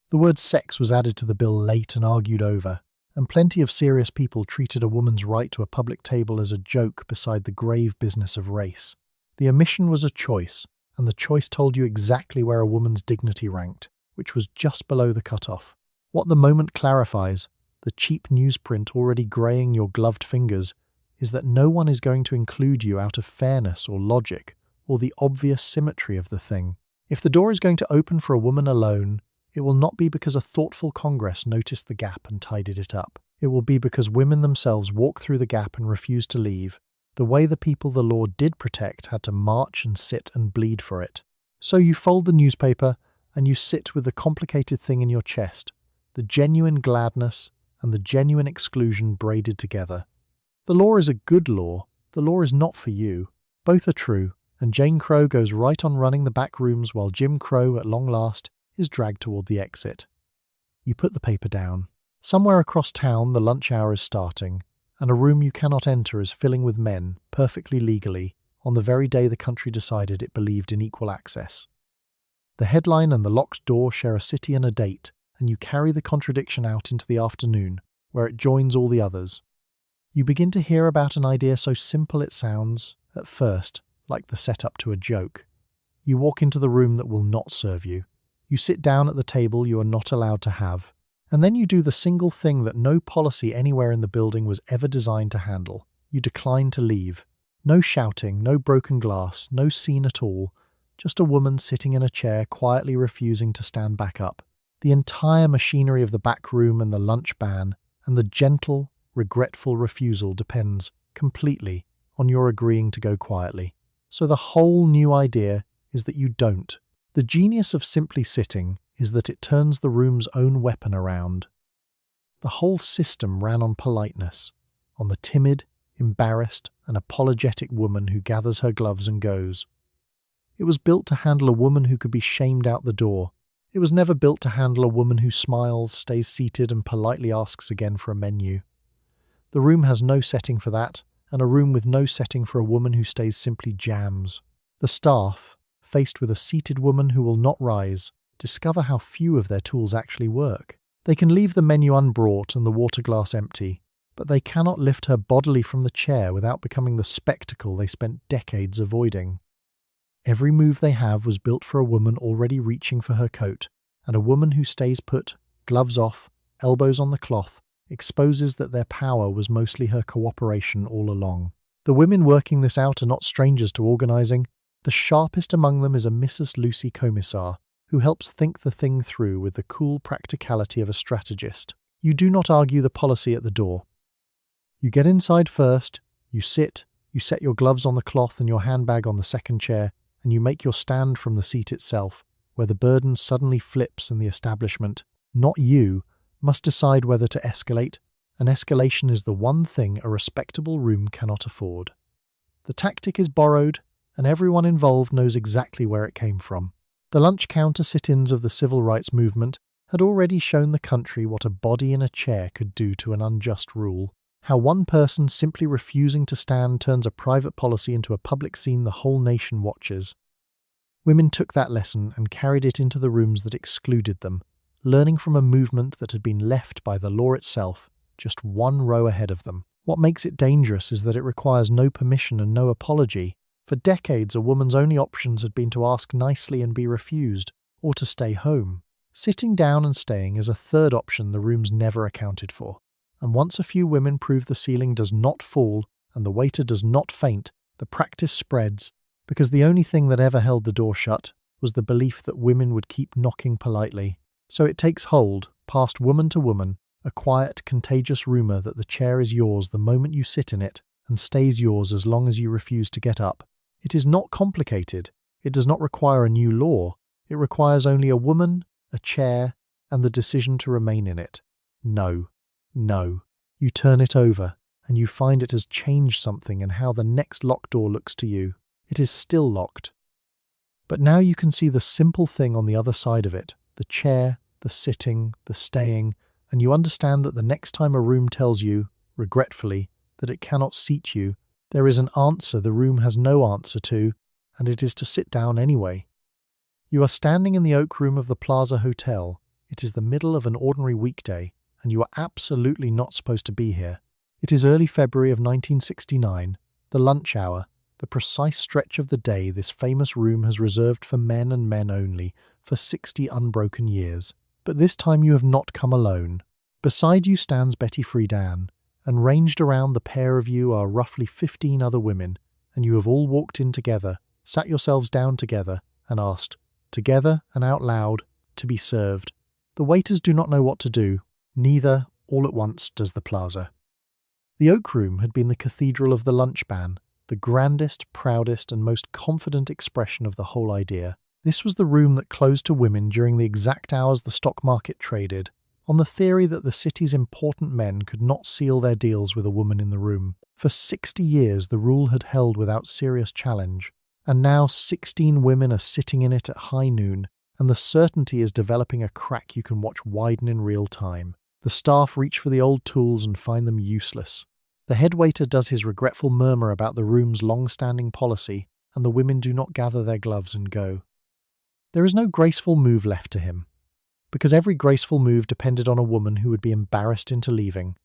The word sex was added to the bill late and argued over, and plenty of serious people treated a woman's right to a public table as a joke beside the grave business of race. The omission was a choice, and the choice told you exactly where a woman's dignity ranked, which was just below the cutoff. What the moment clarifies, the cheap newsprint already greying your gloved fingers, is that no one is going to include you out of fairness or logic, or the obvious symmetry of the thing. If the door is going to open for a woman alone, it will not be because a thoughtful Congress noticed the gap and tidied it up. It will be because women themselves walked through the gap and refused to leave, the way the people the law did protect had to march and sit and bleed for it. So you fold the newspaper, and you sit with the complicated thing in your chest, the genuine gladness and the genuine exclusion braided together. The law is a good law, the law is not for you. Both are true, and Jane Crow goes right on running the back rooms while Jim Crow, at long last, is dragged toward the exit. You put the paper down. Somewhere across town the lunch hour is starting, and a room you cannot enter is filling with men, perfectly legally, on the very day the country decided it believed in equal access. The headline and the locked door share a city and a date, and you carry the contradiction out into the afternoon, where it joins all the others. You begin to hear about an idea so simple it sounds, at first, like the setup to a joke. You walk into the room that will not serve you. You sit down at the table you are not allowed to have. And then you do the single thing that no policy anywhere in the building was ever designed to handle. You decline to leave. No shouting, no broken glass, no scene at all. Just a woman sitting in a chair quietly refusing to stand back up. The entire machinery of the back room and the lunch ban and the gentle, regretful refusal depends completely on your agreeing to go quietly. So the whole new idea is that you don't. The genius of simply sitting is that it turns the room's own weapon around. The whole system ran on politeness, on the timid, embarrassed, and apologetic woman who gathers her gloves and goes. It was built to handle a woman who could be shamed out the door. It was never built to handle a woman who smiles, stays seated, and politely asks again for a menu. The room has no setting for that, and a room with no setting for a woman who stays simply jams. The staff, faced with a seated woman who will not rise, discover how few of their tools actually work. They can leave the menu unbrought and the water glass empty, but they cannot lift her bodily from the chair without becoming the spectacle they spent decades avoiding. Every move they have was built for a woman already reaching for her coat, and a woman who stays put, gloves off, elbows on the cloth, exposes that their power was mostly her cooperation all along. The women working this out are not strangers to organising. The sharpest among them is a Mrs. Lucy Commissar, who helps think the thing through with the cool practicality of a strategist. You do not argue the policy at the door. You get inside first, you sit, you set your gloves on the cloth and your handbag on the second chair, and you make your stand from the seat itself, where the burden suddenly flips and the establishment, not you, must decide whether to escalate, and escalation is the one thing a respectable room cannot afford. The tactic is borrowed, and everyone involved knows exactly where it came from. The lunch counter sit-ins of the civil rights movement had already shown the country what a body in a chair could do to an unjust rule, how one person simply refusing to stand turns a private policy into a public scene the whole nation watches. Women took that lesson and carried it into the rooms that excluded them, learning from a movement that had been left by the law itself just one row ahead of them. What makes it dangerous is that it requires no permission and no apology. For decades, a woman's only options had been to ask nicely and be refused, or to stay home. Sitting down and staying is a third option the rooms never accounted for. And once a few women prove the ceiling does not fall and the waiter does not faint, the practice spreads, because the only thing that ever held the door shut was the belief that women would keep knocking politely. So it takes hold, past woman to woman, a quiet, contagious rumour that the chair is yours the moment you sit in it and stays yours as long as you refuse to get up. It is not complicated. It does not require a new law. It requires only a woman, a chair, and the decision to remain in it. No. No. You turn it over, and you find it has changed something in how the next locked door looks to you. It is still locked. But now you can see the simple thing on the other side of it, the chair, the sitting, the staying, and you understand that the next time a room tells you, regretfully, that it cannot seat you, there is an answer the room has no answer to, and it is to sit down anyway. You are standing in the oak room of the Plaza Hotel. It is the middle of an ordinary weekday, and you are absolutely not supposed to be here. It is early February of 1969, the lunch hour, the precise stretch of the day this famous room has reserved for men and men only for 60 unbroken years. But this time you have not come alone. Beside you stands Betty Friedan, and ranged around the pair of you are roughly 15 other women, and you have all walked in together, sat yourselves down together, and asked, together and out loud, to be served. The waiters do not know what to do, neither, all at once, does the Plaza. The Oak Room had been the cathedral of the lunch ban, the grandest, proudest, and most confident expression of the whole idea. This was the room that closed to women during the exact hours the stock market traded, on the theory that the city's important men could not seal their deals with a woman in the room. For 60 years the rule had held without serious challenge, and now 16 women are sitting in it at high noon, and the certainty is developing a crack you can watch widen in real time. The staff reach for the old tools and find them useless. The head waiter does his regretful murmur about the room's long-standing policy, and the women do not gather their gloves and go. There is no graceful move left to him, because every graceful move depended on a woman who would be embarrassed into leaving.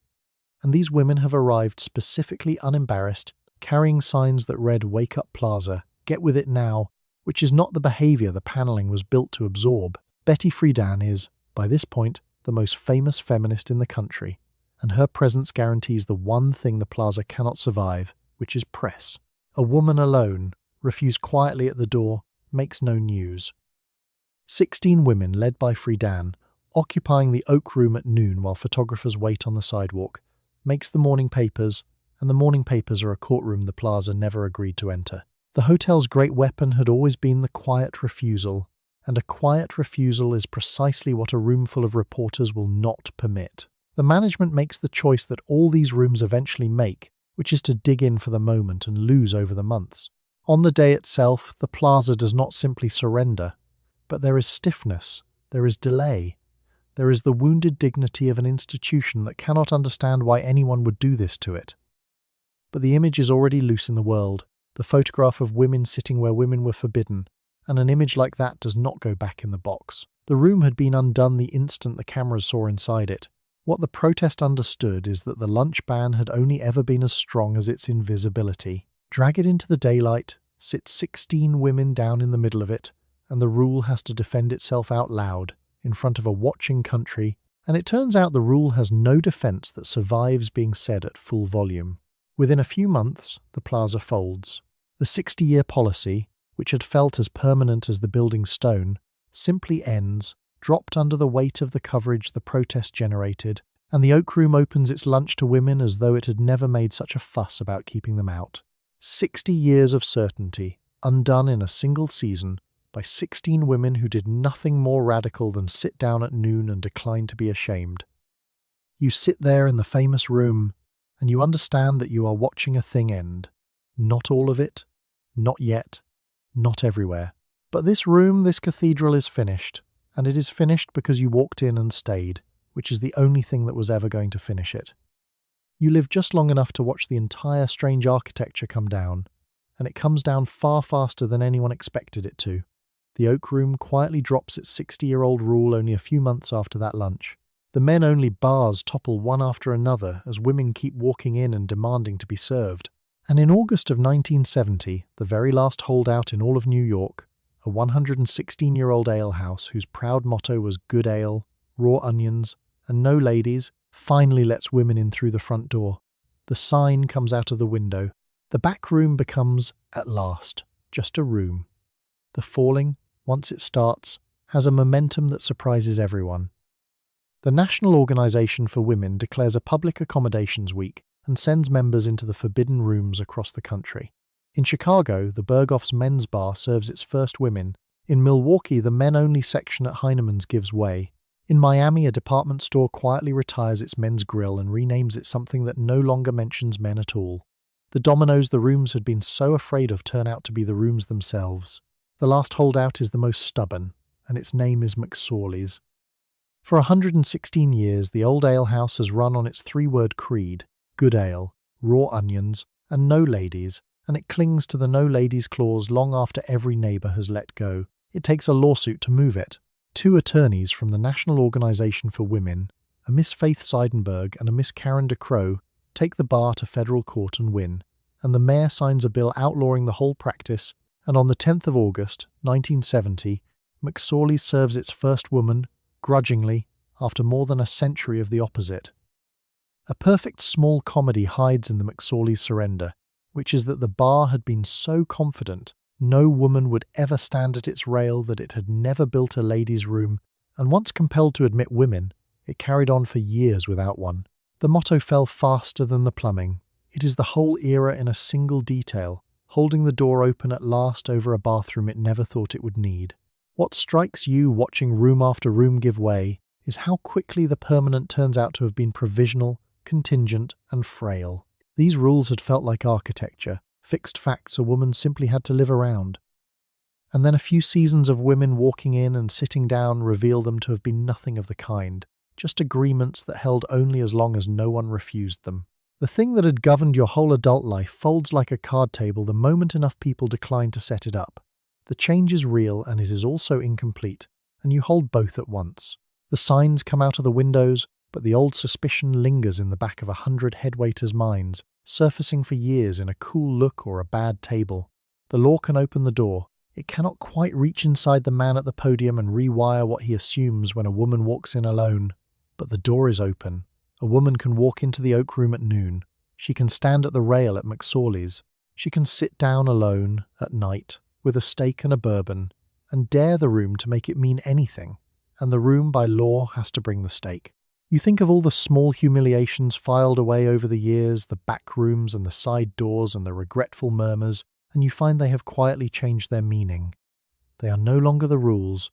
And these women have arrived specifically unembarrassed, carrying signs that read "Wake up Plaza, get with it now," which is not the behaviour the panelling was built to absorb. Betty Friedan is, by this point, the most famous feminist in the country, and her presence guarantees the one thing the Plaza cannot survive, which is press. A woman alone, refused quietly at the door, makes no news. 16 women, led by Friedan, occupying the Oak Room at noon while photographers wait on the sidewalk, makes the morning papers, and the morning papers are a courtroom the Plaza never agreed to enter. The hotel's great weapon had always been the quiet refusal, and a quiet refusal is precisely what a room full of reporters will not permit. The management makes the choice that all these rooms eventually make, which is to dig in for the moment and lose over the months. On the day itself, the Plaza does not simply surrender, but there is stiffness, there is delay, there is the wounded dignity of an institution that cannot understand why anyone would do this to it. But the image is already loose in the world, the photograph of women sitting where women were forbidden, and an image like that does not go back in the box. The room had been undone the instant the cameras saw inside it. What the protest understood is that the lunch ban had only ever been as strong as its invisibility. Drag it into the daylight, sit 16 women down in the middle of it, and the rule has to defend itself out loud, in front of a watching country, and it turns out the rule has no defense that survives being said at full volume. Within a few months, the Plaza folds. The 60-year policy, which had felt as permanent as the building's stone, simply ends, dropped under the weight of the coverage the protest generated, and the Oak Room opens its lunch to women as though it had never made such a fuss about keeping them out. 60 years of certainty, undone in a single season, by 16 women who did nothing more radical than sit down at noon and decline to be ashamed. You sit there in the famous room, and you understand that you are watching a thing end. Not all of it, not yet, not everywhere. But this room, this cathedral is finished, and it is finished because you walked in and stayed, which is the only thing that was ever going to finish it. You live just long enough to watch the entire strange architecture come down, and it comes down far faster than anyone expected it to. The Oak Room quietly drops its 60-year-old rule only a few months after that lunch. The men-only bars topple one after another as women keep walking in and demanding to be served. And in August of 1970, the very last holdout in all of New York, a 116-year-old alehouse whose proud motto was good ale, raw onions, and no ladies, finally lets women in through the front door. The sign comes out of the window. The back room becomes, at last, just a room. The falling, once it starts, has a momentum that surprises everyone. The National Organization for Women declares a public accommodations week and sends members into the forbidden rooms across the country. In Chicago, the Berghoff's men's bar serves its first women. In Milwaukee, the men-only section at Heinemann's gives way. In Miami, a department store quietly retires its men's grill and renames it something that no longer mentions men at all. The dominoes the rooms had been so afraid of turn out to be the rooms themselves. The last holdout is the most stubborn, and its name is McSorley's. For 116 years, the old alehouse has run on its three-word creed: good ale, raw onions, and no ladies, and it clings to the no ladies clause long after every neighbour has let go. It takes a lawsuit to move it. 2 attorneys from the National Organization for Women, a Miss Faith Seidenberg and a Miss Karen DeCrow, take the bar to federal court and win, and the mayor signs a bill outlawing the whole practice, and on the 10th of August, 1970, McSorley serves its first woman, grudgingly, after more than a century of the opposite. A perfect small comedy hides in the McSorley's surrender, which is that the bar had been so confident no woman would ever stand at its rail that it had never built a ladies' room, and once compelled to admit women, it carried on for years without one. The motto fell faster than the plumbing. It is the whole era in a single detail, holding the door open at last over a bathroom it never thought it would need. What strikes you watching room after room give way is how quickly the permanent turns out to have been provisional, contingent, and frail. These rules had felt like architecture, fixed facts a woman simply had to live around. And then a few seasons of women walking in and sitting down reveal them to have been nothing of the kind, just agreements that held only as long as no one refused them. The thing that had governed your whole adult life folds like a card table the moment enough people decline to set it up. The change is real and it is also incomplete, and you hold both at once. The signs come out of the windows, but the old suspicion lingers in the back of 100 headwaiters' minds, surfacing for years in a cool look or a bad table. The law can open the door. It cannot quite reach inside the man at the podium and rewire what he assumes when a woman walks in alone. But the door is open. A woman can walk into the Oak Room at noon. She can stand at the rail at McSorley's. She can sit down alone at night with a steak and a bourbon and dare the room to make it mean anything. And the room by law has to bring the steak. You think of all the small humiliations filed away over the years, the back rooms and the side doors and the regretful murmurs, and you find they have quietly changed their meaning. They are no longer the rules.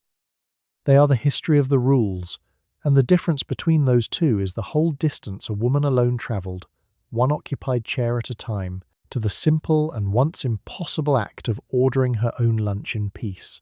They are the history of the rules, and the difference between those two is the whole distance a woman alone travelled, one occupied chair at a time, to the simple and once impossible act of ordering her own lunch in peace.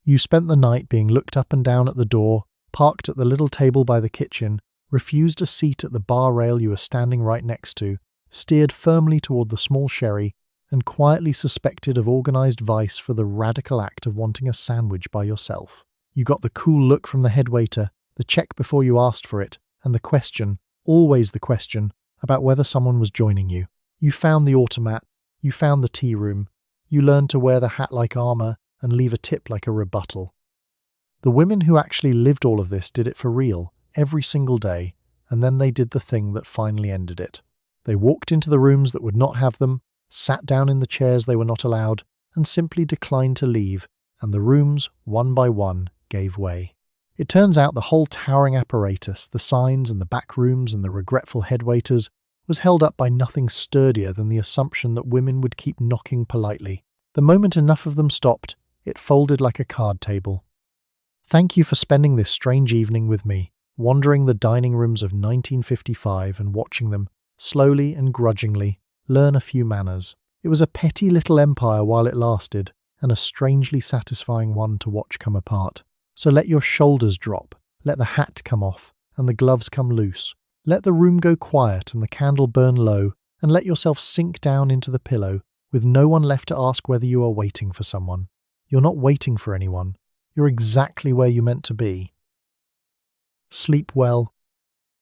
You spent the night being looked up and down at the door, parked at the little table by the kitchen, refused a seat at the bar rail you were standing right next to, steered firmly toward the small sherry, and quietly suspected of organised vice for the radical act of wanting a sandwich by yourself. You got the cool look from the headwaiter, the check before you asked for it, and the question, always the question, about whether someone was joining you. You found the automat, you found the tea room, you learned to wear the hat like armour and leave a tip like a rebuttal. The women who actually lived all of this did it for real, every single day, and then they did the thing that finally ended it. They walked into the rooms that would not have them, sat down in the chairs they were not allowed, and simply declined to leave, and the rooms, one by one, gave way. It turns out the whole towering apparatus, the signs and the back rooms and the regretful headwaiters, was held up by nothing sturdier than the assumption that women would keep knocking politely. The moment enough of them stopped, it folded like a card table. Thank you for spending this strange evening with me, wandering the dining rooms of 1955 and watching them, slowly and grudgingly, learn a few manners. It was a petty little empire while it lasted, and a strangely satisfying one to watch come apart. So let your shoulders drop, let the hat come off, and the gloves come loose. Let the room go quiet and the candle burn low, and let yourself sink down into the pillow, with no one left to ask whether you are waiting for someone. You're not waiting for anyone. You're exactly where you meant to be. Sleep well,